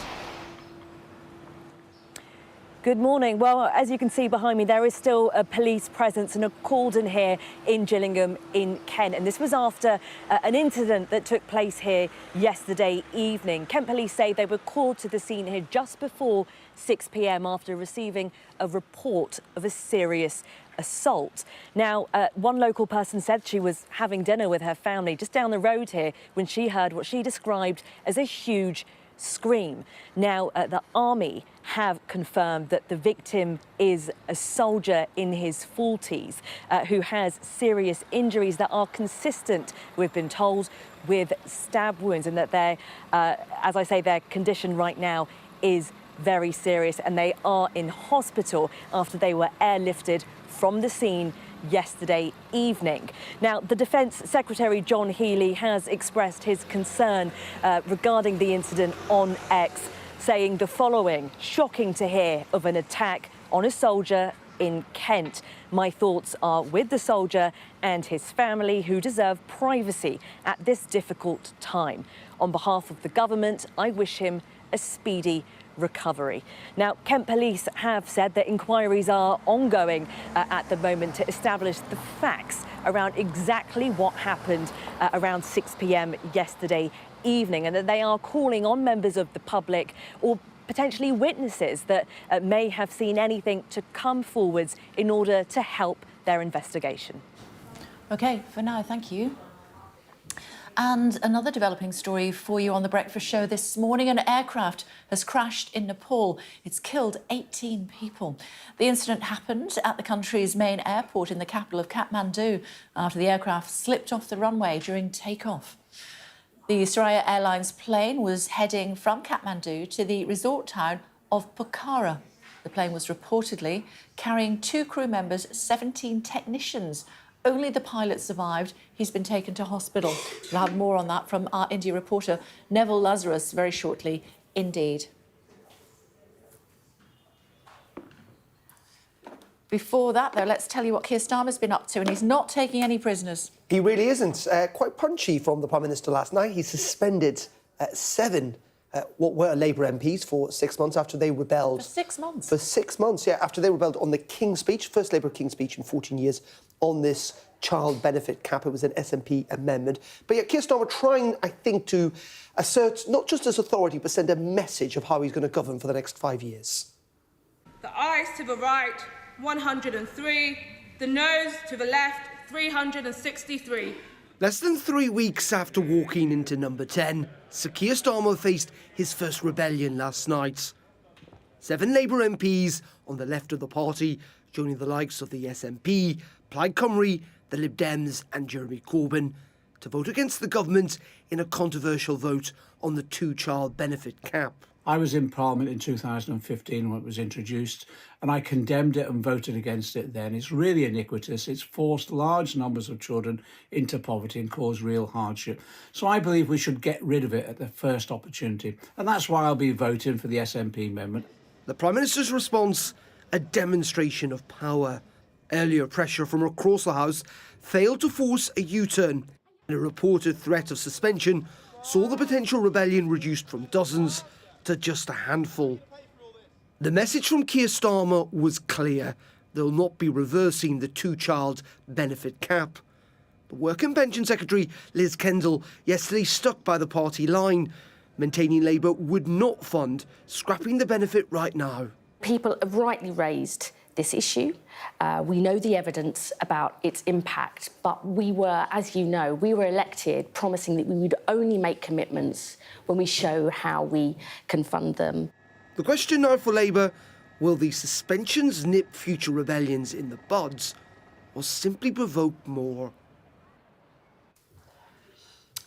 Good morning. Well, as you can see behind me, there is still a police presence and a cordon here in Gillingham in Kent. And this was after an incident that took place here yesterday evening. Kent police say they were called to the scene here just before 6 p.m. after receiving a report of a serious assault. Now, one local person said she was having dinner with her family just down the road here when she heard what she described as a huge scream. Now, the army have confirmed that the victim is a soldier in his 40s who has serious injuries that are consistent, we've been told, with stab wounds, and that as I say, their condition right now is very serious, and they are in hospital after they were airlifted from the scene yesterday evening. Now, the Defence Secretary John Healey has expressed his concern regarding the incident on X, saying the following: shocking to hear of an attack on a soldier in Kent. My thoughts are with the soldier and his family, who deserve privacy at this difficult time. On behalf of the government, I wish him a speedy recovery. Now, Kent Police have said that inquiries are ongoing at the moment to establish the facts around exactly what happened around 6 p.m. yesterday evening, and that they are calling on members of the public or potentially witnesses that may have seen anything to come forwards in order to help their investigation. OK, for now, thank you. And another developing story for you on The Breakfast Show this morning. An aircraft has crashed in Nepal. It's killed 18 people. The incident happened at the country's main airport in the capital of Kathmandu after the aircraft slipped off the runway during takeoff. The Suraya Airlines plane was heading from Kathmandu to the resort town of Pokhara. The plane was reportedly carrying 2 crew members, 17 technicians. Only the pilot survived. He's been taken to hospital. We'll have more on that from our India reporter, Neville Lazarus, very shortly indeed. Before that, though, let's tell you what Keir Starmer's been up to, and he's not taking any prisoners. He really isn't. Quite punchy from the Prime Minister last night. He suspended 7 what were Labour MPs for 6 months after they rebelled. For 6 months? For 6 months, yeah, after they rebelled on the King's Speech, first Labour King's Speech in 14 years, on this child benefit cap. It was an SNP amendment. But yeah, Keir Starmer trying, I think, to assert not just his authority, but send a message of how he's going to govern for the next 5 years. The eyes to the right 103. The noes to the left, 363. Less than 3 weeks after walking into number 10, Sir Keir Starmer faced his first rebellion last night. 7 Labour MPs on the left of the party, joining the likes of the SNP, Plaid Cymru, the Lib Dems and Jeremy Corbyn, to vote against the government in a controversial vote on the 2-child benefit cap. I was in Parliament in 2015 when it was introduced, and I condemned it and voted against it then. It's really iniquitous. It's forced large numbers of children into poverty and caused real hardship. So I believe we should get rid of it at the first opportunity, and that's why I'll be voting for the SNP amendment. The Prime Minister's response, a demonstration of power. Earlier pressure from across the House failed to force a U-turn, and a reported threat of suspension saw the potential rebellion reduced from dozens to just a handful. The message from Keir Starmer was clear. They'll not be reversing the 2-child benefit cap. The Work and Pension Secretary, Liz Kendall, yesterday stuck by the party line, maintaining Labour would not fund scrapping the benefit right now. People have rightly raised this issue. We know the evidence about its impact, but we were, as you know, we were elected promising that we would only make commitments when we show how we can fund them. The question now for Labour, will these suspensions nip future rebellions in the buds or simply provoke more?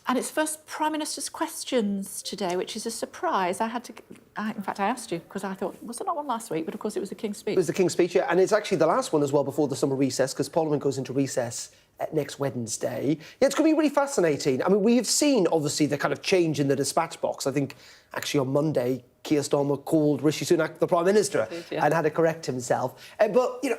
And it's first Prime Minister's questions today, which is a surprise. In fact, I asked you because I thought, was there not one last week? But of course, it was the King's Speech. It was the King's Speech, yeah, and it's actually the last one as well before the summer recess, because Parliament goes into recess next Wednesday. Yeah, it's going to be really fascinating. I mean, we have seen, obviously, the kind of change in the dispatch box. I think, actually, on Monday, Keir Starmer called Rishi Sunak the Prime Minister and had to correct himself. But, you know,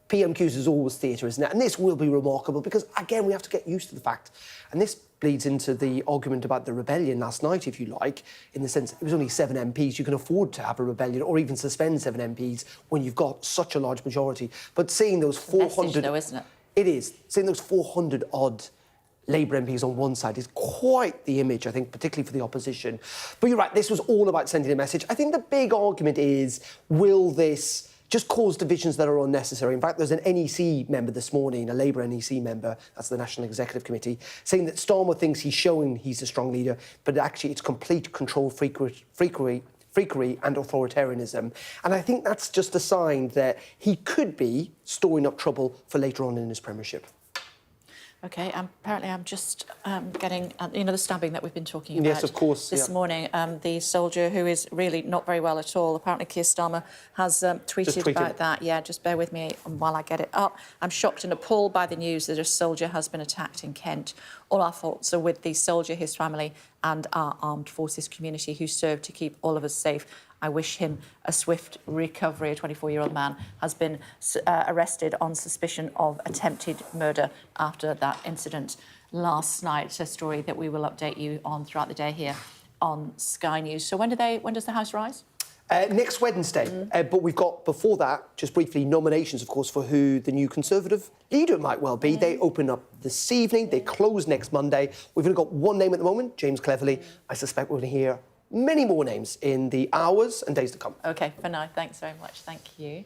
PMQs is always theatre, isn't it? And this will be remarkable because, again, we have to get used to the fact. And this bleeds into the argument about the rebellion last night, if you like, in the sense it was only 7 MPs. You can afford to have a rebellion or even suspend 7 MPs when you've got such a large majority. But seeing those 400... Message, though, isn't it? It is. Seeing those 400-odd Labour MPs on one side is quite the image, I think, particularly for the opposition. But you're right, this was all about sending a message. I think the big argument is, will this just cause divisions that are unnecessary? In fact, there's an NEC member this morning, a Labour NEC member, that's the National Executive Committee, saying that Starmer thinks he's showing he's a strong leader, but actually it's complete control freakery and authoritarianism. And I think that's just a sign that he could be storing up trouble for later on in his premiership. OK, apparently I'm just getting, the stabbing that we've been talking about. Yes, of course. This morning, the soldier who is really not very well at all. Apparently Keir Starmer has tweeted about that. Yeah, just bear with me while I get it up. I'm shocked and appalled by the news that a soldier has been attacked in Kent. All our thoughts are with the soldier, his family and our armed forces community who serve to keep all of us safe. I wish him a swift recovery. A 24-year-old man has been arrested on suspicion of attempted murder after that incident last night. A story that we will update you on throughout the day here on Sky News. So when does the House rise? Next Wednesday. But we've got, before that, just briefly, nominations, of course, for who the new Conservative leader might well be. They open up this evening. They close next Monday. We've only got one name at the moment, James Cleverly. I suspect we're going to hear many more names in the hours and days to come. OK, for now, thanks very much. Thank you.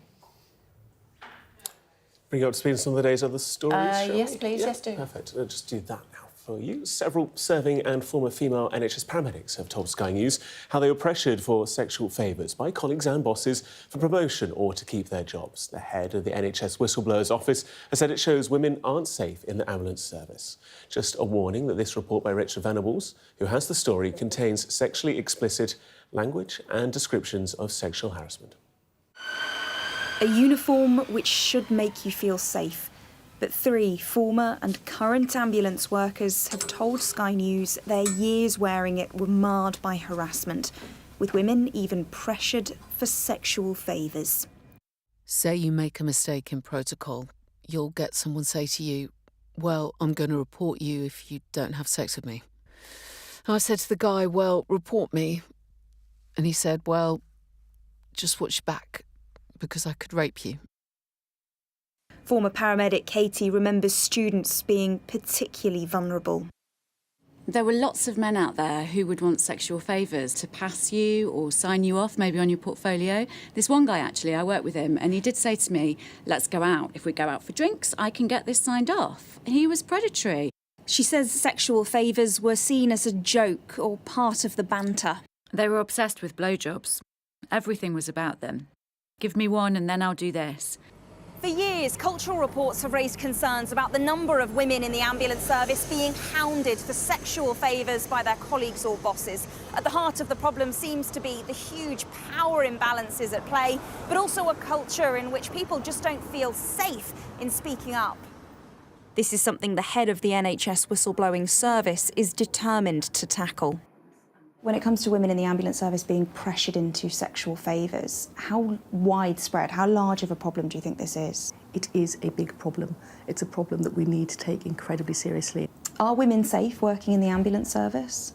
Bring you up to speed on some of the day's other stories, shall yes, we? please. Yeah, Yes, do. Perfect. I'll just do that now for you. Several serving and former female NHS paramedics have told Sky News how they were pressured for sexual favours by colleagues and bosses for promotion or to keep their jobs. The head of the NHS Whistleblowers Office has said it shows women aren't safe in the ambulance service. Just a warning that this report by Richard Venables, who has the story, contains sexually explicit language and descriptions of sexual harassment. A uniform which should make you feel safe. But 3 former and current ambulance workers have told Sky News their years wearing it were marred by harassment, with women even pressured for sexual favours. Say you make a mistake in protocol, you'll get someone say to you, well, I'm going to report you if you don't have sex with me. I said to the guy, well, report me. And he said, well, just watch your back, because I could rape you. Former paramedic Katie remembers students being particularly vulnerable. There were lots of men out there who would want sexual favours to pass you or sign you off, maybe on your portfolio. This one guy, actually, I worked with him, and he did say to me, let's go out. If we go out for drinks, I can get this signed off. He was predatory. She says sexual favours were seen as a joke or part of the banter. They were obsessed with blowjobs. Everything was about them. Give me one and then I'll do this. For years, cultural reports have raised concerns about the number of women in the ambulance service being hounded for sexual favours by their colleagues or bosses. At the heart of the problem seems to be the huge power imbalances at play, but also a culture in which people just don't feel safe in speaking up. This is something the head of the NHS whistleblowing service is determined to tackle. When it comes to women in the ambulance service being pressured into sexual favours, how widespread, how large of a problem do you think this is? It is a big problem. It's a problem that we need to take incredibly seriously. Are women safe working in the ambulance service?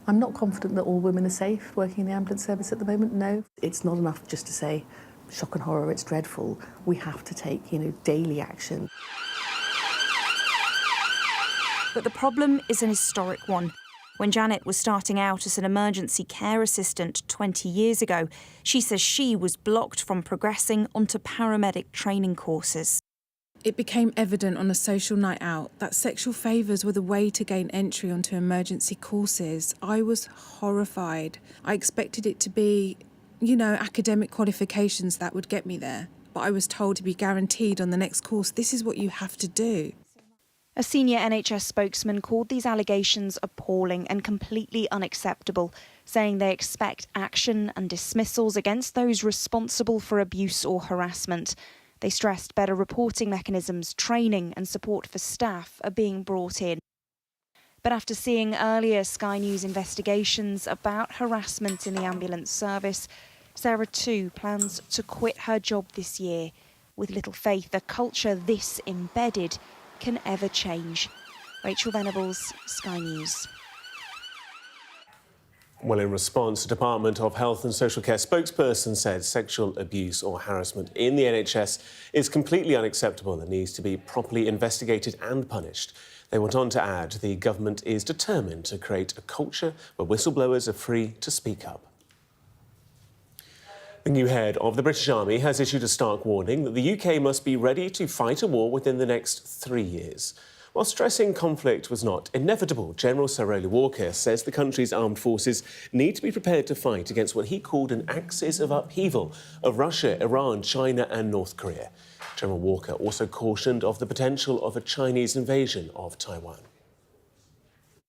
I'm not confident that all women are safe working in the ambulance service at the moment, no. It's not enough just to say, shock and horror, it's dreadful. We have to take, daily action. But the problem is an historic one. When Janet was starting out as an emergency care assistant 20 years ago, she says she was blocked from progressing onto paramedic training courses. It became evident on a social night out that sexual favours were the way to gain entry onto emergency courses. I was horrified. I expected it to be, academic qualifications that would get me there. But I was told to be guaranteed on the next course, this is what you have to do. A senior NHS spokesman called these allegations appalling and completely unacceptable, saying they expect action and dismissals against those responsible for abuse or harassment. They stressed better reporting mechanisms, training and support for staff are being brought in. But after seeing earlier Sky News investigations about harassment in the ambulance service, Sarah too plans to quit her job this year, with little faith a culture this embedded can ever change. Rachel Venables, Sky News. Well, in response, the Department of Health and Social Care spokesperson said sexual abuse or harassment in the NHS is completely unacceptable and needs to be properly investigated and punished. They went on to add the government is determined to create a culture where whistleblowers are free to speak up. The new head of the British Army has issued a stark warning that the UK must be ready to fight a war within the next 3 years. While stressing conflict was not inevitable, General Sir Rowley Walker says the country's armed forces need to be prepared to fight against what he called an axis of upheaval of Russia, Iran, China and North Korea. General Walker also cautioned of the potential of a Chinese invasion of Taiwan.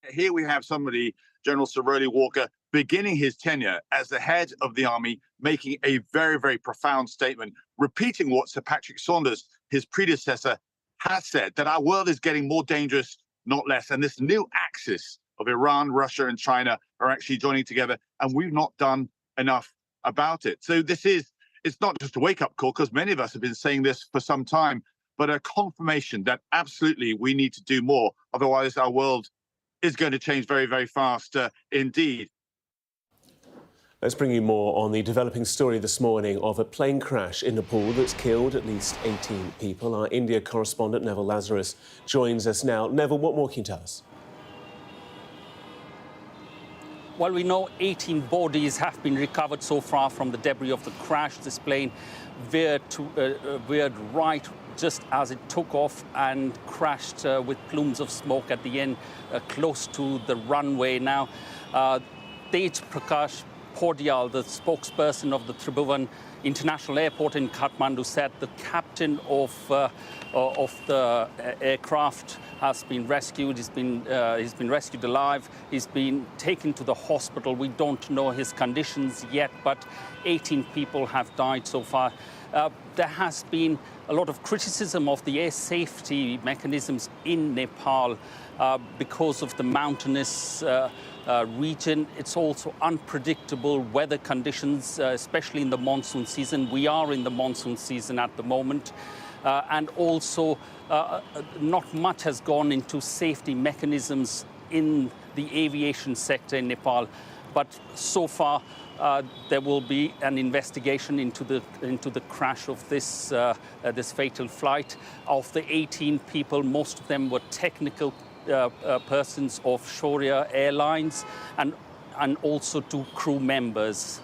Here we have somebody, General Sir Rowley Walker, beginning his tenure as the head of the army, making a very, very profound statement, repeating what Sir Patrick Saunders, his predecessor, has said, that our world is getting more dangerous, not less. And this new axis of Iran, Russia and China are actually joining together, and we've not done enough about it. So it's not just a wake-up call, because many of us have been saying this for some time, but a confirmation that absolutely we need to do more. Otherwise, our world is going to change very, very fast indeed. Let's bring you more on the developing story this morning of a plane crash in Nepal that's killed at least 18 people. Our India correspondent, Neville Lazarus, joins us now. Neville, what more can you tell us? Well, we know 18 bodies have been recovered so far from the debris of the crash. This plane veered right just as it took off and crashed with plumes of smoke at the end, close to the runway. Now, Tej Prakash Pordial, the spokesperson of the Tribhuvan International Airport in Kathmandu, said the captain of the aircraft has been rescued. He's been rescued alive. He's been taken to the hospital. We don't know his conditions yet, but 18 people have died so far. There has been a lot of criticism of the air safety mechanisms in Nepal because of the mountainous region. It's also unpredictable weather conditions, especially in the monsoon season. We are in the monsoon season at the moment. And also, not much has gone into safety mechanisms in the aviation sector in Nepal. But so far, there will be an investigation into the crash of this fatal flight. Of the 18 people, most of them were technical persons of Sharia Airlines and also 2 crew members.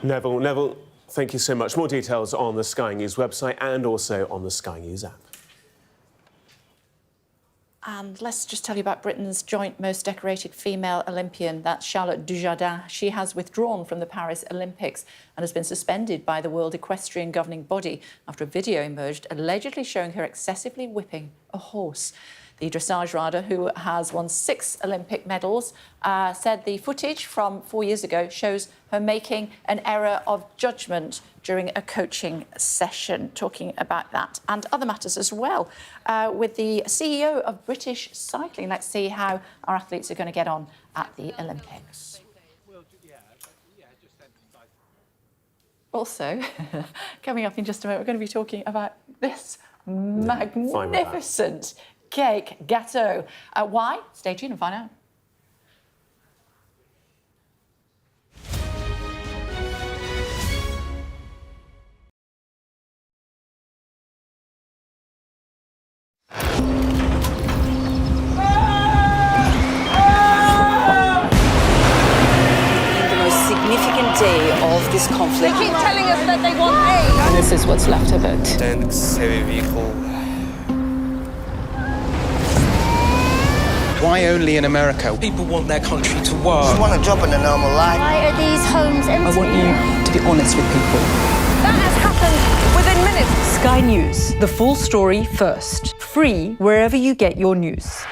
Neville, thank you so much. More details on the Sky News website and also on the Sky News app. And let's just tell you about Britain's joint most decorated female Olympian. That's Charlotte Dujardin. She has withdrawn from the Paris Olympics and has been suspended by the World Equestrian governing body after a video emerged allegedly showing her excessively whipping a horse. The dressage rider, who has won 6 Olympic medals, said the footage from 4 years ago shows her making an error of judgment during a coaching session, talking about that and other matters as well. With the CEO of British Cycling, let's see how our athletes are going to get on at the Olympics. Also, coming up in just a moment, we're going to be talking about this magnificent cake gâteau. Why? Stay tuned and find out. The most significant day of this conflict. They keep telling us that they want aid. And this is what's left of it. Tanks, heavy vehicle. Why only in America? People want their country to work. Just want a job in a normal life. Why are these homes empty? I want you to be honest with people. That has happened within minutes. Sky News, the full story first. Free wherever you get your news.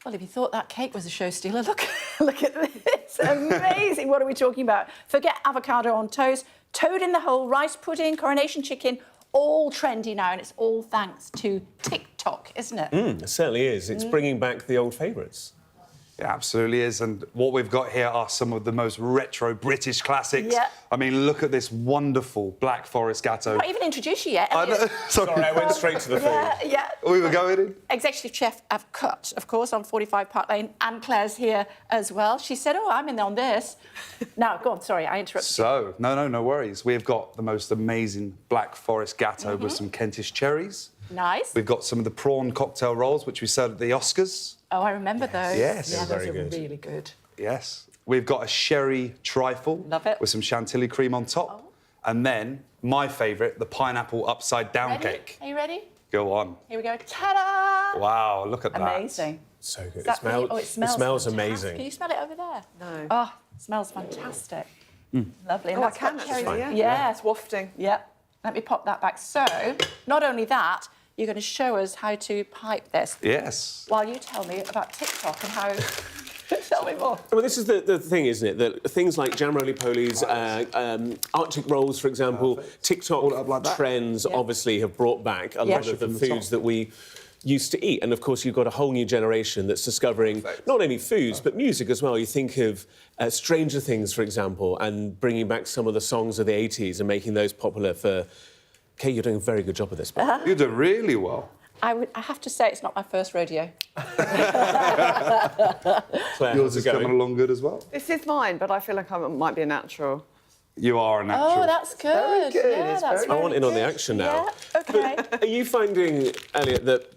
Well, if you thought that cake was a show stealer, look at this. Amazing. What are we talking about? Forget avocado on toast, toad in the hole, rice pudding, coronation chicken, all trendy now, and it's all thanks to TikTok, isn't it? It certainly is. It's bringing back the old favourites. It absolutely is, and what we've got here are some of the most retro British classics. Yeah. I mean, look at this wonderful Black Forest gâteau. Not even introduced you yet. Sorry, I went straight to the food. Yeah. We were going in. Executive Chef Av Cut, of course, on 45 Park Lane. Anne Claire's here as well. She said, oh, I'm in on this. Now, go on, sorry, I interrupted you. So, no worries. We've got the most amazing Black Forest gâteau with some Kentish cherries. Nice. We've got some of the prawn cocktail rolls, which we served at the Oscars. Oh, I remember those. Yes. Yeah, those Very are good. really good. Yes. We've got a sherry trifle. Love it. With some chantilly cream on top. Oh. And then, my favourite, the pineapple upside-down cake. Are you ready? Go on. Here we go. Ta-da! Wow, look at that. Amazing. So good. Is that really- oh, it smells amazing. Can you smell it over there? No. Oh, it smells fantastic. Lovely. And Oh, I that's can got actually, cherries. yeah. It's wafting. Yeah. Let me pop that back. So, not only that, you're going to show us how to pipe this. Yes. While you tell me about TikTok and how... Tell me more. Well, this is the thing, isn't it? That things like jam roly-polies, Arctic rolls, for example, TikTok like that. trends obviously have brought back a Yeah. lot of the From the foods top. that we used to eat. And, of course, you've got a whole new generation that's discovering not only foods, but music as well. You think of Stranger Things, for example, and bringing back some of the songs of the 80s and making those popular for... Kay, you're doing a very good job of this. You do really well. I have to say it's not my first rodeo. Claire, Yours how's is it going? coming along good as well. This is mine, but I feel like I might be a natural. You are a natural. Oh, that's good. Very good. Yeah, It's that's very I want in on the good. action now. Yeah, OK. But are you finding, Elliot, that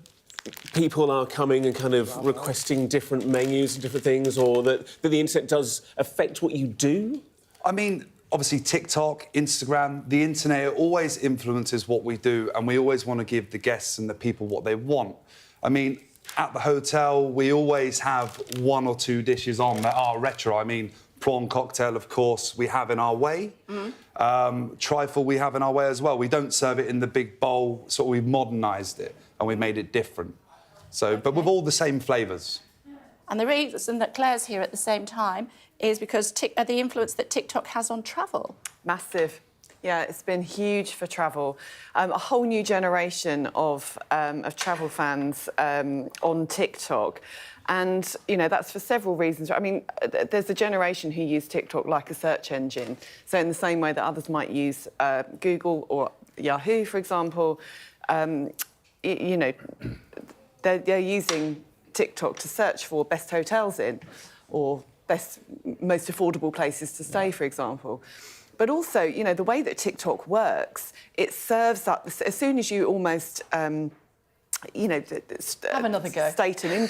people are coming and kind of requesting different menus and different things, or that the internet does affect what you do? I mean, obviously, TikTok, Instagram, the internet, it always influences what we do, and we always want to give the guests and the people what they want. I mean, at the hotel, we always have 1 or 2 dishes on that are retro. I mean, prawn cocktail, of course, we have in our way. Trifle we have in our way as well. We don't serve it in the big bowl, so we've modernised it and we've made it different. So, but with all the same flavours. And the reason that Claire's here at the same time is because the influence that TikTok has on travel. Massive. Yeah, it's been huge for travel. A whole new generation of travel fans on TikTok. And, you know, that's for several reasons. I mean, there's a generation who use TikTok like a search engine. So in the same way that others might use Google or Yahoo, for example, you know, they're using TikTok to search for best hotels in or most affordable places to stay, for example. But also, you know, the way that TikTok works, it serves up, as soon as you almost, you know... Have another go. State an...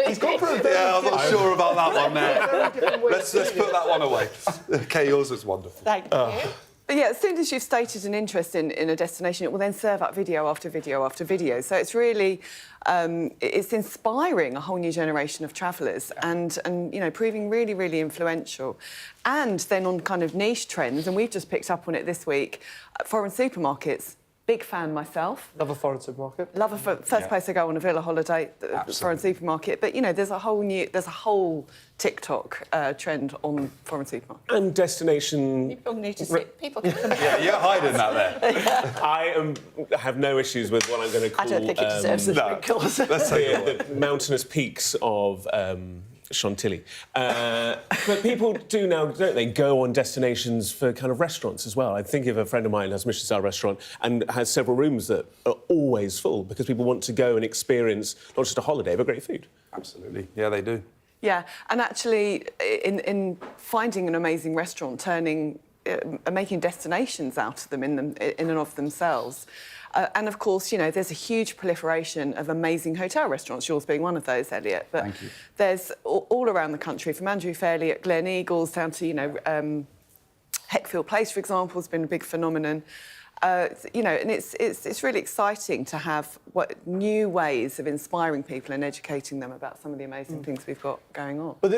He's gone for a very Yeah, I'm not sure about that one there. Let's put that one away. OK, yours was wonderful. Thank you. But yeah, as soon as you've stated an interest in a destination, it will then serve up video after video after video. So it's really, it's inspiring a whole new generation of travellers and you know, proving really, really influential. And then on kind of niche trends, and we've just picked up on it this week, foreign supermarkets. Big fan myself. Love a foreign supermarket. Love a first place I go on a villa holiday, foreign supermarket. But you know, there's a whole TikTok trend on foreign supermarket. And destination... People need to see... People can come Yeah, you're hiding that there. I have no issues with what I'm going to call... I don't think it deserves the wrinkles. Let's say the mountainous peaks of Chantilly. But people do now, don't they, go on destinations for kind of restaurants as well. I think of a friend of mine who has a Michelin-star restaurant and has several rooms that are always full because people want to go and experience not just a holiday, but great food. Absolutely. Yeah, they do. Yeah, and actually, in finding an amazing restaurant, making destinations out of them in and of themselves. And of course, you know, there's a huge proliferation of amazing hotel restaurants, yours being one of those, Elliot. But Thank you. there's all around the country, from Andrew Fairley at Glen Eagles down to, you know, Heckfield Place, for example, has been a big phenomenon. You know, and it's really exciting to have new ways of inspiring people and educating them about some of the amazing things we've got going on. But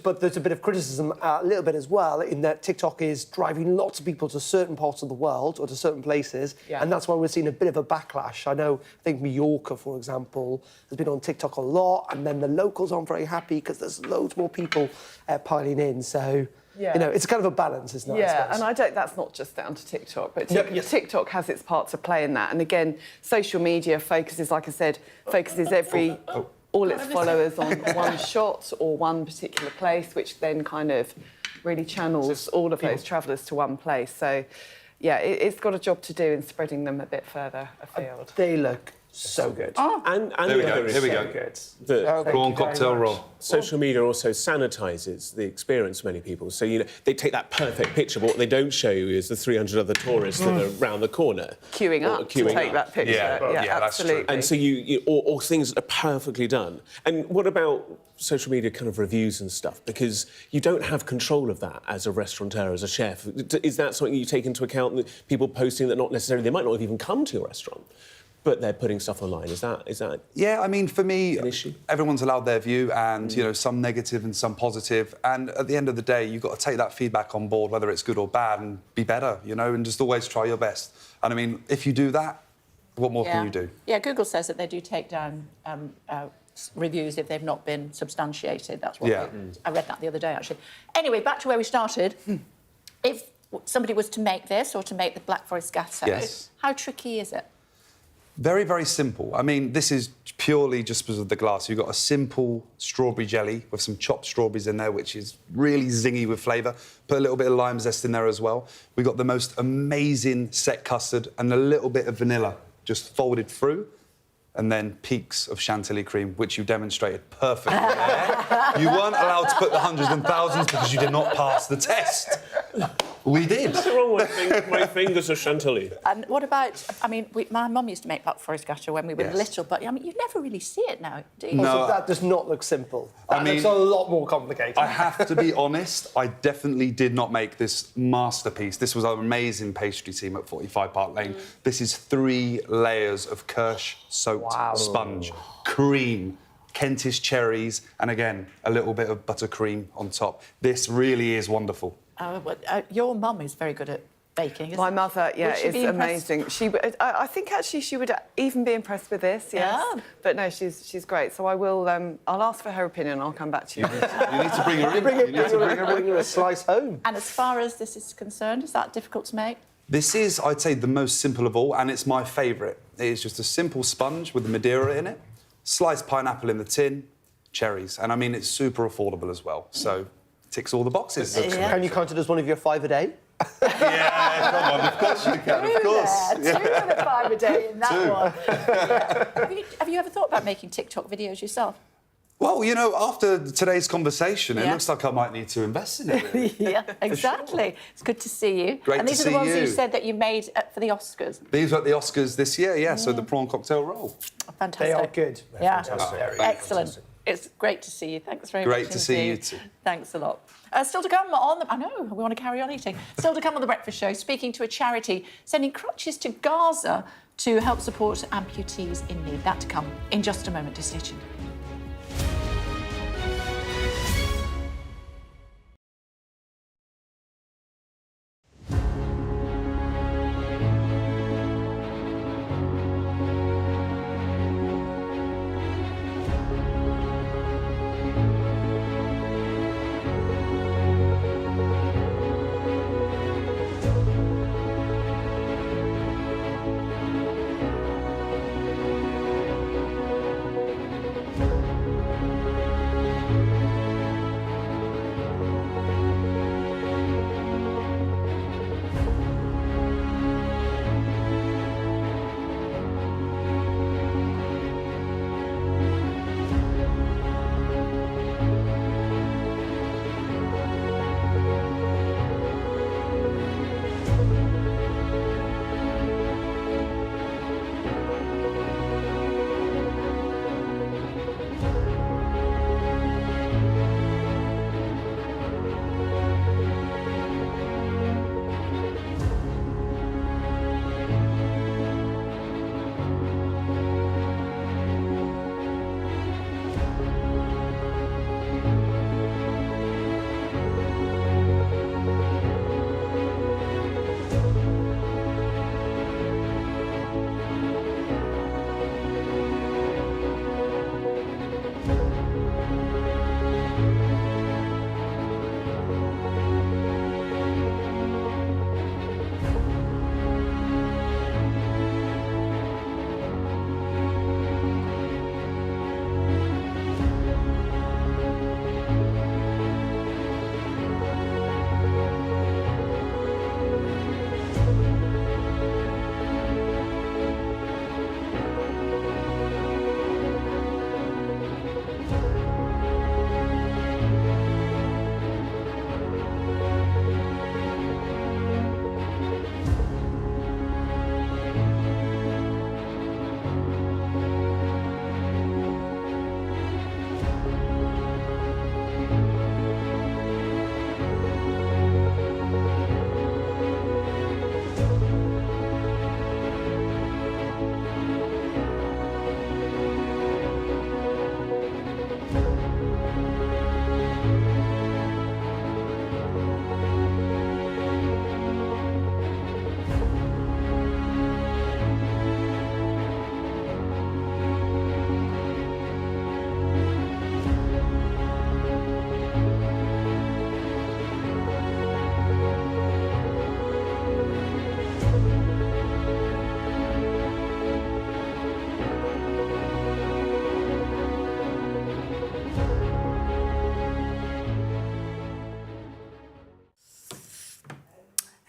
but there's a bit of criticism, a little bit as well, in that TikTok is driving lots of people to certain parts of the world or to certain places, and that's why we're seeing a bit of a backlash. I think Mallorca, for example, has been on TikTok a lot, and then the locals aren't very happy because there's loads more people piling in. So. Yeah. You know, it's kind of a balance, isn't it? Yeah, and that's not just down to TikTok, but TikTok has its part to play in that. And again, social media focuses, like I said, all its followers on one shot or one particular place, which then kind of really channels all of those travellers to one place. So, yeah, it's got a job to do in spreading them a bit further afield. They look So good. And There we the go, other here we issue, go. Good. the Prawn cocktail roll. social media also sanitises the experience for many people. So, you know, they take that perfect picture, but what they don't show you is the 300 other tourists that are round the corner. Queuing up to take that picture. Yeah, that's true. And so or things that are perfectly done. And what about social media kind of reviews and stuff? Because you don't have control of that as a restaurateur, as a chef. Is that something you take into account, that people posting that not necessarily, they might not have even come to your restaurant, but they're putting stuff online? Is that Yeah, I mean, for me, an issue? Everyone's allowed their view, and you know, some negative and some positive. And at the end of the day, you've got to take that feedback on board, whether it's good or bad, and be better, you know, and just always try your best. And I mean, if you do that, what more can you do? Yeah, Google says that they do take down reviews if they've not been substantiated. That's what I read that the other day, actually. Anyway, back to where we started. If somebody was to make this or to make the Black Forest Gateau, how tricky is it? Very, very simple. I mean, this is purely just because of the glass. You've got a simple strawberry jelly with some chopped strawberries in there, which is really zingy with flavour. Put a little bit of lime zest in there as well. We've got the most amazing set custard and a little bit of vanilla just folded through. And then peaks of chantilly cream, which you demonstrated perfectly there. You weren't allowed to put the hundreds and thousands because you did not pass the test. We did. Nothing wrong with my fingers are chantilly. And what about, I mean, my mum used to make Black Forest Gateau when we were little, but I mean, you never really see it now, do you? No, that does not look simple. That looks a lot more complicated. I have to be honest, I definitely did not make this masterpiece. This was an amazing pastry team at 45 Park Lane. This is 3 layers of Kirsch-soaked sponge, cream, Kentish cherries, and again, a little bit of buttercream on top. This really is wonderful. Your mum is very good at baking, isn't My mother, Would she is be impressed? amazing. I think actually she would even be impressed with this, yes. Yeah. But no, she's great. So I will. I'll ask for her opinion. And I'll come back to you. You need to bring her in. Bring her a slice home. And as far as this is concerned, is that difficult to make? This is, I'd say, the most simple of all, and it's my favourite. It is just a simple sponge with the Madeira in it, sliced pineapple in the tin, cherries, and I mean, it's super affordable as well. So, ticks all the boxes. Can you count it as one of your 5 a day? Yeah, come on, of course you can, of course. 2 and a 5 a day in that one. Yeah. Have you ever thought about making TikTok videos yourself? Well, you know, after today's conversation, it looks like I might need to invest in it. Really. Yeah, exactly. It's good to see you. Great and these to are the see ones you. you said that you made for the Oscars. These were at the Oscars this year, yeah, so the prawn cocktail roll. Fantastic. They are good. Yeah, Excellent. It's great to see you. Thanks very much. Great to see you too. Thanks a lot. Still to come on I know, we want to carry on eating. Still to come on The Breakfast Show, speaking to a charity sending crutches to Gaza to help support amputees in need. That to come in just a moment. To stay tuned.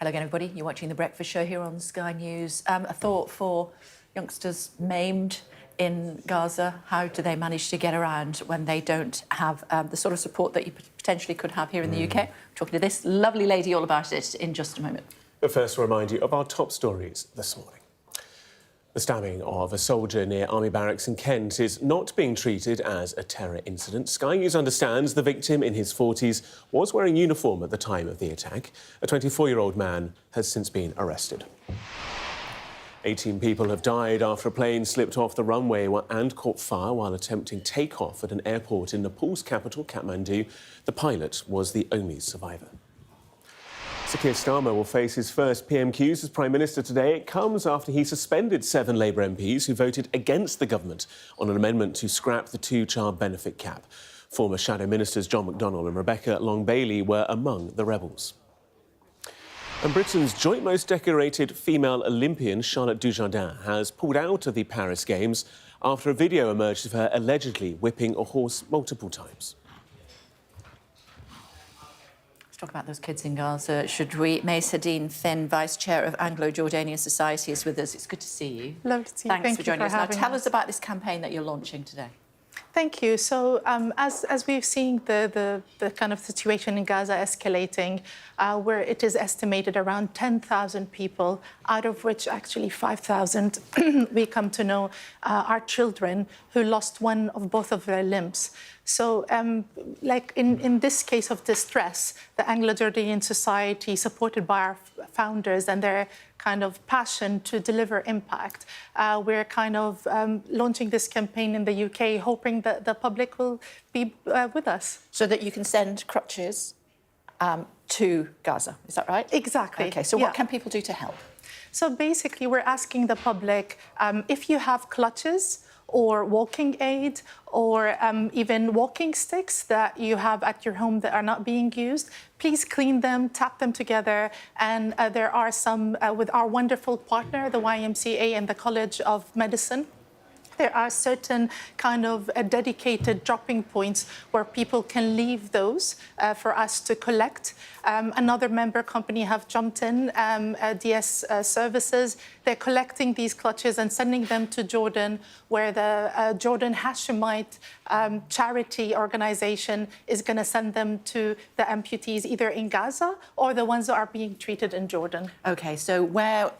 Hello again, everybody. You're watching The Breakfast Show here on Sky News. A thought for youngsters maimed in Gaza. How do they manage to get around when they don't have the sort of support that you potentially could have here in the UK? I'm talking to this lovely lady all about it in just a moment. But first, we'll remind you of our top stories this morning. The stabbing of a soldier near Army Barracks in Kent is not being treated as a terror incident. Sky News understands the victim, in his 40s, was wearing uniform at the time of the attack. A 24-year-old man has since been arrested. 18 people have died after a plane slipped off the runway and caught fire while attempting takeoff at an airport in Nepal's capital, Kathmandu. The pilot was the only survivor. Sir Keir Starmer will face his first PMQs as Prime Minister today. It comes after he suspended 7 Labour MPs who voted against the government on an amendment to scrap the 2-child benefit cap. Former Shadow Ministers John McDonnell and Rebecca Long-Bailey were among the rebels. And Britain's joint most decorated female Olympian, Charlotte Dujardin, has pulled out of the Paris Games after a video emerged of her allegedly whipping a horse multiple times. Talk about those kids in Gaza, should we? May Sadine Finn, Vice Chair of Anglo-Jordanian Society, is with us. It's good to see you. Lovely to see you. Thanks for joining us. Now, tell us us about this campaign that you're launching today. Thank you. So, as we've seen the kind of situation in Gaza escalating, where it is estimated around 10,000 people, out of which actually 5,000 we come to know are children who lost one of both of their limbs. So, like in this case of distress, the Anglo-Jordanian Society, supported by our founders and their kind of passion to deliver impact, we're kind of launching this campaign in the UK, hoping that the public will be with us. So that you can send crutches to Gaza, is that right? Exactly. OK, so what can people do to help? So basically, we're asking the public, if you have clutches or walking aid or even walking sticks that you have at your home that are not being used, please clean them, tap them together. And there are some with our wonderful partner, the YMCA and the College of Medicine. There are certain kind of dedicated dropping points where people can leave those for us to collect. Another member company have jumped in, DS Services. They're collecting these clutches and sending them to Jordan, where the Jordan Hashemite charity organization is going to send them to the amputees either in Gaza or the ones that are being treated in Jordan. OK, so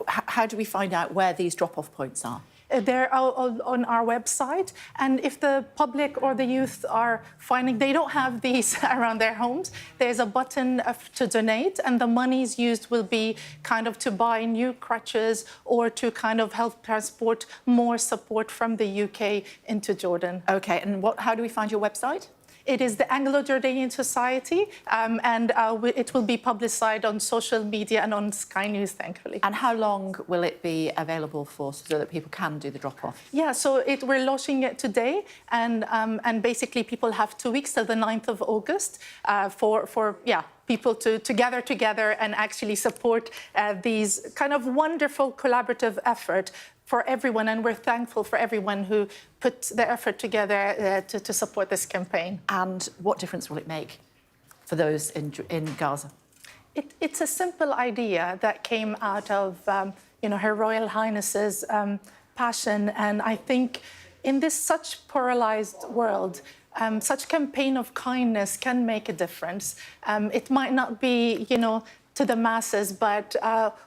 how do we find out where these drop-off points are? They're on our website, and if the public or the youth are finding they don't have these around their homes, there's a button to donate, and the monies used will be kind of to buy new crutches or to kind of help transport more support from the UK into Jordan. OK, and how do we find your website? It is the Anglo-Jordanian Society, and it will be publicised on social media and on Sky News, thankfully. And how long will it be available for so that people can do the drop-off? Yeah, so we're launching it today, and basically people have 2 weeks till the 9th of August for people to gather together and actually support these kind of wonderful collaborative effort for everyone, and we're thankful for everyone who put their effort together to support this campaign. And what difference will it make for those in Gaza? It's a simple idea that came out of Her Royal Highness's passion, and I think in this such polarized world, such campaign of kindness can make a difference. It might not be, to the masses, but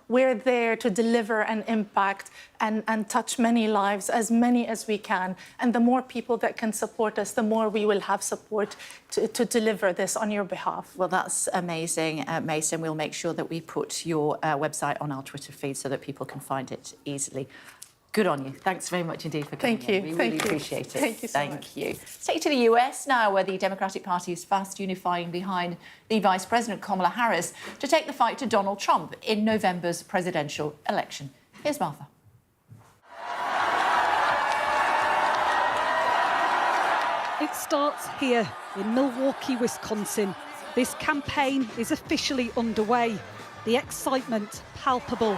we're there to deliver an impact and touch many lives, as many as we can. And the more people that can support us, the more we will have support to deliver this on your behalf. Well, that's amazing, Mason. We'll make sure that we put your website on our Twitter feed so that people can find it easily. Good on you. Thanks very much indeed for coming in. We really appreciate it. Thank you so much. Thank you. Let's take you to the US now, where the Democratic Party is fast unifying behind the Vice President, Kamala Harris, to take the fight to Donald Trump in November's presidential election. Here's Martha. It starts here in Milwaukee, Wisconsin. This campaign is officially underway. The excitement palpable.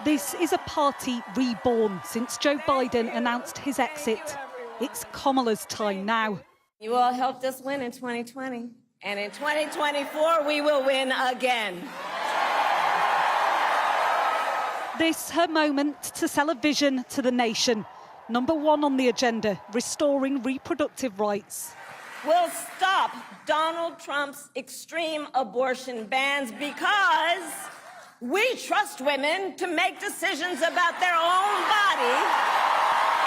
This is a party reborn since Joe Biden announced his exit. It's Kamala's time now. You all helped us win in 2020, And in 2024, we will win again. This her moment to sell a vision to the nation. Number 1 on the agenda, restoring reproductive rights. We'll stop Donald Trump's extreme abortion bans because we trust women to make decisions about their own body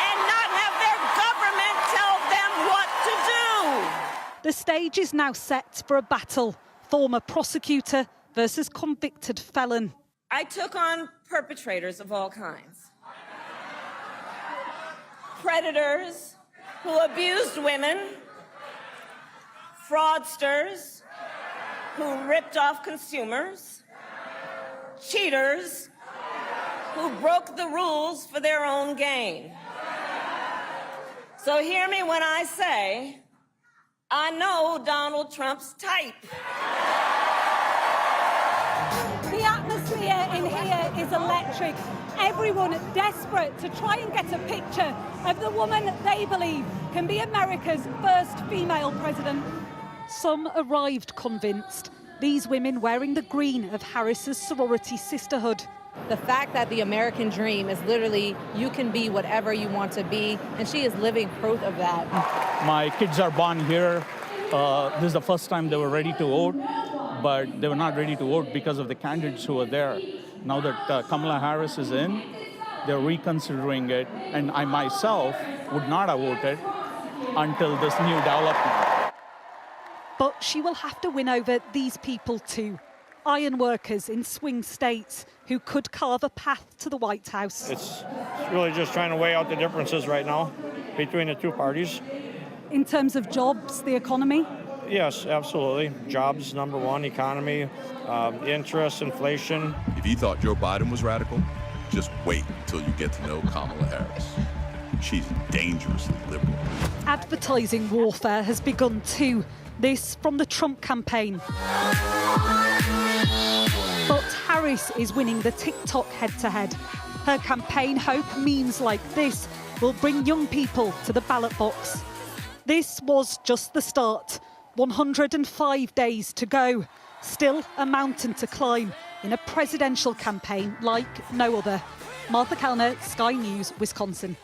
and not have their government tell them what to do. The stage is now set for a battle, former prosecutor versus convicted felon. I took on perpetrators of all kinds. Predators who abused women, fraudsters who ripped off consumers, cheaters who broke the rules for their own gain. So hear me when I say, I know Donald Trump's type. The atmosphere in here is electric. Everyone desperate to try and get a picture of the woman they believe can be America's first female president. Some arrived convinced, these women wearing the green of Harris's sorority sisterhood. The fact that the American dream is literally you can be whatever you want to be, and she is living proof of that. My kids are born here. This is the first time they were ready to vote, but they were not ready to vote because of the candidates who were there. Now that Kamala Harris is in, they're reconsidering it, and I myself would not have voted until this new development. But she will have to win over these people too. Iron workers in swing states who could carve a path to the White House. It's really just trying to weigh out the differences right now between the two parties. In terms of jobs, the economy? Yes, absolutely. Jobs, number one, economy, interest, inflation. If you thought Joe Biden was radical, just wait until you get to know Kamala Harris. She's dangerously liberal. Advertising warfare has begun too. This from the Trump campaign. But Harris is winning the TikTok head-to-head. Her campaign hope memes like this will bring young people to the ballot box. This was just the start. 105 days to go. Still a mountain to climb in a presidential campaign like no other. Martha Kellner, Sky News, Wisconsin.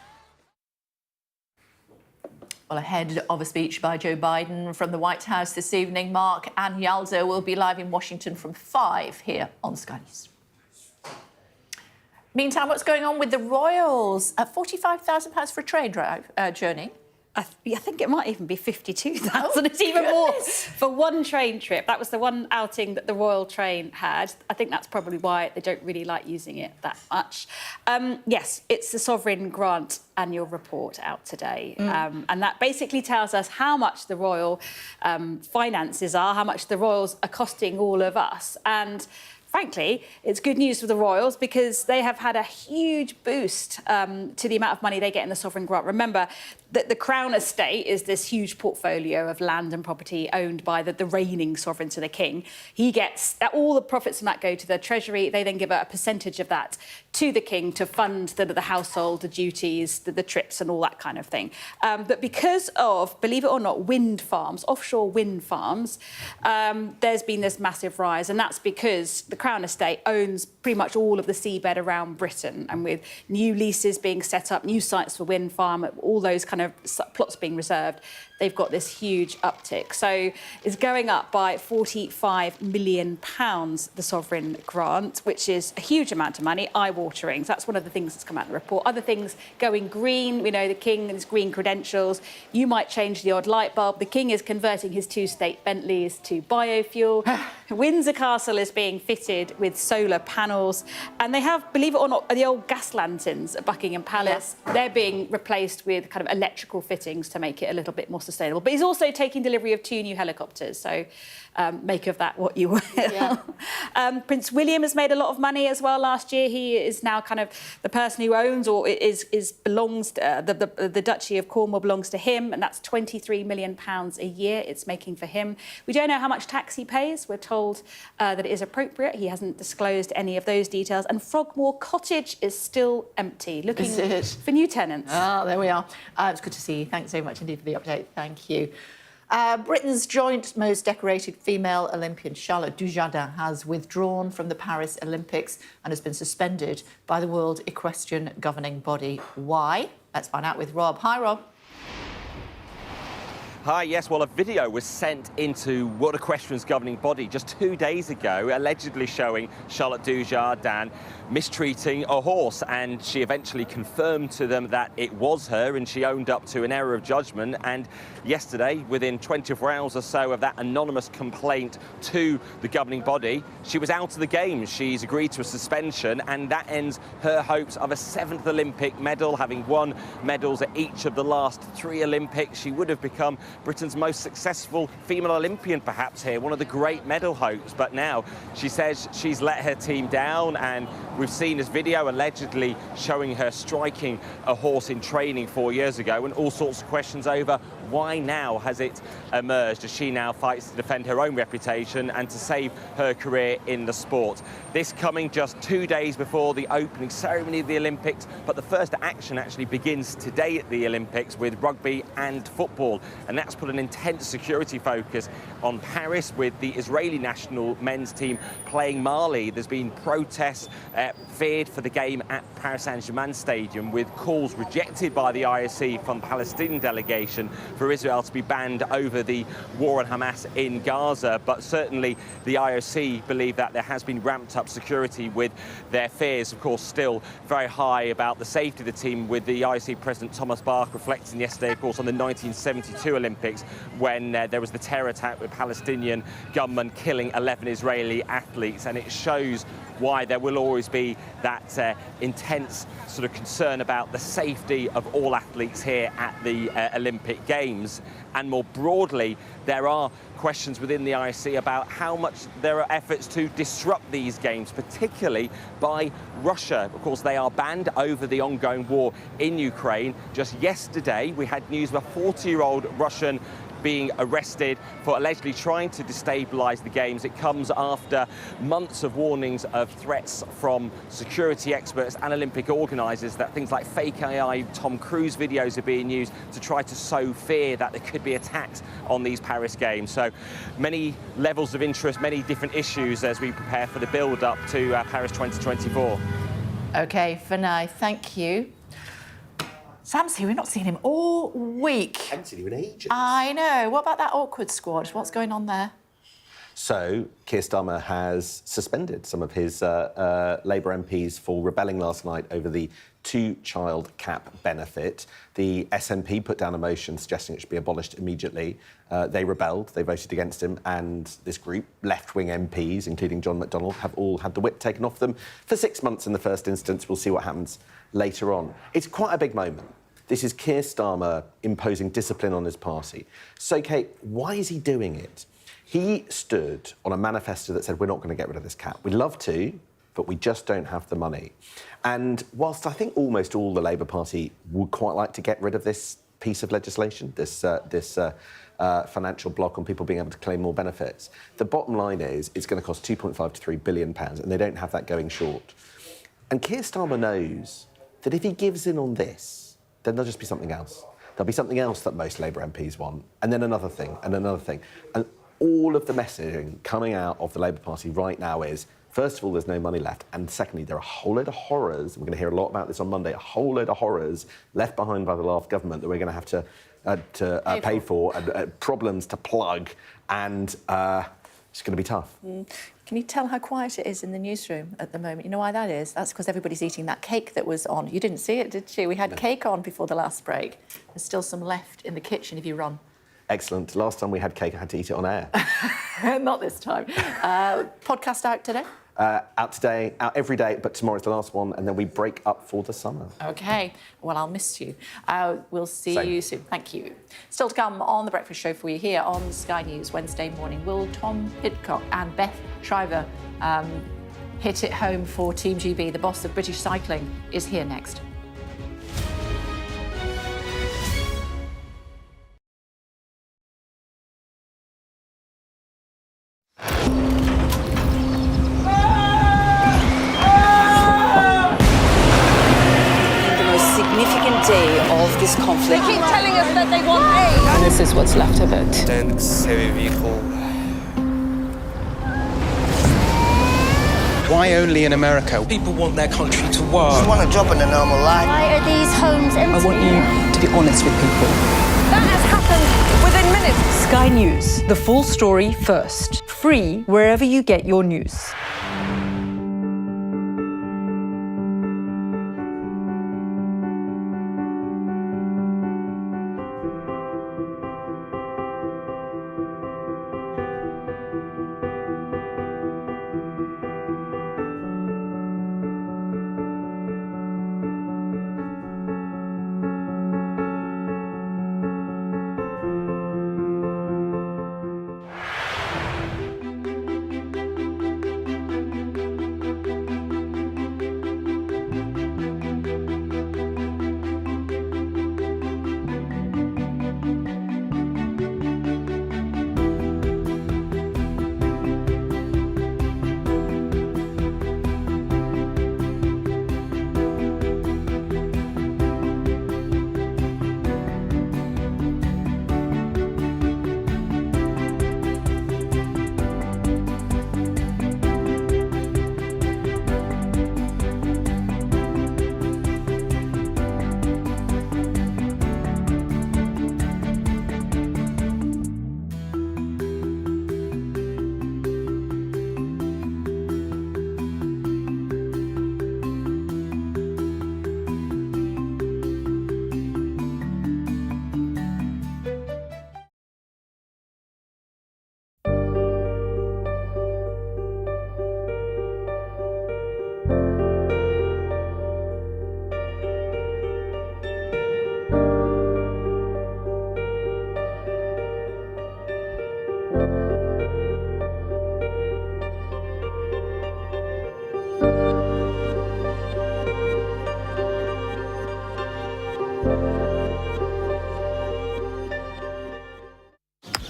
Well, ahead of a speech by Joe Biden from the White House this evening, Mark and Yaldo will be live in Washington from 5 here on Sky News. Meantime, what's going on with the Royals? £45,000 for a train drive journey. I think it might even be 52,000. It's even more for one train trip. That was the one outing that the Royal train had. I think that's probably why they don't really like using it that much. Yes, it's the Sovereign Grant annual report out today. And that basically tells us how much the Royal finances are, how much the Royals are costing all of us. And frankly, it's good news for the Royals because they have had a huge boost to the amount of money they get in the Sovereign Grant. Remember that the Crown Estate is this huge portfolio of land and property owned by the reigning sovereign, so the King. He gets all the profits from that go to the Treasury. They then give a percentage of that to the King to fund the household, the duties, the trips and all that kind of thing. But because of, believe it or not, wind farms, offshore wind farms, there's been this massive rise. And that's because the Crown Estate owns pretty much all of the seabed around Britain. And with new leases being set up, new sites for wind farm, all those kind of plots being reserved, they've got this huge uptick. So it's going up by £45 million, the Sovereign Grant, which is a huge amount of money, eye-watering. So that's one of the things that's come out in the report. Other things going green, we know the King and his green credentials. You might change the odd light bulb. The King is converting his 2 state Bentleys to biofuel. Windsor Castle is being fitted with solar panels. And they have, believe it or not, the old gas lanterns at Buckingham Palace. Yeah. They're being replaced with kind of electrical fittings to make it a little bit more sustainable. But he's also taking delivery of 2 new helicopters, so make of that what you will. Yeah. Prince William has made a lot of money as well last year. He is now kind of the person who owns or belongs the Duchy of Cornwall belongs to him, and that's £23 million a year it's making for him. We don't know how much tax he pays. We're told that it is appropriate. He hasn't disclosed any of those details. And Frogmore Cottage is still empty, looking for new tenants. Ah, there we are. It's good to see you. Thanks so much indeed for the update. Thank you. Britain's joint most decorated female Olympian, Charlotte Dujardin, has withdrawn from the Paris Olympics and has been suspended by the World Equestrian Governing Body. Why? Let's find out with Rob. Hi, Rob. Hi, yes, well, a video was sent into World Equestrian's governing body just 2 days ago, allegedly showing Charlotte Dujardin mistreating a horse, and she eventually confirmed to them that it was her, and she owned up to an error of judgment. And yesterday, within 24 hours or so of that anonymous complaint to the governing body, she was out of the games. She's agreed to a suspension, and that ends her hopes of a 7th Olympic medal. Having won medals at each of the last 3 Olympics, she would have become Britain's most successful female Olympian, perhaps here, one of the great medal hopes. But now she says she's let her team down, and we've seen this video allegedly showing her striking a horse in training 4 years ago, and all sorts of questions over why now has it emerged as she now fights to defend her own reputation and to save her career in the sport. This coming just 2 days before the opening ceremony of the Olympics, but the first action actually begins today at the Olympics with rugby and football, and that's put an intense security focus on Paris, with the Israeli national men's team playing Mali. There's been protests feared for the game at Paris Saint-Germain Stadium, with calls rejected by the IOC from the Palestinian delegation for Israel to be banned over the war on Hamas in Gaza. But certainly the IOC believe that there has been ramped up security, with their fears, of course, still very high about the safety of the team, with the IOC President Thomas Bach reflecting yesterday, of course, on the 1972 Olympics when there was the terror attack with Palestinian gunmen killing 11 Israeli athletes. And it shows why there will always be that intense sort of concern about the safety of all athletes here at the Olympic Games. And more broadly, there are questions within the IOC about how much there are efforts to disrupt these games, particularly by Russia. Of course, they are banned over the ongoing war in Ukraine. Just yesterday, we had news of a 40-year-old Russian being arrested for allegedly trying to destabilise the games. It comes after months of warnings of threats from security experts and Olympic organisers that things like fake AI, Tom Cruise videos are being used to try to sow fear that there could be attacks on these Paris Games. So many levels of interest, many different issues as we prepare for the build-up to Paris 2024. OK, Vinay, thank you. Sam's here. We've not seen him all week. I haven't seen you in ages. I know. What about that awkward squad? What's going on there? So, Keir Starmer has suspended some of his Labour MPs for rebelling last night over the 2-child cap benefit. The SNP put down a motion suggesting it should be abolished immediately. They rebelled, they voted against him, and this group, left-wing MPs, including John McDonnell, have all had the whip taken off them for 6 months in the first instance. We'll see what happens later on. It's quite a big moment. This is Keir Starmer imposing discipline on his party. So, Kate, why is he doing it? He stood on a manifesto that said, we're not going to get rid of this cap. We'd love to, but we just don't have the money. And whilst I think almost all the Labour Party would quite like to get rid of this piece of legislation, this financial block on people being able to claim more benefits, the bottom line is it's going to cost £2.5 to £3 billion, and they don't have that going short. And Keir Starmer knows that if he gives in on this, then there'll just be something else. There'll be something else that most Labour MPs want, and then another thing, and another thing. And all of the messaging coming out of the Labour Party right now is, first of all, there's no money left, and secondly, there are a whole load of horrors, we're going to hear a lot about this on Monday, a whole load of horrors left behind by the last government that we're going to have to pay for, and problems to plug, and it's going to be tough. Can you tell how quiet it is in the newsroom at the moment? You know why that is? That's because everybody's eating that cake that was on. You didn't see it, did you? We had cake on before the last break. There's still some left in the kitchen if you run. Excellent. Last time we had cake, I had to eat it on air. Not this time. Podcast out today? Out today, out every day, but tomorrow's the last one, and then we break up for the summer. OK. Well, I'll miss you. We'll see you soon. Thank you. Still to come on The Breakfast Show for you here on Sky News Wednesday morning. Will Tom Pidcock and Beth Shriver hit it home for Team GB? The boss of British cycling is here next. Day of this conflict. They keep telling us that they want aid. This is what's left of it. Tanks, heavy vehicle. Why only in America? People want their country to work. Just want a job in a normal life. Why are these homes empty? I want you to be honest with people. That has happened within minutes. Sky News, the full story first. Free wherever you get your news.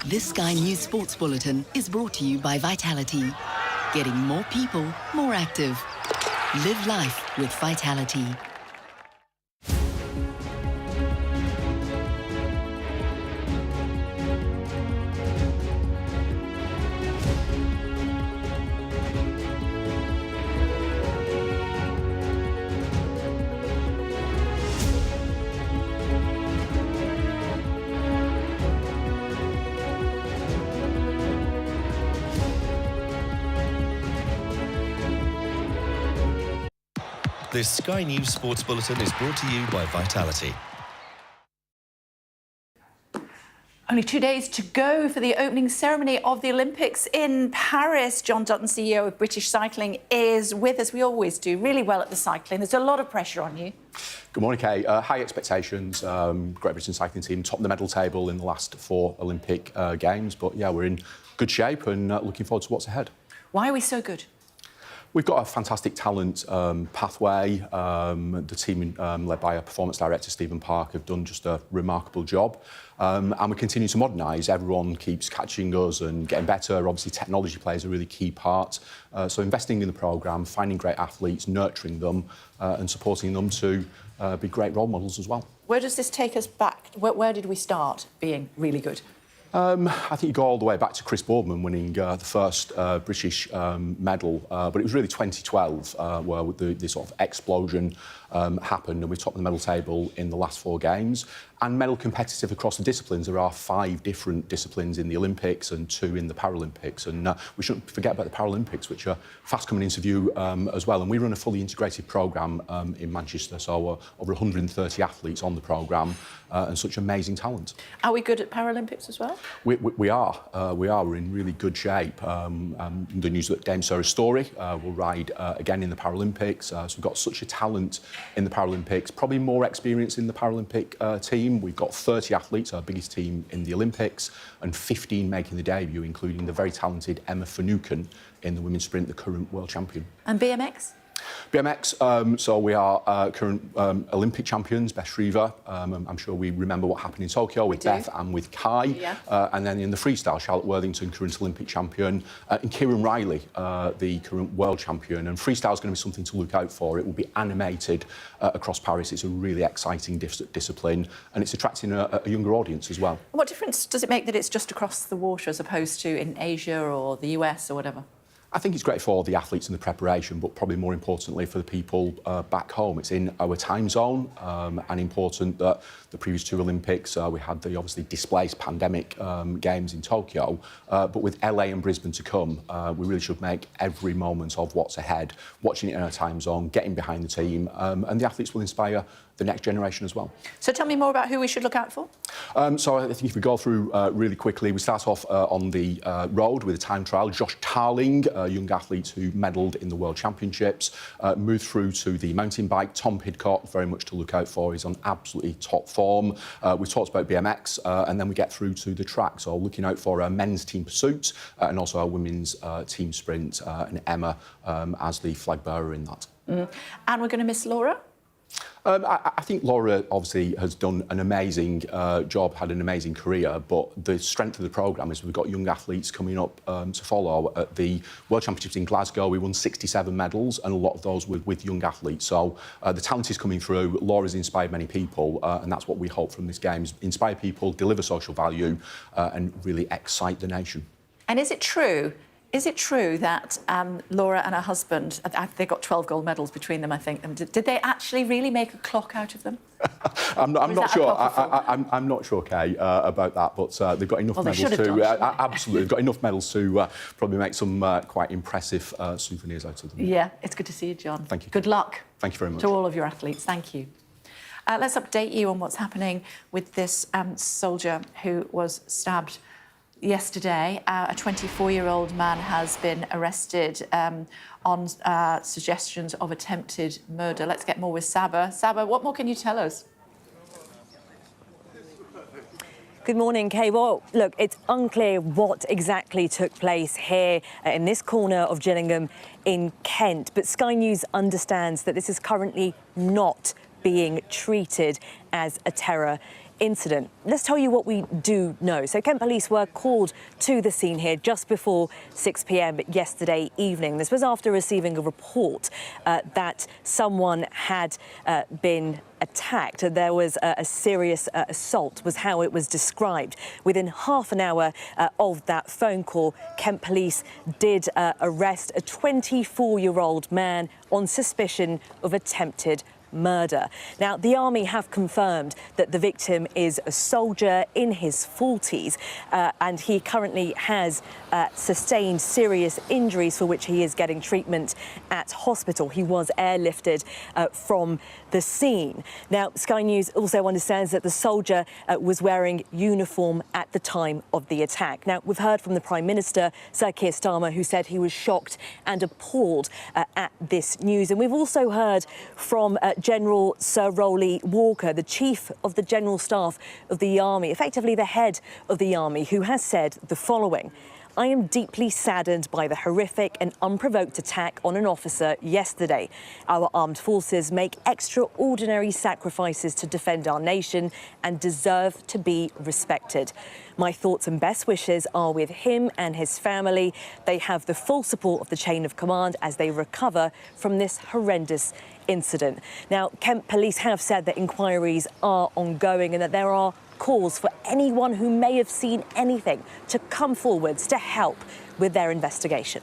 This Sky News Sports Bulletin is brought to you by Vitality. Getting more people more active. Live life with Vitality. This Sky News Sports Bulletin is brought to you by Vitality. Only 2 days to go for the opening ceremony of the Olympics in Paris. John Dutton, CEO of British Cycling, is with us. We always do really well at the cycling. There's a lot of pressure on you. Good morning, Kay. High expectations. Great Britain cycling team top of the medal table in the last 4 Olympic Games. But yeah, we're in good shape and looking forward to what's ahead. Why are we so good? We've got a fantastic talent pathway. The team led by our performance director, Stephen Park, have done just a remarkable job. And we continue to modernise. Everyone keeps catching us and getting better. Obviously, technology plays a really key part. So investing in the programme, finding great athletes, nurturing them and supporting them to be great role models as well. Where does this take us back? Where did we start being really good? I think you go all the way back to Chris Boardman winning the first British medal, but it was really 2012 where the sort of explosion happened, and we topped the medal table in the last 4 games. And medal competitive across the disciplines. There are 5 different disciplines in the Olympics and 2 in the Paralympics. And we shouldn't forget about the Paralympics, which are fast coming into view as well. And we run a fully integrated programme in Manchester, so over 130 athletes on the programme and such amazing talent. Are we good at Paralympics as well? We are. We're in really good shape. The news that Dame Sarah Storey will ride again in the Paralympics. So we've got such a talent in the Paralympics, probably more experience in the Paralympic team. We've got 30 athletes, our biggest team in the Olympics, and 15 making the debut, including the very talented Emma Finucane in the women's sprint, the current world champion. And BMX? BMX, so we are current Olympic champions, Beth Shriver. I'm sure we remember what happened in Tokyo with Beth and with Kai. Yeah. And then in the freestyle, Charlotte Worthington, current Olympic champion, and Kieran Riley, the current world champion. And freestyle is going to be something to look out for. It will be animated across Paris. It's a really exciting discipline, and it's attracting a younger audience as well. What difference does it make that it's just across the water as opposed to in Asia or the US or whatever? I think it's great for the athletes and the preparation, but probably more importantly for the people back home. It's in our time zone, and important that the previous two Olympics, we had the obviously displaced pandemic games in Tokyo, but with LA and Brisbane to come, we really should make every moment of what's ahead, watching it in our time zone, getting behind the team, and the athletes will inspire the next generation as well. So tell me more about who we should look out for. So I think if we go through really quickly, we start off on the road with a time trial. Josh Tarling, a young athlete who medalled in the World Championships, moved through to the mountain bike. Tom Pidcock, very much to look out for. He's on absolutely top form. We've talked about BMX, and then we get through to the track. So looking out for our men's team pursuit and also our women's team sprint, and Emma as the flag bearer in that. And we're going to miss Laura? I think Laura obviously has done an amazing job, had an amazing career, but the strength of the programme is we've got young athletes coming up to follow. At the World Championships in Glasgow, we won 67 medals, and a lot of those with young athletes. So the talent is coming through. Laura's inspired many people, and that's what we hope from this game, is inspire people, deliver social value, and really excite the nation. And is it true? Is it true that Laura and her husband, they got 12 gold medals between them, I think, and did they actually really make a clock out of them? I'm not sure. I'm not sure, Kay, about that, but they've got enough medals to absolutely. They've got enough medals to probably make some quite impressive souvenirs out of them. Yeah, it's good to see you, John. Thank you. Good luck. Thank you very much. To all of your athletes. Thank you. Let's update you on what's happening with this soldier who was stabbed yesterday. A 24-year-old man has been arrested on suggestions of attempted murder. Let's get more with Saba. Saba, what more can you tell us? Good morning, Kay. Well, look, it's unclear what exactly took place here in this corner of Gillingham in Kent, but Sky News understands that this is currently not being treated as a terror incident. Let's tell you what we do know. So Kent Police were called to the scene here just before 6 p.m. yesterday evening. This was after receiving a report that someone had been attacked. There was a serious assault, was how it was described. Within half an hour of that phone call, Kent Police did arrest a 24-year-old man on suspicion of attempted murder. Now, the Army have confirmed that the victim is a soldier in his 40s, and he currently has sustained serious injuries for which he is getting treatment at hospital. He was airlifted from the scene. Now, Sky News also understands that the soldier was wearing uniform at the time of the attack. Now, we've heard from the Prime Minister, Sir Keir Starmer, who said he was shocked and appalled at this news. And we've also heard from General Sir Rowley Walker, the Chief of the General Staff of the Army, effectively the head of the Army, who has said the following: I am deeply saddened by the horrific and unprovoked attack on an officer yesterday. Our armed forces make extraordinary sacrifices to defend our nation and deserve to be respected. My thoughts and best wishes are with him and his family. They have the full support of the chain of command as they recover from this horrendous incident. Now, Kent Police have said that inquiries are ongoing and that there are calls for anyone who may have seen anything to come forwards to help with their investigation.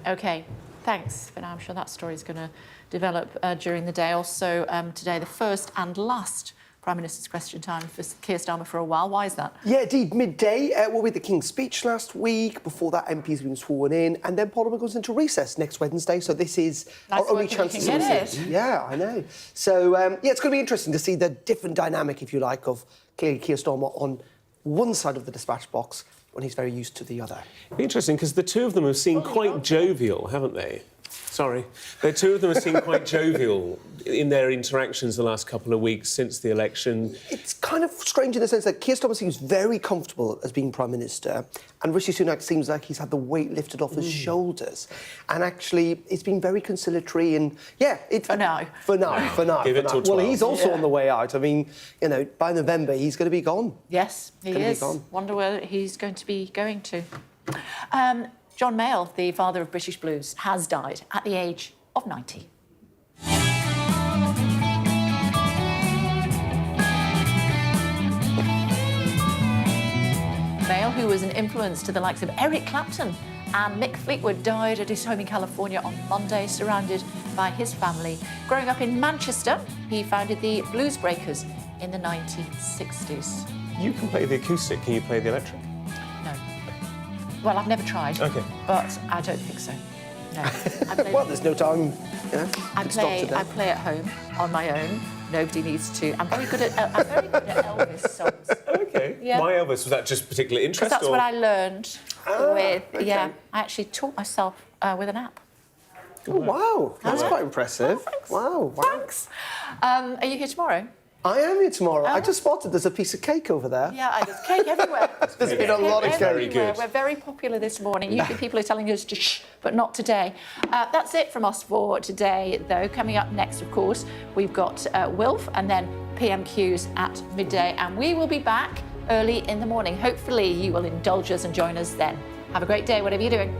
OK, thanks. For now, I'm sure that story is going to develop during the day. Also, today, the first and last Prime Minister's Question Time for Keir Starmer for a while. Why is that? Yeah, indeed. Midday, we're with the King's speech last week. Before that, MP's been sworn in. And then Parliament goes into recess next Wednesday. So this is our only chance to see it. Yeah, I know. So, yeah, it's going to be interesting to see the different dynamic, if you like, of clearly Keir Starmer on one side of the dispatch box when he's very used to the other. It'd be interesting because the two of them have seemed quite jovial, haven't they? Sorry. The two of them have seemed quite jovial in their interactions the last couple of weeks since the election. It's kind of strange in the sense that Keir Starmer seems very comfortable as being Prime Minister, and Rishi Sunak seems like he's had the weight lifted off his shoulders. And actually, it's been very conciliatory and, yeah... For now. For now. Give it till 12. Well, he's also on the way out. I mean, you know, by November, he's going to be gone. Yes, he is. Wonder where he's going to be going to. John Mayall, the father of British blues, has died at the age of 90. Mayall, who was an influence to the likes of Eric Clapton and Mick Fleetwood, died at his home in California on Monday, surrounded by his family. Growing up in Manchester, he founded the Blues Breakers in the 1960s. You can play the acoustic. Can you play the electric? No. Well, I've never tried. OK. But I don't think so. No. Well, there's no time, you know, I play at home on my own. Nobody needs to. I'm very good at Elvis songs. OK. Yeah. Why Elvis? Was that just particular interest? Because that's or? what I learned with. okay. Yeah, I actually taught myself with an app. Oh, wow. That's quite impressive. Oh, thanks. Wow. Thanks. Are you here tomorrow? I am here tomorrow. I just spotted there's a piece of cake over there. Yeah, there's cake everywhere. There's been a lot of cake. Very good. We're very popular this morning. Usually people are telling us to shh, but not today. That's it from us for today, though. Coming up next, of course, we've got Wilf and then PMQs at midday. And we will be back early in the morning. Hopefully you will indulge us and join us then. Have a great day, whatever you're doing.